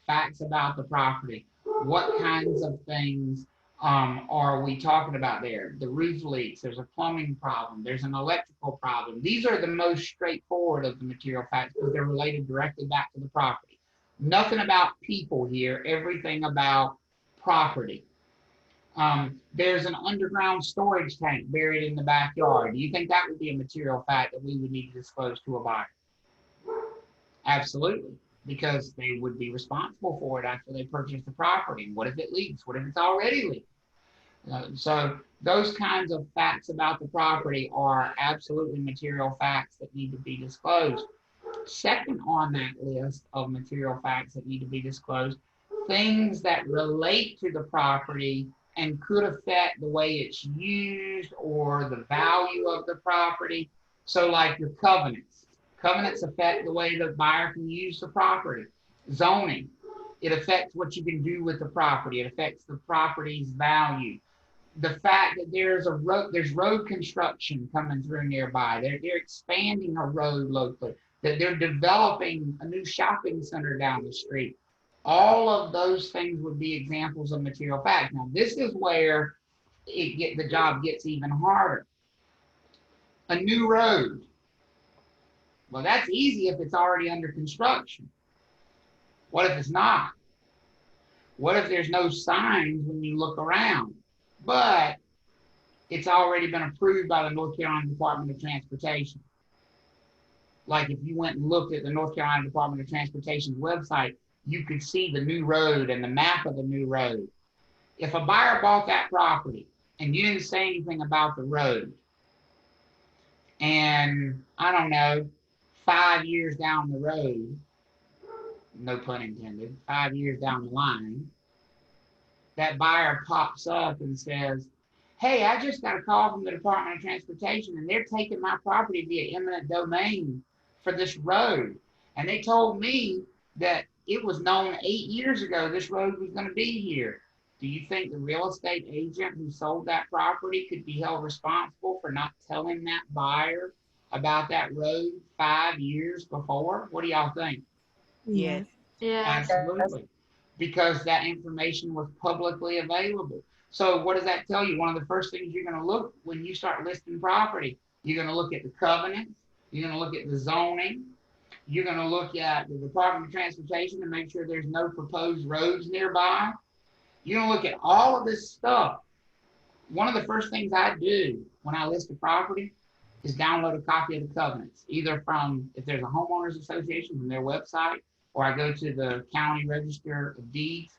Facts about the property. What kinds of things are we talking about there? The roof leaks, there's a plumbing problem, there's an electrical problem. These are the most straightforward of the material facts because they're related directly back to the property. Nothing about people here, everything about property. There's an underground storage tank buried in the backyard. Do you think that would be a material fact that we would need to disclose to a buyer? Absolutely, because they would be responsible for it after they purchase the property. What if it leaks? What if it's already leaked? So those kinds of facts about the property are absolutely material facts that need to be disclosed. Second on that list of material facts that need to be disclosed, things that relate to the property and could affect the way it's used or the value of the property. So like your covenants. Covenants affect the way the buyer can use the property. Zoning, it affects what you can do with the property. It affects the property's value. The fact that there's road construction coming through nearby. They're expanding a road locally. That they're developing a new shopping center down the street. All of those things would be examples of material fact. Now, this is where the job gets even harder. A new road. Well, that's easy if it's already under construction. What if it's not? What if there's no signs when you look around, but it's already been approved by the North Carolina Department of Transportation? Like if you went and looked at the North Carolina Department of Transportation's website, you could see the new road and the map of the new road. If a buyer bought that property and you didn't say anything about the road, and I don't know, 5 years down the road, no pun intended, 5 years down the line, that buyer pops up and says, hey, I just got a call from the Department of Transportation and they're taking my property via eminent domain for this road. And they told me that it was known 8 years ago this road was going to be here. Do you think the real estate agent who sold that property could be held responsible for not telling that buyer about that road 5 years before? What do y'all think? Yes. Yeah. Absolutely. Because that information was publicly available. So what does that tell you? One of the first things you're going to look when you start listing property, you're going to look at the covenants, you're going to look at the zoning, You're going to look at the Department of Transportation to make sure there's no proposed roads nearby. You're going to look at all of this stuff. One of the first things I do when I list a property is download a copy of the covenants, either from, if there's a homeowners association, from their website, or I go to the county register of deeds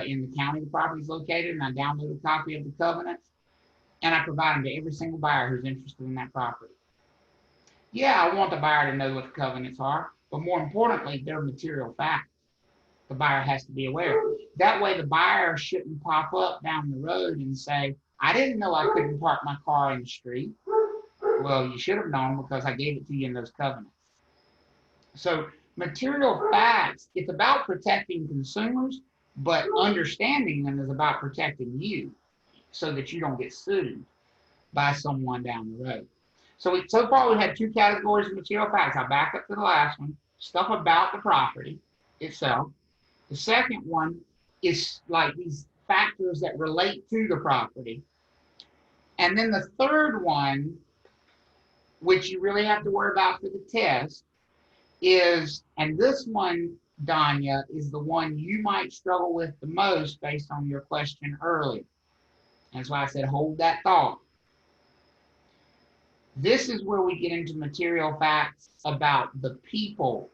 in the county the property is located, and I download a copy of the covenants, and I provide them to every single buyer who's interested in that property. Yeah, I want the buyer to know what the covenants are, but more importantly, they're material facts. The buyer has to be aware. That way the buyer shouldn't pop up down the road and say, I didn't know I couldn't park my car in the street. Well, you should have known because I gave it to you in those covenants. So material facts, it's about protecting consumers, but understanding them is about protecting you so that you don't get sued by someone down the road. So so far we've had two categories of material facts. I'll back up to the last one, stuff about the property itself. The second one is like these factors that relate to the property. And then the third one, which you really have to worry about for the test, is, and this one, Danya, is the one you might struggle with the most based on your question earlier. That's why I said hold that thought. This is where we get into material facts about the people.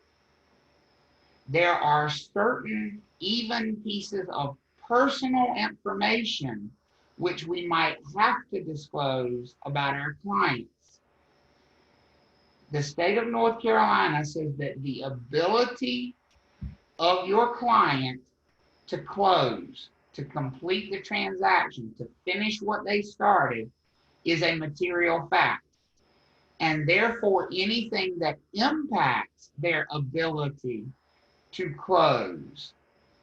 There are certain even pieces of personal information which we might have to disclose about our clients. The state of North Carolina says that the ability of your client to close, to complete the transaction, to finish what they started is a material fact. And therefore, anything that impacts their ability to close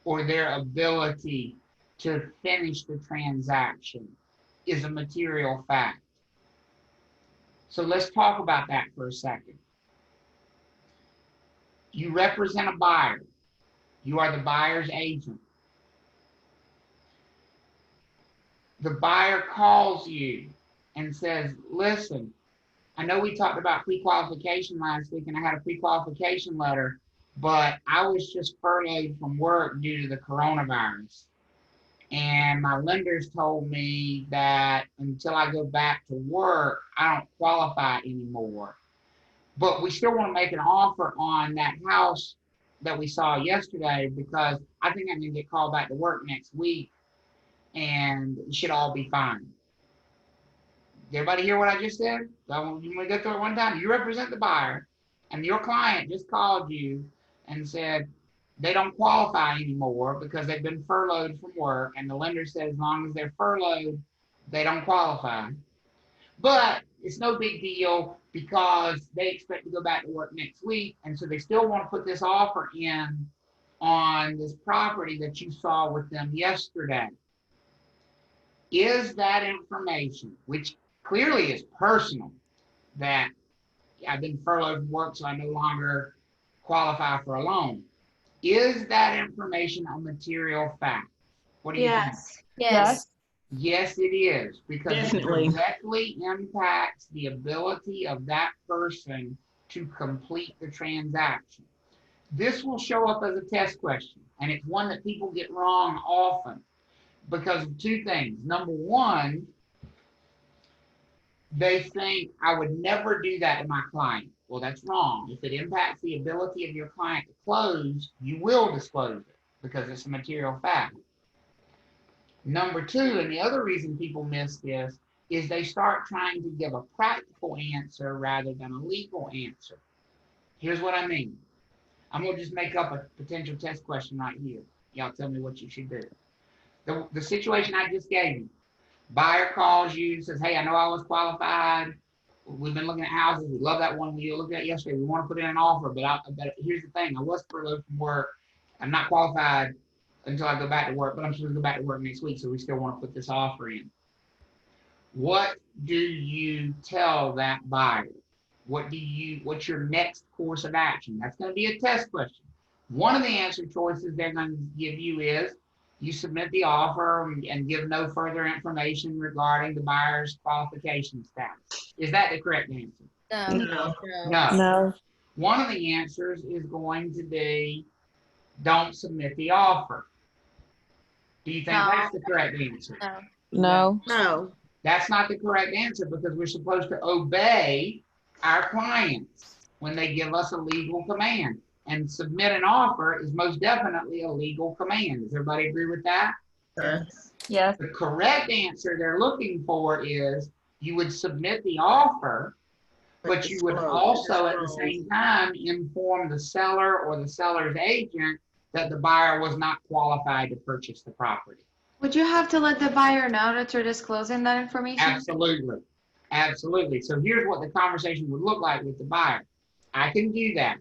or their ability to finish the transaction is a material fact. So let's talk about that for a second. You represent a buyer. You are the buyer's agent. The buyer calls you and says, listen, I know we talked about pre-qualification last week and I had a pre-qualification letter, but I was just furloughed from work due to the coronavirus. And my lenders told me that until I go back to work, I don't qualify anymore. But we still want to make an offer on that house that we saw yesterday because I think I'm going to get called back to work next week and it should all be fine. Did everybody hear what I just said? So you want to go through it one time? You represent the buyer and your client just called you and said they don't qualify anymore because they've been furloughed from work, and the lender said as long as they're furloughed, they don't qualify. But it's no big deal because they expect to go back to work next week, and so they still want to put this offer in on this property that you saw with them yesterday. Is that information, which clearly is personal, that I've been furloughed from work so I no longer qualify for a loan, is that information a material fact? What do you think? Yes. Yes, it is, because Definitely. it directly impacts the ability of that person to complete the transaction. This will show up as a test question, and it's one that people get wrong often because of two things. Number one, they think I would never do that to my client. Well, that's wrong. If it impacts the ability of your client to close, you will disclose it because it's a material fact. Number two, and the other reason people miss this, is they start trying to give a practical answer rather than a legal answer. Here's what I mean. I'm going to just make up a potential test question right here. Y'all tell me what you should do. The situation I just gave you. Buyer calls you, says, hey, I know I was qualified. We've been looking at houses. We love that one we looked at yesterday. We want to put in an offer, but here's the thing. I was furloughed from work. I'm not qualified until I go back to work, but I'm supposed to go back to work next week, so we still want to put this offer in. What do you tell that buyer? What's your next course of action? That's going to be a test question. One of the answer choices they're going to give you is you submit the offer and give no further information regarding the buyer's qualification status. Is that the correct answer? No. No. One of the answers is going to be, don't submit the offer. Do you think that's the correct answer? No. No. That's not the correct answer, because we're supposed to obey our clients when they give us a legal command. And submit an offer is most definitely a legal command. Does everybody agree with that? Yes. Yes. The correct answer they're looking for is, you would submit the offer, but you would also at the same time inform the seller or the seller's agent that the buyer was not qualified to purchase the property. Would you have to let the buyer know that you're disclosing that information? Absolutely. Absolutely. So here's what the conversation would look like with the buyer. I can do that.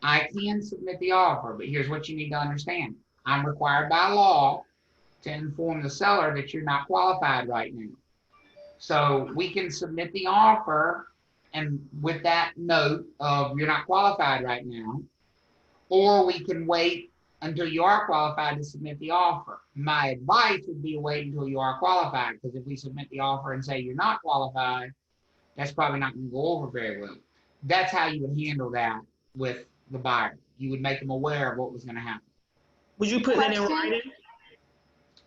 I can submit the offer, but here's what you need to understand. I'm required by law to inform the seller that you're not qualified right now. So we can submit the offer and with that note of you're not qualified right now, or we can wait until you are qualified to submit the offer. My advice would be to wait until you are qualified, because if we submit the offer and say you're not qualified, that's probably not going to go over very well. That's how you would handle that with the buyer. You would make them aware of what was going to happen. Would you put that in writing?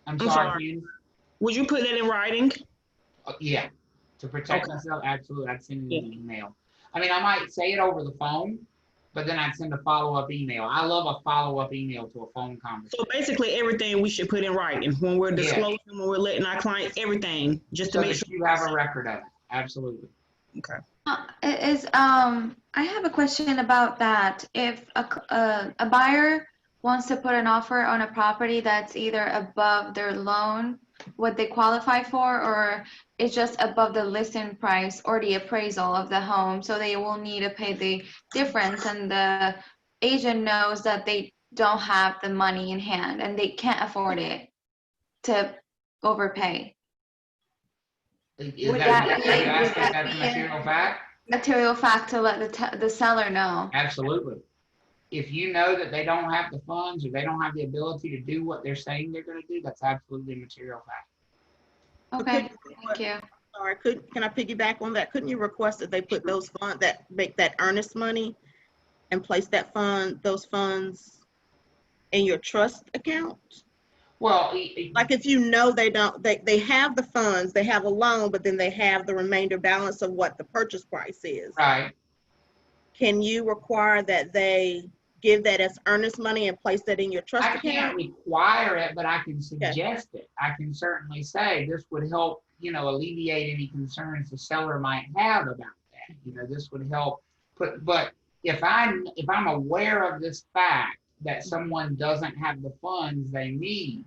I'm sorry. Would you put that in writing? Yeah, to protect myself, absolutely. I'd send you an email. I mean, I might say it over the phone, but then I'd send a follow-up email. I love a follow-up email to a phone conversation. So basically everything we should put in writing when we're disclosing, when we're letting our clients, everything, just to make sure you have a record of it. Absolutely. Okay. I have a question about that. If a buyer wants to put an offer on a property that's either above their loan, what they qualify for, or it's just above the listing price or the appraisal of the home, so they will need to pay the difference, and the agent knows that they don't have the money in hand and they can't afford it to overpay. Would that be a material fact? Material fact to let the seller know. Absolutely. If you know that they don't have the funds or they don't have the ability to do what they're saying they're going to do, that's absolutely a material fact. Okay, thank you. Sorry, can I piggyback on that? Couldn't you request that they put those funds, that make that earnest money and place those funds in your trust account? Well, like if you know they have the funds, they have a loan, but then they have the remainder balance of what the purchase price is. Right. Can you require that they give that as earnest money and place that in your trust account? I can't require it, but I can suggest it. I can certainly say this would help, alleviate any concerns the seller might have about that. This would help but if I'm aware of this fact that someone doesn't have the funds they need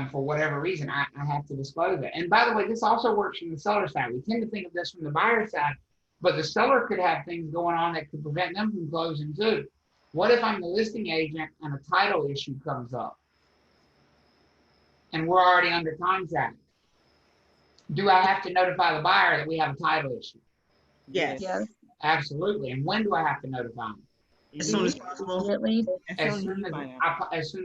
for whatever reason, I have to disclose it. And by the way, this also works from the seller side. We tend to think of this from the buyer side, but the seller could have things going on that could prevent them from closing too. What if I'm the listing agent and a title issue comes up and we're already under contract? Do I have to notify the buyer that we have a title issue? Yes. Absolutely. And when do I have to notify them? As soon as possible. As soon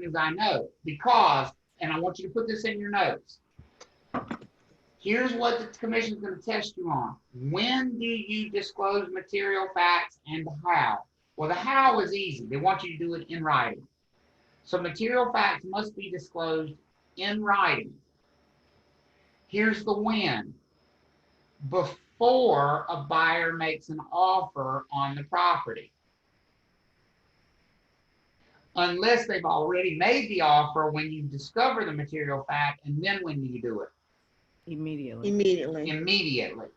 as I know. Because, and I want you to put this in your notes, here's what the commission is going to test you on. When do you disclose material facts and how? Well, the how is easy. They want you to do it in writing. So material facts must be disclosed in writing. Here's the when. Before a buyer makes an offer on the property. Unless they've already made the offer when you discover the material fact, and then when do you do it? Immediately.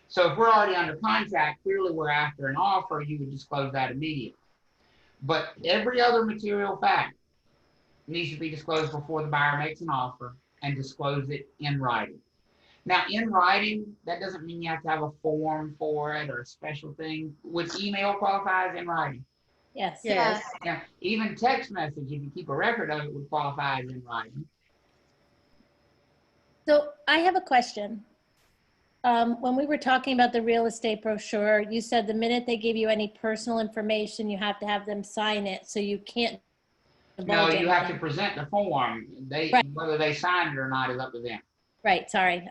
So if we're already under contract, clearly we're after an offer, you would disclose that immediately. But every other material fact needs to be disclosed before the buyer makes an offer, and disclose it in writing. Now, in writing, that doesn't mean you have to have a form for it or a special thing. Would email qualify as in writing? Yes. Yeah. Even text message, if you keep a record of it, would qualify as in writing. So I have a question. When we were talking about the real estate brochure, you said the minute they give you any personal information, you have to have them sign it, so you can't. No, you have to present the form. Whether they signed it or not is up to them. Right. Sorry,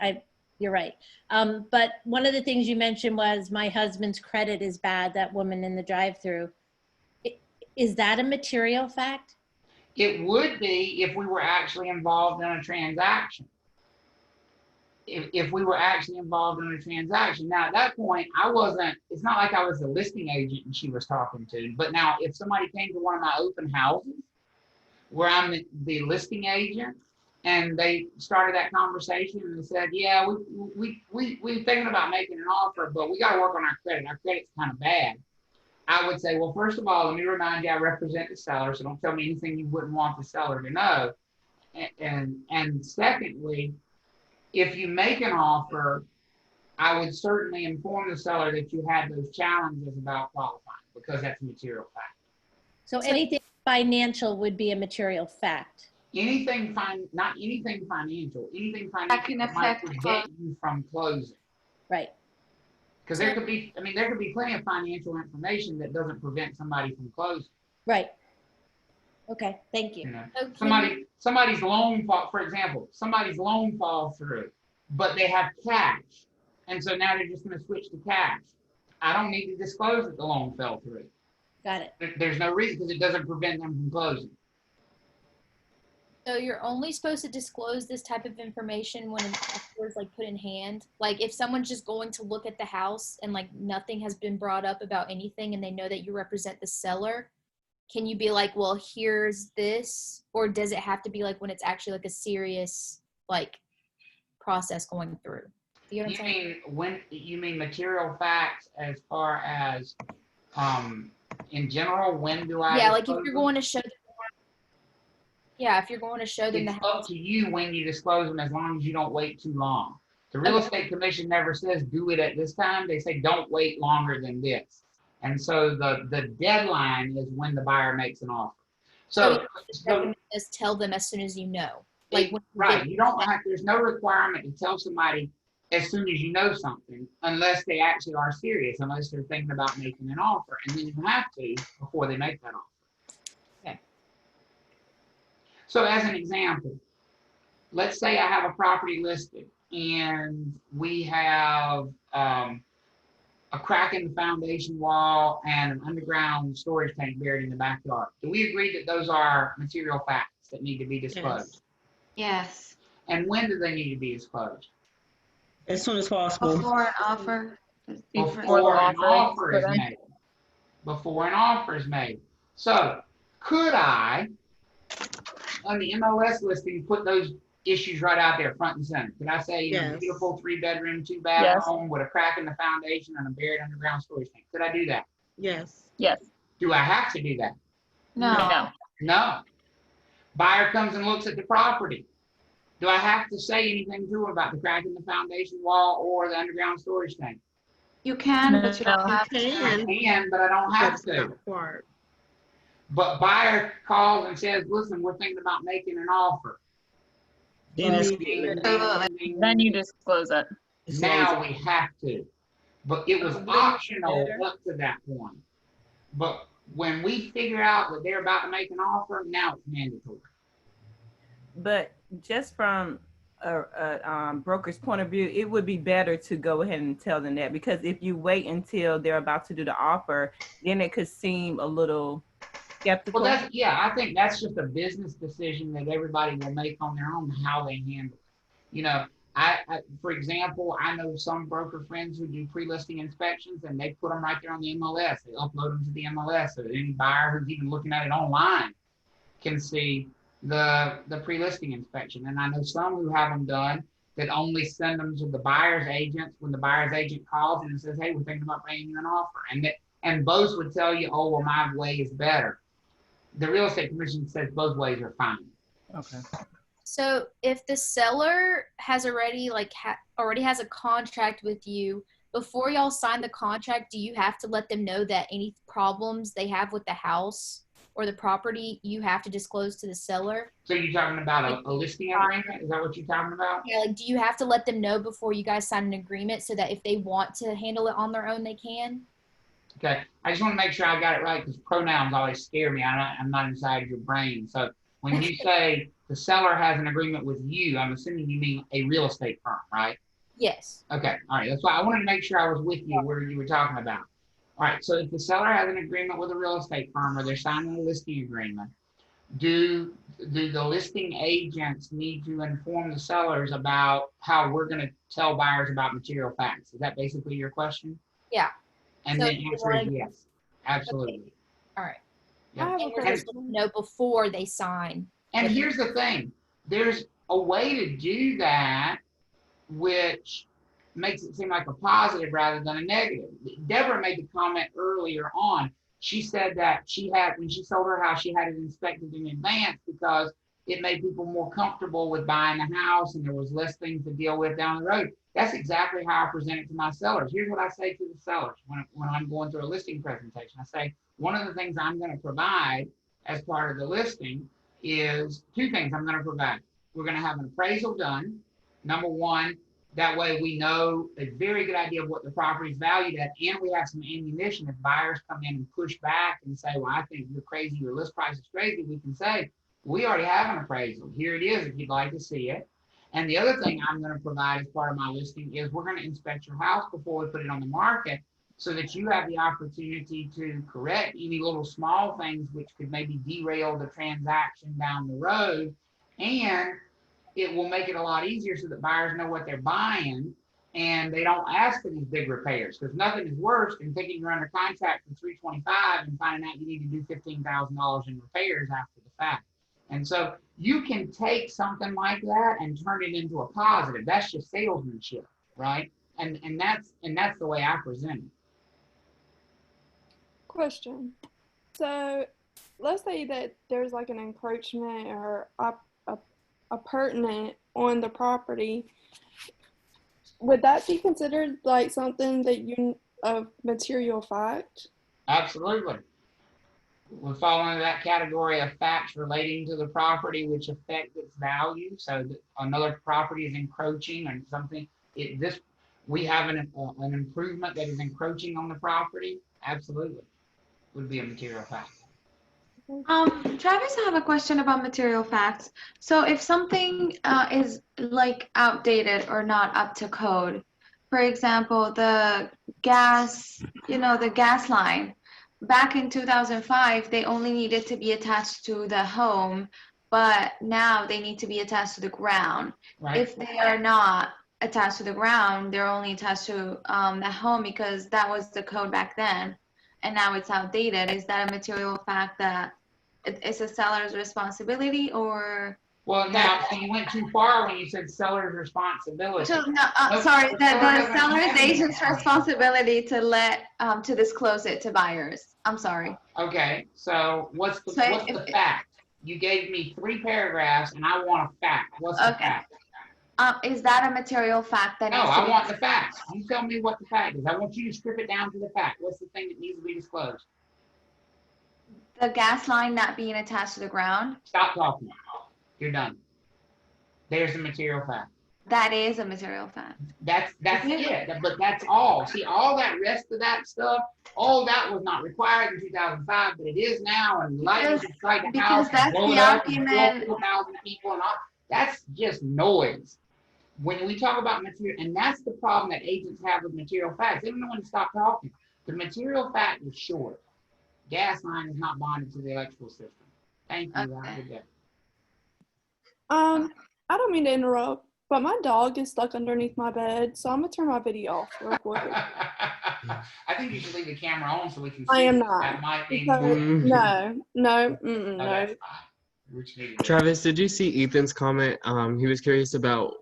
you're right. But one of the things you mentioned was my husband's credit is bad, that woman in the drive-through. Is that a material fact? It would be if we were actually involved in a transaction. If we were actually involved in a transaction. Now, at that point, it's not like I was the listing agent and she was talking to, but now if somebody came to one of my open houses where I'm the listing agent and they started that conversation and they said, yeah, we're thinking about making an offer, but we got to work on our credit. Our credit's kind of bad. I would say, well, first of all, let me remind you, I represent the seller, so don't tell me anything you wouldn't want the seller to know. And secondly, if you make an offer, I would certainly inform the seller that you had those challenges about qualifying, because that's a material fact. So anything financial would be a material fact. Anything not anything financial, anything financial that might prevent you from closing. Right. Because there could be plenty of financial information that doesn't prevent somebody from closing. Right. Okay, thank you. You know, somebody's loan fall, for example, somebody's loan falls through, but they have cash. And so now they're just going to switch to cash. I don't need to disclose that the loan fell through. Got it. There's no reason, because it doesn't prevent them from closing. So you're only supposed to disclose this type of information when an offer is like put in hand. Like if someone's just going to look at the house and like nothing has been brought up about anything and they know that you represent the seller, can you be like, well, here's this? Or does it have to be like when it's actually like a serious like process going through? Do you know what I'm saying? When you mean material facts as far as in general, when do I? Yeah, like if you're going to show them. Yeah, if you're going to show them the house. It's up to you when you disclose them, as long as you don't wait too long. The Real Estate Commission never says do it at this time. They say don't wait longer than this. And so the deadline is when the buyer makes an offer. So just tell them as soon as you know. Right. You don't have, there's no requirement to tell somebody as soon as you know something, unless they actually are serious, unless they're thinking about making an offer. And then you have to before they make that offer. So as an example, let's say I have a property listed and we have a crack in the foundation wall and an underground storage tank buried in the backyard. Do we agree that those are material facts that need to be disclosed? Yes. And when do they need to be disclosed? As soon as possible. Before an offer. Before an offer is made. Before an offer is made. So could I, on the MLS listing, put those issues right out there front and center? Could I say, beautiful 3-bedroom, 2-bath home with a crack in the foundation and a buried underground storage tank? Could I do that? Yes. Yes. Do I have to do that? No. No. Buyer comes and looks at the property. Do I have to say anything to him about the crack in the foundation wall or the underground storage tank? You can, but you don't have to. I can, but I don't have to. But buyer calls and says, listen, we're thinking about making an offer. Then you disclose it. Now we have to. But it was optional up to that point. But when we figure out that they're about to make an offer, now it's mandatory. But just from a broker's point of view, it would be better to go ahead and tell them that, because if you wait until they're about to do the offer, then it could seem a little skeptical. Well, I think that's just a business decision that everybody will make on their own, how they handle it. You know, I for example, I know some broker friends who do pre-listing inspections and they put them right there on the MLS. They upload them to the MLS so that any buyer who's even looking at it online can see the pre-listing inspection. And I know some who have them done that only send them to the buyer's agents when the buyer's agent calls and says, hey, we're thinking about bringing you an offer. And both would tell you, oh, well, my way is better. The Real Estate Commission says both ways are fine. Okay. So if the seller has already already has a contract with you, before y'all sign the contract, do you have to let them know that any problems they have with the house or the property, you have to disclose to the seller? So you're talking about a listing agreement? Is that what you're talking about? Yeah, like do you have to let them know before you guys sign an agreement so that if they want to handle it on their own, they can? Okay, I just want to make sure I got it right, because pronouns always scare me. I'm not inside your brain. So when you say the seller has an agreement with you, I'm assuming you mean a real estate firm, right? Yes. Okay, all right, that's why I wanted to make sure I was with you where you were talking about. All right, so if the seller has an agreement with a real estate firm or they're signing a listing agreement, do the listing agents need to inform the sellers about how we're going to tell buyers about material facts? Is that basically your question? Yeah. And So the if you answer is wanted- yes, absolutely. All right. Yeah. And we're supposed to know before they sign. And here's the thing, there's a way to do that which makes it seem like a positive rather than a negative. Deborah made the comment earlier on. She said that when she sold her house, she had it inspected in advance because it made people more comfortable with buying a house and there was less things to deal with down the road. That's exactly how I present it to my sellers. Here's what I say to the sellers when I'm going through a listing presentation. I say, one of the things I'm going to provide as part of the listing is two things I'm going to provide. We're going to have an appraisal done. Number one, that way we know a very good idea of what the property is valued at, and we have some ammunition. If buyers come in and push back and say, well, I think you're crazy, your list price is crazy, we can say, we already have an appraisal. Here it is if you'd like to see it. And the other thing I'm going to provide as part of my listing is we're going to inspect your house before we put it on the market so that you have the opportunity to correct any little small things which could maybe derail the transaction down the road. And it will make it a lot easier so that buyers know what they're buying and they don't ask for these big repairs, because nothing is worse than thinking you're under contract for $325 and finding out you need to do $15,000 in repairs after the fact. And so you can take something like that and turn it into a positive. That's just salesmanship, right? And that's the way I present it. Question. So let's say that there's like an encroachment or a pertinent on the property. Would that be considered like something that of material fact? Absolutely. We fall under that category of facts relating to the property which affect its value. So that another property is encroaching on something. We have an improvement that is encroaching on the property. Absolutely, would be a material fact. Travis, I have a question about material facts. So if something is like outdated or not up to code, for example, the gas, the gas line, back in 2005, they only needed to be attached to the home, but now they need to be attached to the ground. Right. If they are not attached to the ground, they're only attached to the home because that was the code back then. And now it's outdated. Is that a material fact that it's a seller's responsibility, or? Well, now you went too far when you said seller's responsibility. So, no, sorry, the seller's agent's responsibility to disclose it to buyers. I'm sorry. Okay, so what's the fact? You gave me 3 paragraphs and I want a fact. What's the fact? Is that a material fact that No, needs to I be want the facts. You tell me what the fact is. I want you to strip it down to the fact. What's the thing that needs to be disclosed? The gas line not being attached to the ground? Stop talking. You're done. There's the material fact. That is a material fact. That's it. But that's all. See, all that rest of that stuff, all that was not required in 2005, but it is now. And lightning can strike a house and blow it up and kill 4,000 people and all. That's just noise. When we talk about material, and that's the problem that agents have with material facts. They don't know when to stop talking. The material fact is short. Gas line is not bonded to the electrical system. Thank you. Have a good day. I don't mean to interrupt, but my dog is stuck underneath my bed, so I'm gonna turn my video off real quick. I think you should leave the camera on so we can see. I am not. That might be No. Travis, did you see Ethan's comment? He was curious about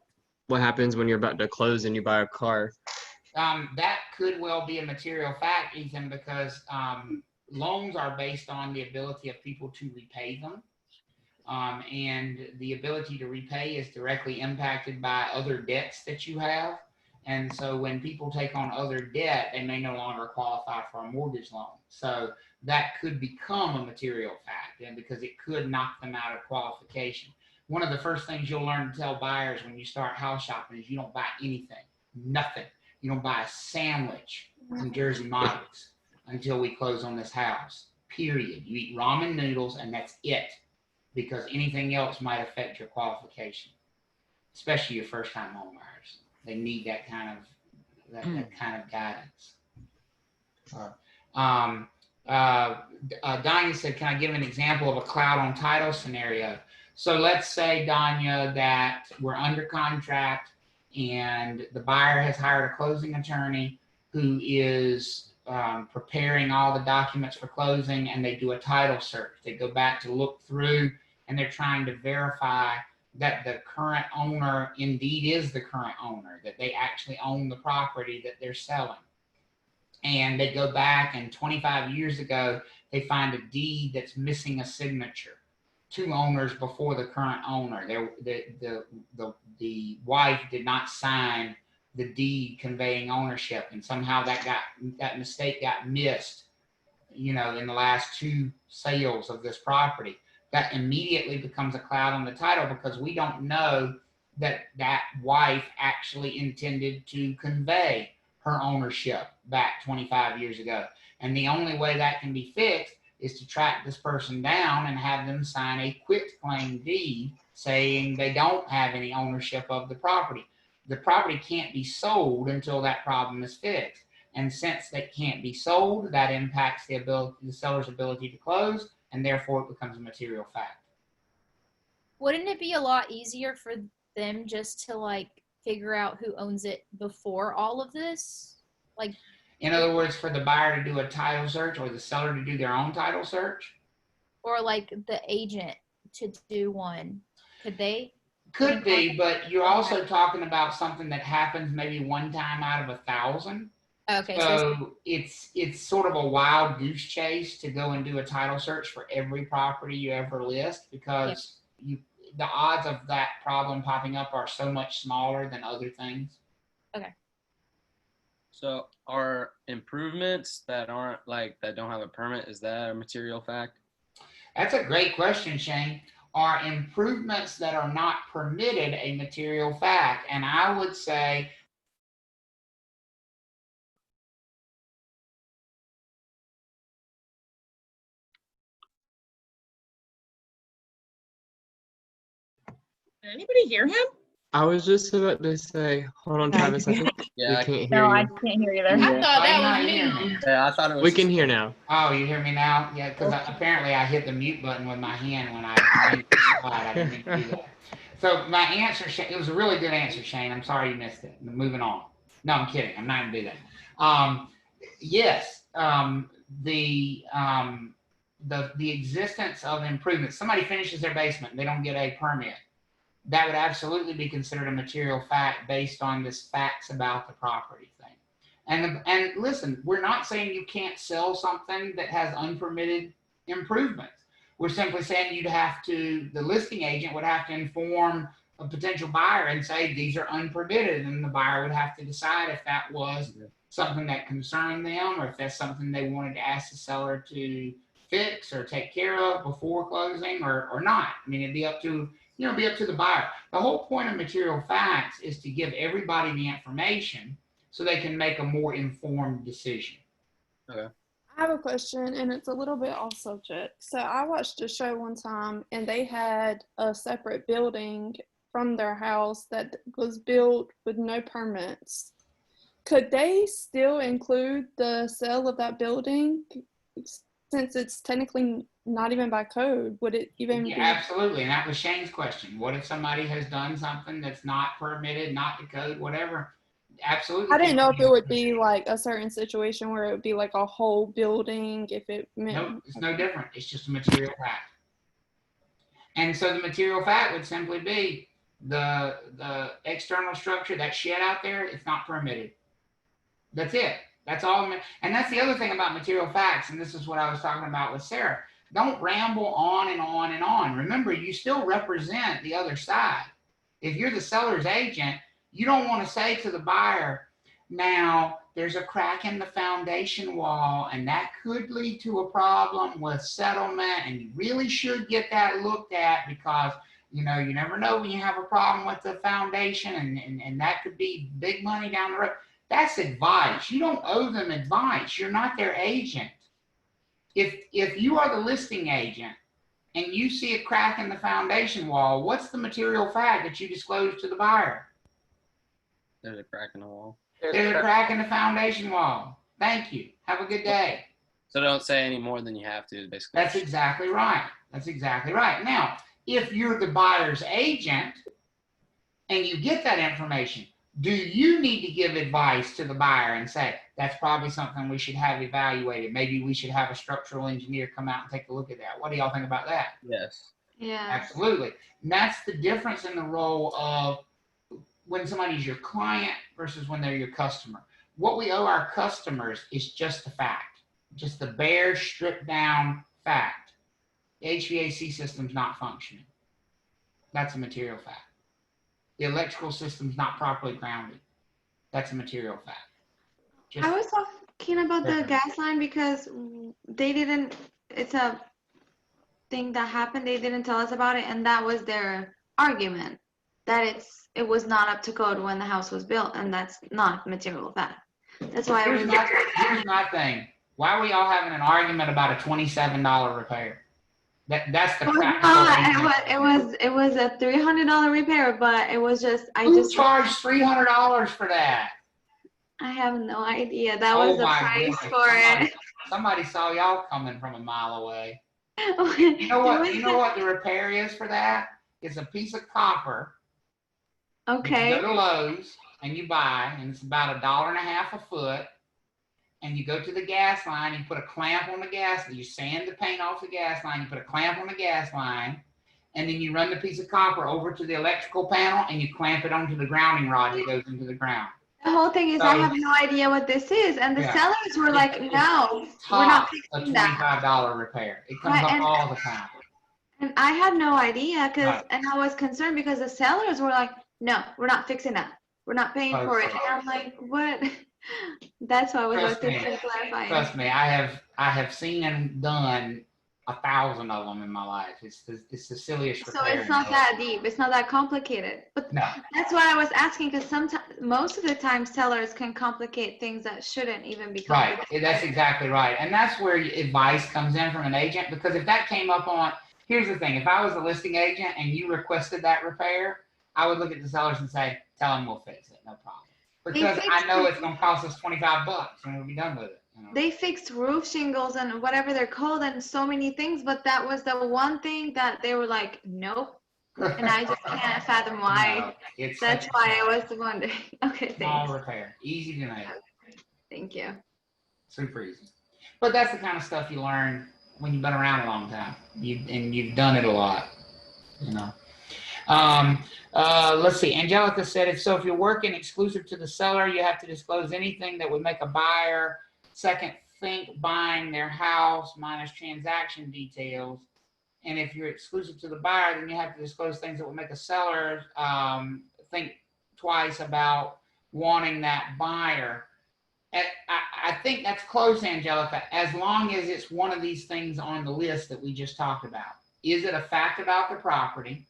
what happens when you're about to close and you buy a car. That could well be a material fact, Ethan, because loans are based on the ability of people to repay them. And the ability to repay is directly impacted by other debts that you have. And so when people take on other debt, they may no longer qualify for a mortgage loan. So that could become a material fact, and because it could knock them out of qualification. One of the first things you'll learn to tell buyers when you start house shopping is you don't buy anything, nothing. You don't buy a sandwich from Jersey Mike's until we close on this house, period. You eat ramen noodles and that's it, because anything else might affect your qualification, especially your first-time home buyers. They need that kind of guidance. Danya said, can I give an example of a cloud on title scenario? So let's say, Danya, that we're under contract and the buyer has hired a closing attorney who is preparing all the documents for closing, and they do a title search. They go back to look through and they're trying to verify that the current owner indeed is the current owner, that they actually own the property that they're selling. And they go back, and 25 years ago, they find a deed that's missing a signature. 2 owners before the current owner. The wife did not sign the deed conveying ownership, and somehow that mistake got missed, in the last 2 sales of this property. That immediately becomes a cloud on the title, because we don't know that that wife actually intended to convey her ownership back 25 years ago. And the only way that can be fixed is to track this person down and have them sign a quitclaim deed saying they don't have any ownership of the property. The property can't be sold until that problem is fixed. And since that can't be sold, that impacts the seller's ability to close, and therefore it becomes a material fact. Wouldn't it be a lot easier for them just to figure out who owns it before all of this? In other words, for the buyer to do a title search or the seller to do their own title search? Or the agent to do one. Could they? Could be, but you're also talking about something that happens maybe one time out of 1,000. Okay. So it's sort of a wild goose chase to go and do a title search for every property you ever list, because the odds of that problem popping up are so much smaller than other things. Okay. So are improvements that don't have a permit, is that a material fact? That's a great question, Shane. Are improvements that are not permitted a material fact? And I would say Did anybody hear him? I was just about to say, hold on, Travis. I think we can't hear you. I can't hear you there. I thought that was me. Yeah, I thought it was. We can hear now. Oh, you hear me now? Yeah, because apparently I hit the mute button with my hand when I didn't mean to do that. So my answer, it was a really good answer, Shane. I'm sorry you missed it. Moving on. No, I'm kidding. I'm not going to do that. Yes, the existence of improvements. Somebody finishes their basement, they don't get a permit. That would absolutely be considered a material fact based on this facts about the property thing. And listen, we're not saying you can't sell something that has unpermitted improvements. We're simply saying the listing agent would have to inform a potential buyer and say these are unpermitted, and the buyer would have to decide if that was something that concerned them, or if that's something they wanted to ask the seller to fix or take care of before closing, or not. I mean, it'd be up to the buyer. The whole point of material facts is to give everybody the information so they can make a more informed decision. Okay. I have a question, and it's a little bit off subject. So I watched a show one time, and they had a separate building from their house that was built with no permits. Could they still include the sale of that building, since it's technically not even by code? Would it even be? Absolutely, and that was Shane's question. What if somebody has done something that's not permitted, not to code, whatever? Absolutely. I didn't know if it would be a certain situation where it would be a whole building, if it meant. Nope, it's no different. It's just a material fact. And so the material fact would simply be the external structure, that shed out there, it's not permitted. That's it. That's all. And that's the other thing about material facts, and this is what I was talking about with Sarah. Don't ramble on and on and on. Remember, you still represent the other side. If you're the seller's agent, you don't want to say to the buyer, now there's a crack in the foundation wall, and that could lead to a problem with settlement, and you really should get that looked at, because you never know when you have a problem with the foundation, and that could be big money down the road. That's advice. You don't owe them advice. You're not their agent. If you are the listing agent and you see a crack in the foundation wall, what's the material fact that you disclose to the buyer? There's a crack in the wall. There's a crack in the foundation wall. Thank you. Have a good day. So don't say any more than you have to, basically. That's exactly right. That's exactly right. Now, if you're the buyer's agent and you get that information, do you need to give advice to the buyer and say, that's probably something we should have evaluated. Maybe we should have a structural engineer come out and take a look at that. What do y'all think about that? Yes. Yeah. Absolutely. And that's the difference in the role of when somebody's your client versus when they're your customer. What we owe our customers is just the fact, just the bare, stripped down fact. The HVAC system's not functioning. That's a material fact. The electrical system's not properly grounded. That's a material fact. Just, I was talking about the gas line because they didn't, it's a thing that happened, they didn't tell us about it, and that was their argument, that it was not up to code when the house was built, and that's not material fact. That's why here's my thing. Why are we all having an argument about a $27 repair? That's the crap. It was a $300 repair, but it was just Who charged $300 for that? I have no idea. That was the price for it. Somebody saw y'all coming from a mile away. You know what? You know what the repair is for that? It's a piece of copper. Okay. You go to Lowe's and you buy, and it's about $1.50 a foot. And you go to the gas line, you put a clamp on the gas, you sand the paint off the gas line, you put a clamp on the gas line, and then you run the piece of copper over to the electrical panel and you clamp it onto the grounding rod that goes into the ground. The whole thing is, I have no idea what this is, and the sellers were like, "No, we're not fixing that." A $25 repair. It comes up all the time. And I had no idea, and I was concerned because the sellers were like, "No, we're not fixing that. We're not paying for it." And I'm like, "What?" That's why I was clarifying. Trust me, I have seen and done 1,000 of them in my life. It's the silliest repair. So it's not that deep. It's not that complicated. But no. That's why I was asking, because most of the time sellers can complicate things that shouldn't even be complicated. Right. That's exactly right. And that's where advice comes in from an agent, because if that came up on, here's the thing, if I was a listing agent and you requested that repair, I would look at the sellers and say, tell them we'll fix it, no problem. Because I know it's going to cost us $25 and we'll be done with it. You know? They fixed roof shingles and whatever they're called and so many things, but that was the one thing that they were like, nope. And I just can't fathom why. No, that's why I was wondering. Okay, small thanks. repair, easy to make. Thank you. Super easy. But that's the kind of stuff you learn when you've been around a long time. You've done it a lot, you know. Let's see. Angelica said, if you're working exclusive to the seller, you have to disclose anything that would make a buyer second think buying their house minus transaction details. And if you're exclusive to the buyer, then you have to disclose things that would make a seller think twice about wanting that buyer. I think that's close, Angelica, as long as it's one of these things on the list that we just talked about. Is it a fact about the property?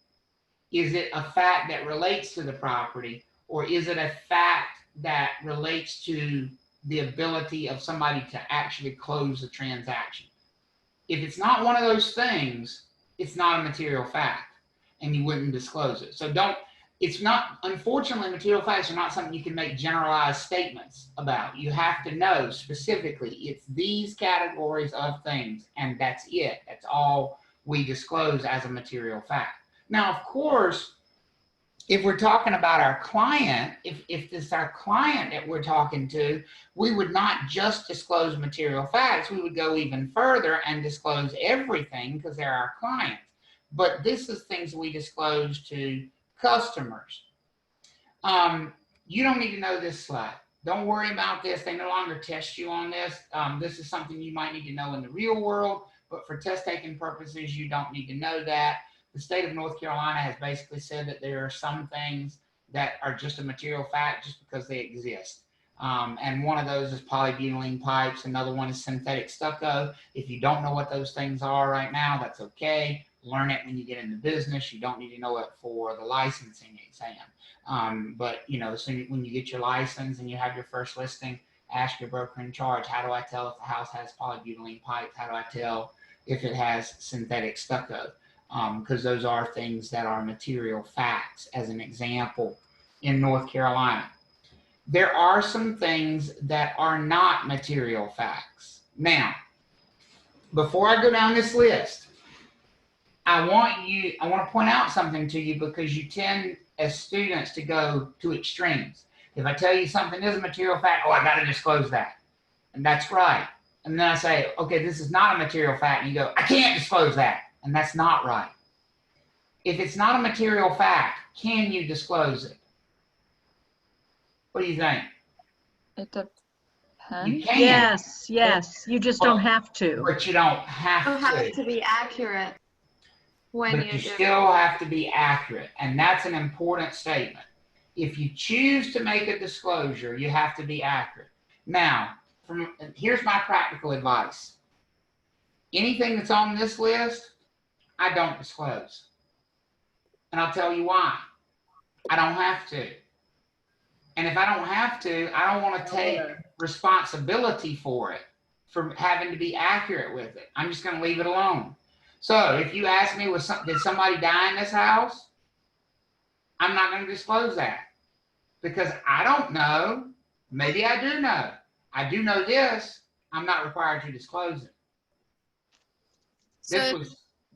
Is it a fact that relates to the property? Or is it a fact that relates to the ability of somebody to actually close the transaction? If it's not one of those things, it's not a material fact and you wouldn't disclose it. So unfortunately, material facts are not something you can make generalized statements about. You have to know specifically, it's these categories of things and that's it. That's all we disclose as a material fact. Now, of course, if we're talking about our client, if it's our client that we're talking to, we would not just disclose material facts. We would go even further and disclose everything because they're our clients. But this is things we disclose to customers. You don't need to know this slide. Don't worry about this. They no longer test you on this. This is something you might need to know in the real world, but for test taking purposes, you don't need to know that. The state of North Carolina has basically said that there are some things that are just a material fact just because they exist. And one of those is polybutylene pipes. Another one is synthetic stucco. If you don't know what those things are right now, that's okay. Learn it when you get into business. You don't need to know it for the licensing exam. But when you get your license and you have your first listing, ask your broker in charge, how do I tell if the house has polybutylene pipes? How do I tell if it has synthetic stucco? Because those are things that are material facts, as an example, in North Carolina. there are some things that are not material facts. Now, before I go down this list, I want to point out something to you, because you tend as students to go to extremes. If I tell you something is a material fact, oh, I got to disclose that. And that's right. And then I say, okay, this is not a material fact. And you go, I can't disclose that. And that's not right. If it's not a material fact, can you disclose it? What do you think? It depends. You can. Yes. You just don't have to. But you don't have You to. have to be accurate when But you you do. still have to be accurate. And that's an important statement. If you choose to make a disclosure, you have to be accurate. Now, here's my practical advice. Anything that's on this list, I don't disclose. And I'll tell you why. I don't have to. And if I don't have to, I don't want to take responsibility for it, for having to be accurate with it. I'm just going to leave it alone. So if you ask me, did somebody die in this house? I'm not going to disclose that, because I don't know. Maybe I do know. I do know this. I'm not required to disclose it.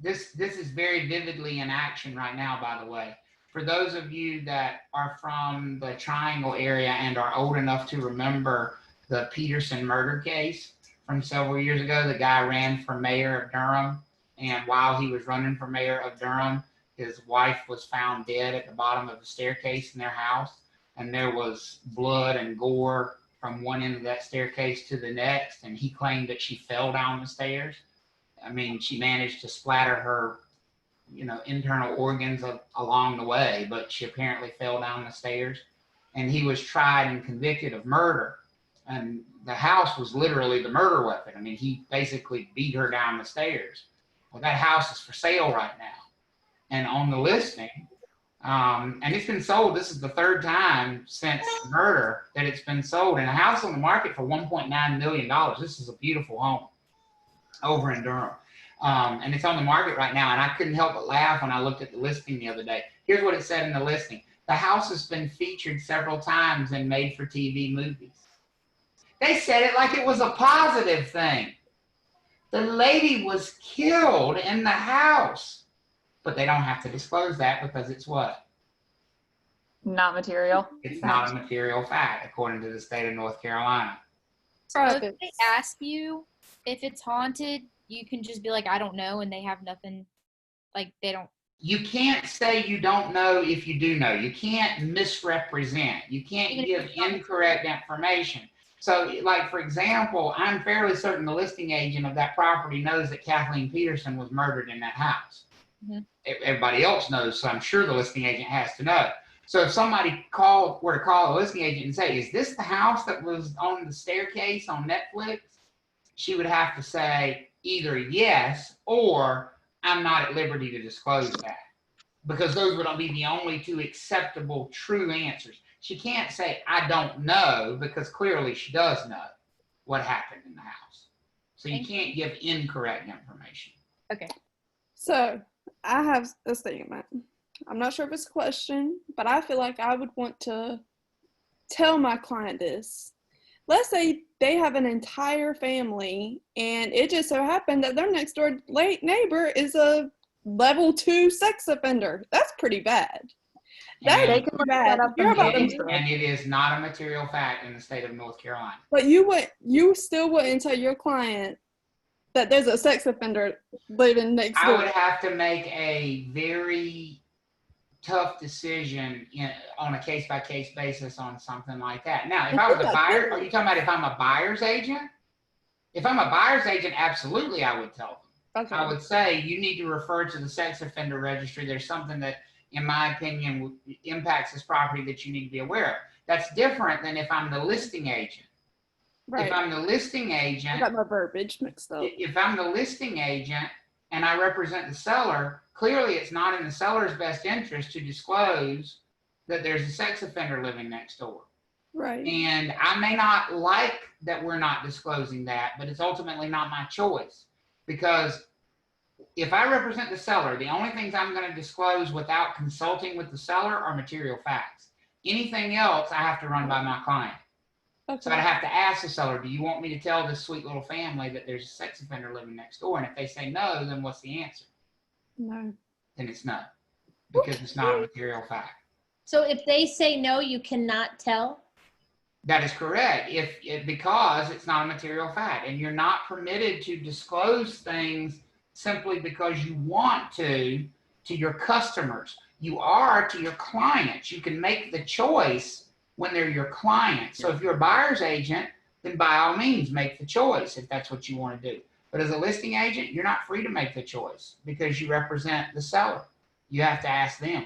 This is very vividly in action right now, by the way. For those of you that are from the Triangle area and are old enough to remember the Peterson murder case from several years ago, the guy ran for mayor of Durham, and while he was running for mayor of Durham, his wife was found dead at the bottom of the staircase in their house, and there was blood and gore from one end of that staircase to the next, and he claimed that she fell down the stairs. I mean, she managed to splatter her, internal organs along the way, but she apparently fell down the stairs. And he was tried and convicted of murder. And the house was literally the murder weapon. I mean, he basically beat her down the stairs. Well, that house is for sale right now. And on the listing, and it's been sold. This is the third time since murder that it's been sold. And a house on the market for $1.9 million. This is a beautiful home over in Durham. And it's on the market right now. And I couldn't help but laugh when I looked at the listing the other day. Here's what it said in the listing. The house has been featured several times in made-for-TV movies. They said it like it was a positive thing. The lady was killed in the house. But they don't have to disclose that because it's what? Not material. It's not a material fact, according to the state of North Carolina. So if they ask you if it's haunted, you can just be like, I don't know, and they have nothing, like they don't. You can't say you don't know if you do know. You can't misrepresent. You can't give incorrect information. So, like, for example, I'm fairly certain the listing agent of that property knows that Kathleen Peterson was murdered in that house. Mm-hmm. Everybody else knows, so I'm sure the listing agent has to know. So if somebody were to call the listing agent and say, is this the house that was on the staircase on Netflix? She would have to say either yes or I'm not at liberty to disclose that, because those would be the only two acceptable true answers. She can't say I don't know, because clearly she does know what happened in the house. So you can't give incorrect information. Okay. So I have a statement. I'm not sure if it's a question, but I feel like I would want to tell my client this. Let's say they have an entire family and it just so happened that their next door neighbor is a level 2 sex offender. That's pretty bad. That's bad. And it is not a material fact in the state of North Carolina. But you still wouldn't tell your client that there's a sex offender living next door. I would have to make a very tough decision on a case-by-case basis on something like that. Now, if I was a buyer, are you talking about if I'm a buyer's agent? If I'm a buyer's agent, absolutely I would tell them. Okay. I would say you need to refer to the sex offender registry. There's something that, in my opinion, impacts this property that you need to be aware of. That's different than if I'm the listing agent. Right. If I'm the listing agent, I got my verbiage mixed up. If I'm the listing agent and I represent the seller, clearly it's not in the seller's best interest to disclose that there's a sex offender living next door. Right. And I may not like that we're not disclosing that, but it's ultimately not my choice. Because if I represent the seller, the only things I'm going to disclose without consulting with the seller are material facts. Anything else, I have to run by my client. So I'd have to ask the seller, do you want me to tell this sweet little family that there's a sex offender living next door? And if they say no, then what's the answer? No. Then it's no, because it's not a material fact. So if they say no, you cannot tell? That is correct. Because it's not a material fact, and you're not permitted to disclose things simply because you want to your customers. You are to your clients. You can make the choice when they're your clients. So if you're a buyer's agent, then by all means make the choice if that's what you want to do. But as a listing agent, you're not free to make the choice because you represent the seller. You have to ask them.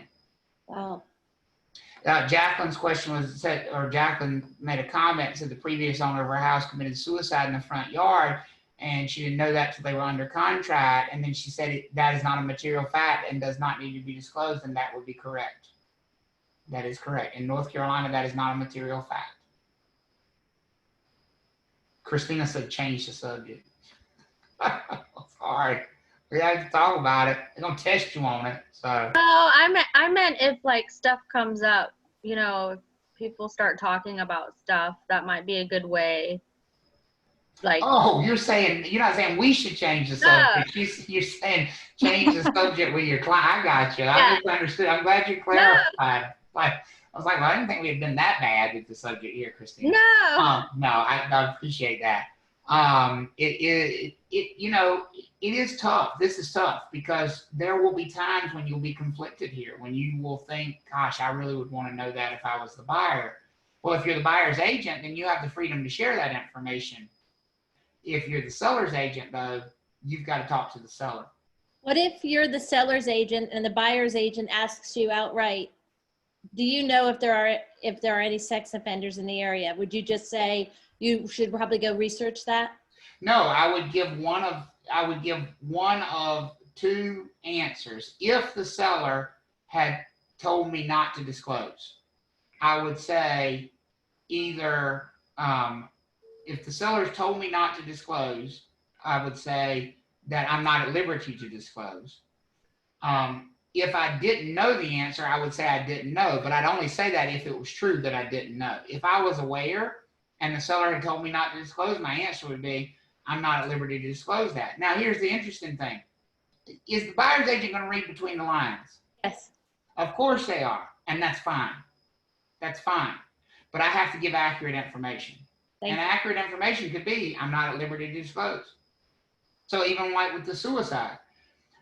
Wow. Jacqueline's question was Jacqueline made a comment, said the previous owner of her house committed suicide in the front yard, and she didn't know that till they were under contract. And then she said that is not a material fact and does not need to be disclosed, and that would be correct. That is correct. In North Carolina, that is not a material fact. Christina said change the subject. Sorry. We have to talk about it. They're going to test you on it. So. Oh, I meant if like stuff comes up, you know, if people start talking about stuff, that might be a good way. Like. Oh, you're not saying we should change the subject. No. You're saying change the subject with your client. I got you. I misunderstood. I'm glad you clarified. No. I was like, well, I didn't think we had been that bad with the subject here, Christine. No. No, I appreciate that. It is tough. This is tough because there will be times when you'll be conflicted here, when you will think, gosh, I really would want to know that if I was the buyer. Well, if you're the buyer's agent, then you have the freedom to share that information. If you're the seller's agent, though, you've got to talk to the seller. What if you're the seller's agent and the buyer's agent asks you outright, do you know if there are any sex offenders in the area? Would you just say you should probably go research that? No, I would give one of two answers. If the seller had told me not to disclose, I would say either if the seller's told me not to disclose, I would say that I'm not at liberty to disclose. If I didn't know the answer, I would say I didn't know, but I'd only say that if it was true that I didn't know. If I was aware and the seller had told me not to disclose, my answer would be, I'm not at liberty to disclose that. Now, here's the interesting thing. Is the buyer's agent going to read between the lines? Yes. Of course they are, and that's fine. That's fine. But I have to give accurate information. And accurate information could be, I'm not at liberty to disclose. So even like with the suicide,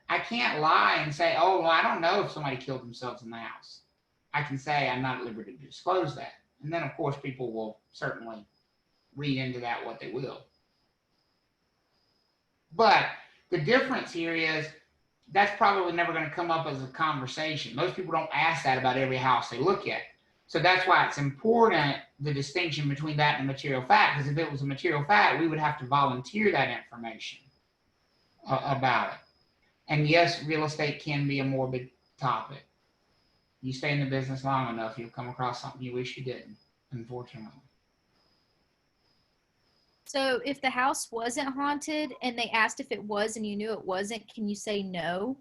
I can't lie and say, oh, well, I don't know if somebody killed themselves in the house. I can say I'm not at liberty to disclose that. And then, of course, people will certainly read into that what they will. But the difference here is that's probably never going to come up as a conversation. Most people don't ask that about every house they look at. So that's why it's important, the distinction between that and a material fact, because if it was a material fact, we would have to volunteer that information about it. And yes, real estate can be a morbid topic. You stay in the business long enough, you'll come across something you wish you didn't, unfortunately. So if the house wasn't haunted and they asked if it was and you knew it wasn't, can you say no?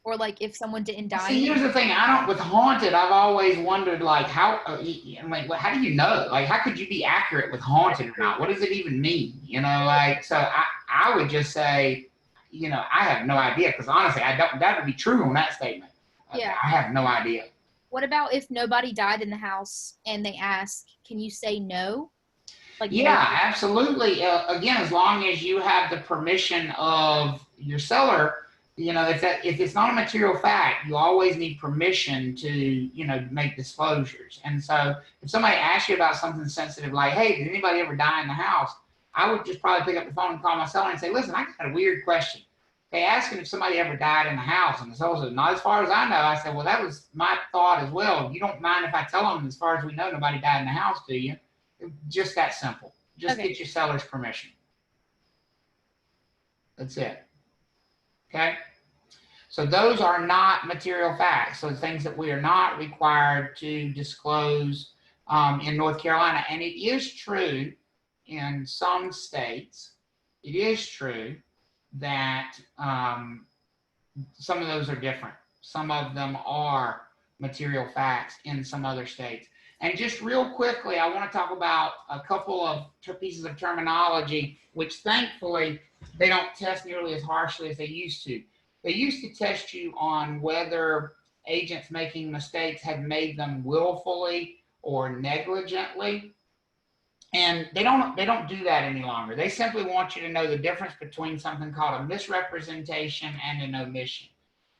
Or like if someone didn't die? See, here's the thing. With haunted, I've always wondered like how do you know? Like how could you be accurate with haunted or not? What does it even mean? You know, like, so I would just say, you know, I have no idea, because honestly, that would be true on that statement. Yeah. I have no idea. What about if nobody died in the house and they ask, can you say no? Like, yeah, absolutely. Again, as long as you have the permission of your seller, you know, if it's not a material fact, you always need permission to, you know, make disclosures. And so if somebody asks you about something sensitive, like, hey, did anybody ever die in the house? I would just probably pick up the phone and call my seller and say, listen, I got a weird question. They asking if somebody ever died in the house, and the seller said, not as far as I know. I said, well, that was my thought as well. You don't mind if I tell them, as far as we know, nobody died in the house, do you? Just that simple. Just get your seller's permission. That's it. Okay? So those are not material facts. So things that we are not required to disclose in North Carolina. And it is true in some states, it is true that some of those are different. Some of them are material facts in some other states. And just real quickly, I want to talk about a couple of pieces of terminology, which thankfully they don't test nearly as harshly as they used to. They used to test you on whether agents making mistakes had made them willfully or negligently. And they don't do that any longer. They simply want you to know the difference between something called a misrepresentation and an omission.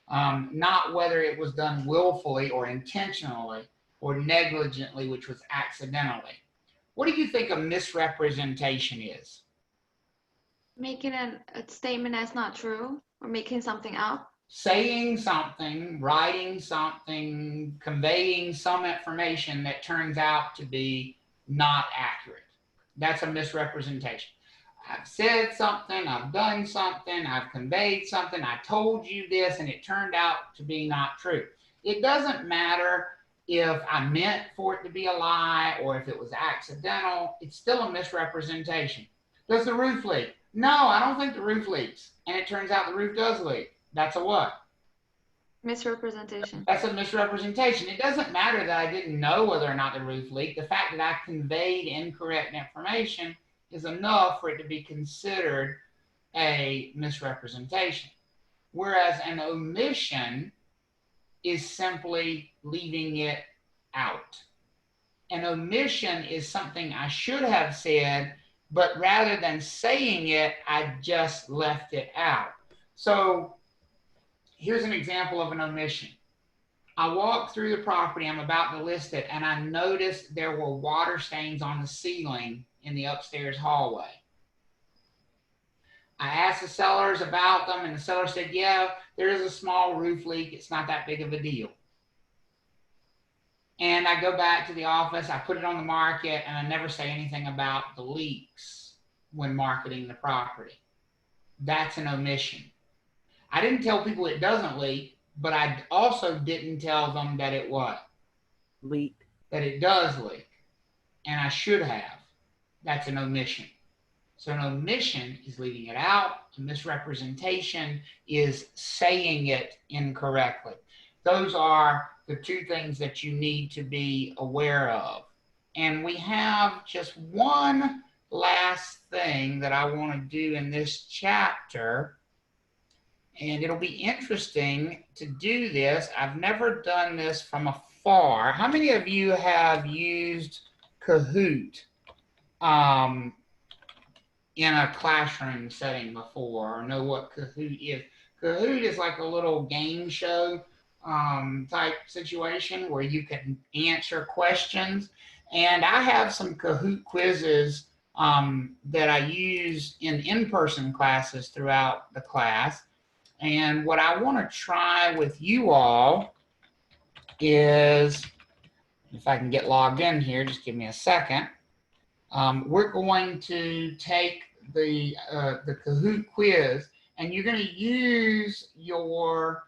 Not whether it was done willfully or intentionally or negligently, which was accidentally. What do you think a misrepresentation is? Making a statement that's not true or making something up. Saying something, writing something, conveying some information that turns out to be not accurate. That's a misrepresentation. I've said something, I've done something, I've conveyed something, I told you this, and it turned out to be not true. It doesn't matter if I meant for it to be a lie or if it was accidental, it's still a misrepresentation. Does the roof leak? No, I don't think the roof leaks. And it turns out the roof does leak. That's a what? Misrepresentation. That's a misrepresentation. It doesn't matter that I didn't know whether or not the roof leaked. The fact that I conveyed incorrect information is enough for it to be considered a misrepresentation. Whereas an omission is simply leaving it out. An omission is something I should have said, but rather than saying it, I just left it out. So here's an example of an omission. I walked through the property, I'm about to list it, and I noticed there were water stains on the ceiling in the upstairs hallway. I asked the sellers about them, and the seller said, yeah, there is a small roof leak. It's not that big of a deal. And I go back to the office, I put it on the market, and I never say anything about the leaks when marketing the property. That's an omission. I didn't tell people it doesn't leak, but I also didn't tell them that it what? Leak. That it does leak. And I should have. That's an omission. So an omission is leaving it out. A misrepresentation is saying it incorrectly. Those are the two things that you need to be aware of. And we have just one last thing that I want to do in this chapter. And it'll be interesting to do this. I've never done this from afar. How many of you have used Kahoot in a classroom setting before, or know what Kahoot is? Kahoot is like a little game show type situation where you can answer questions. And I have some Kahoot quizzes that I use in in-person classes throughout the class. And what I want to try with you all is, if I can get logged in here, just give me a second. We're going to take the Kahoot quiz, and you're going to use your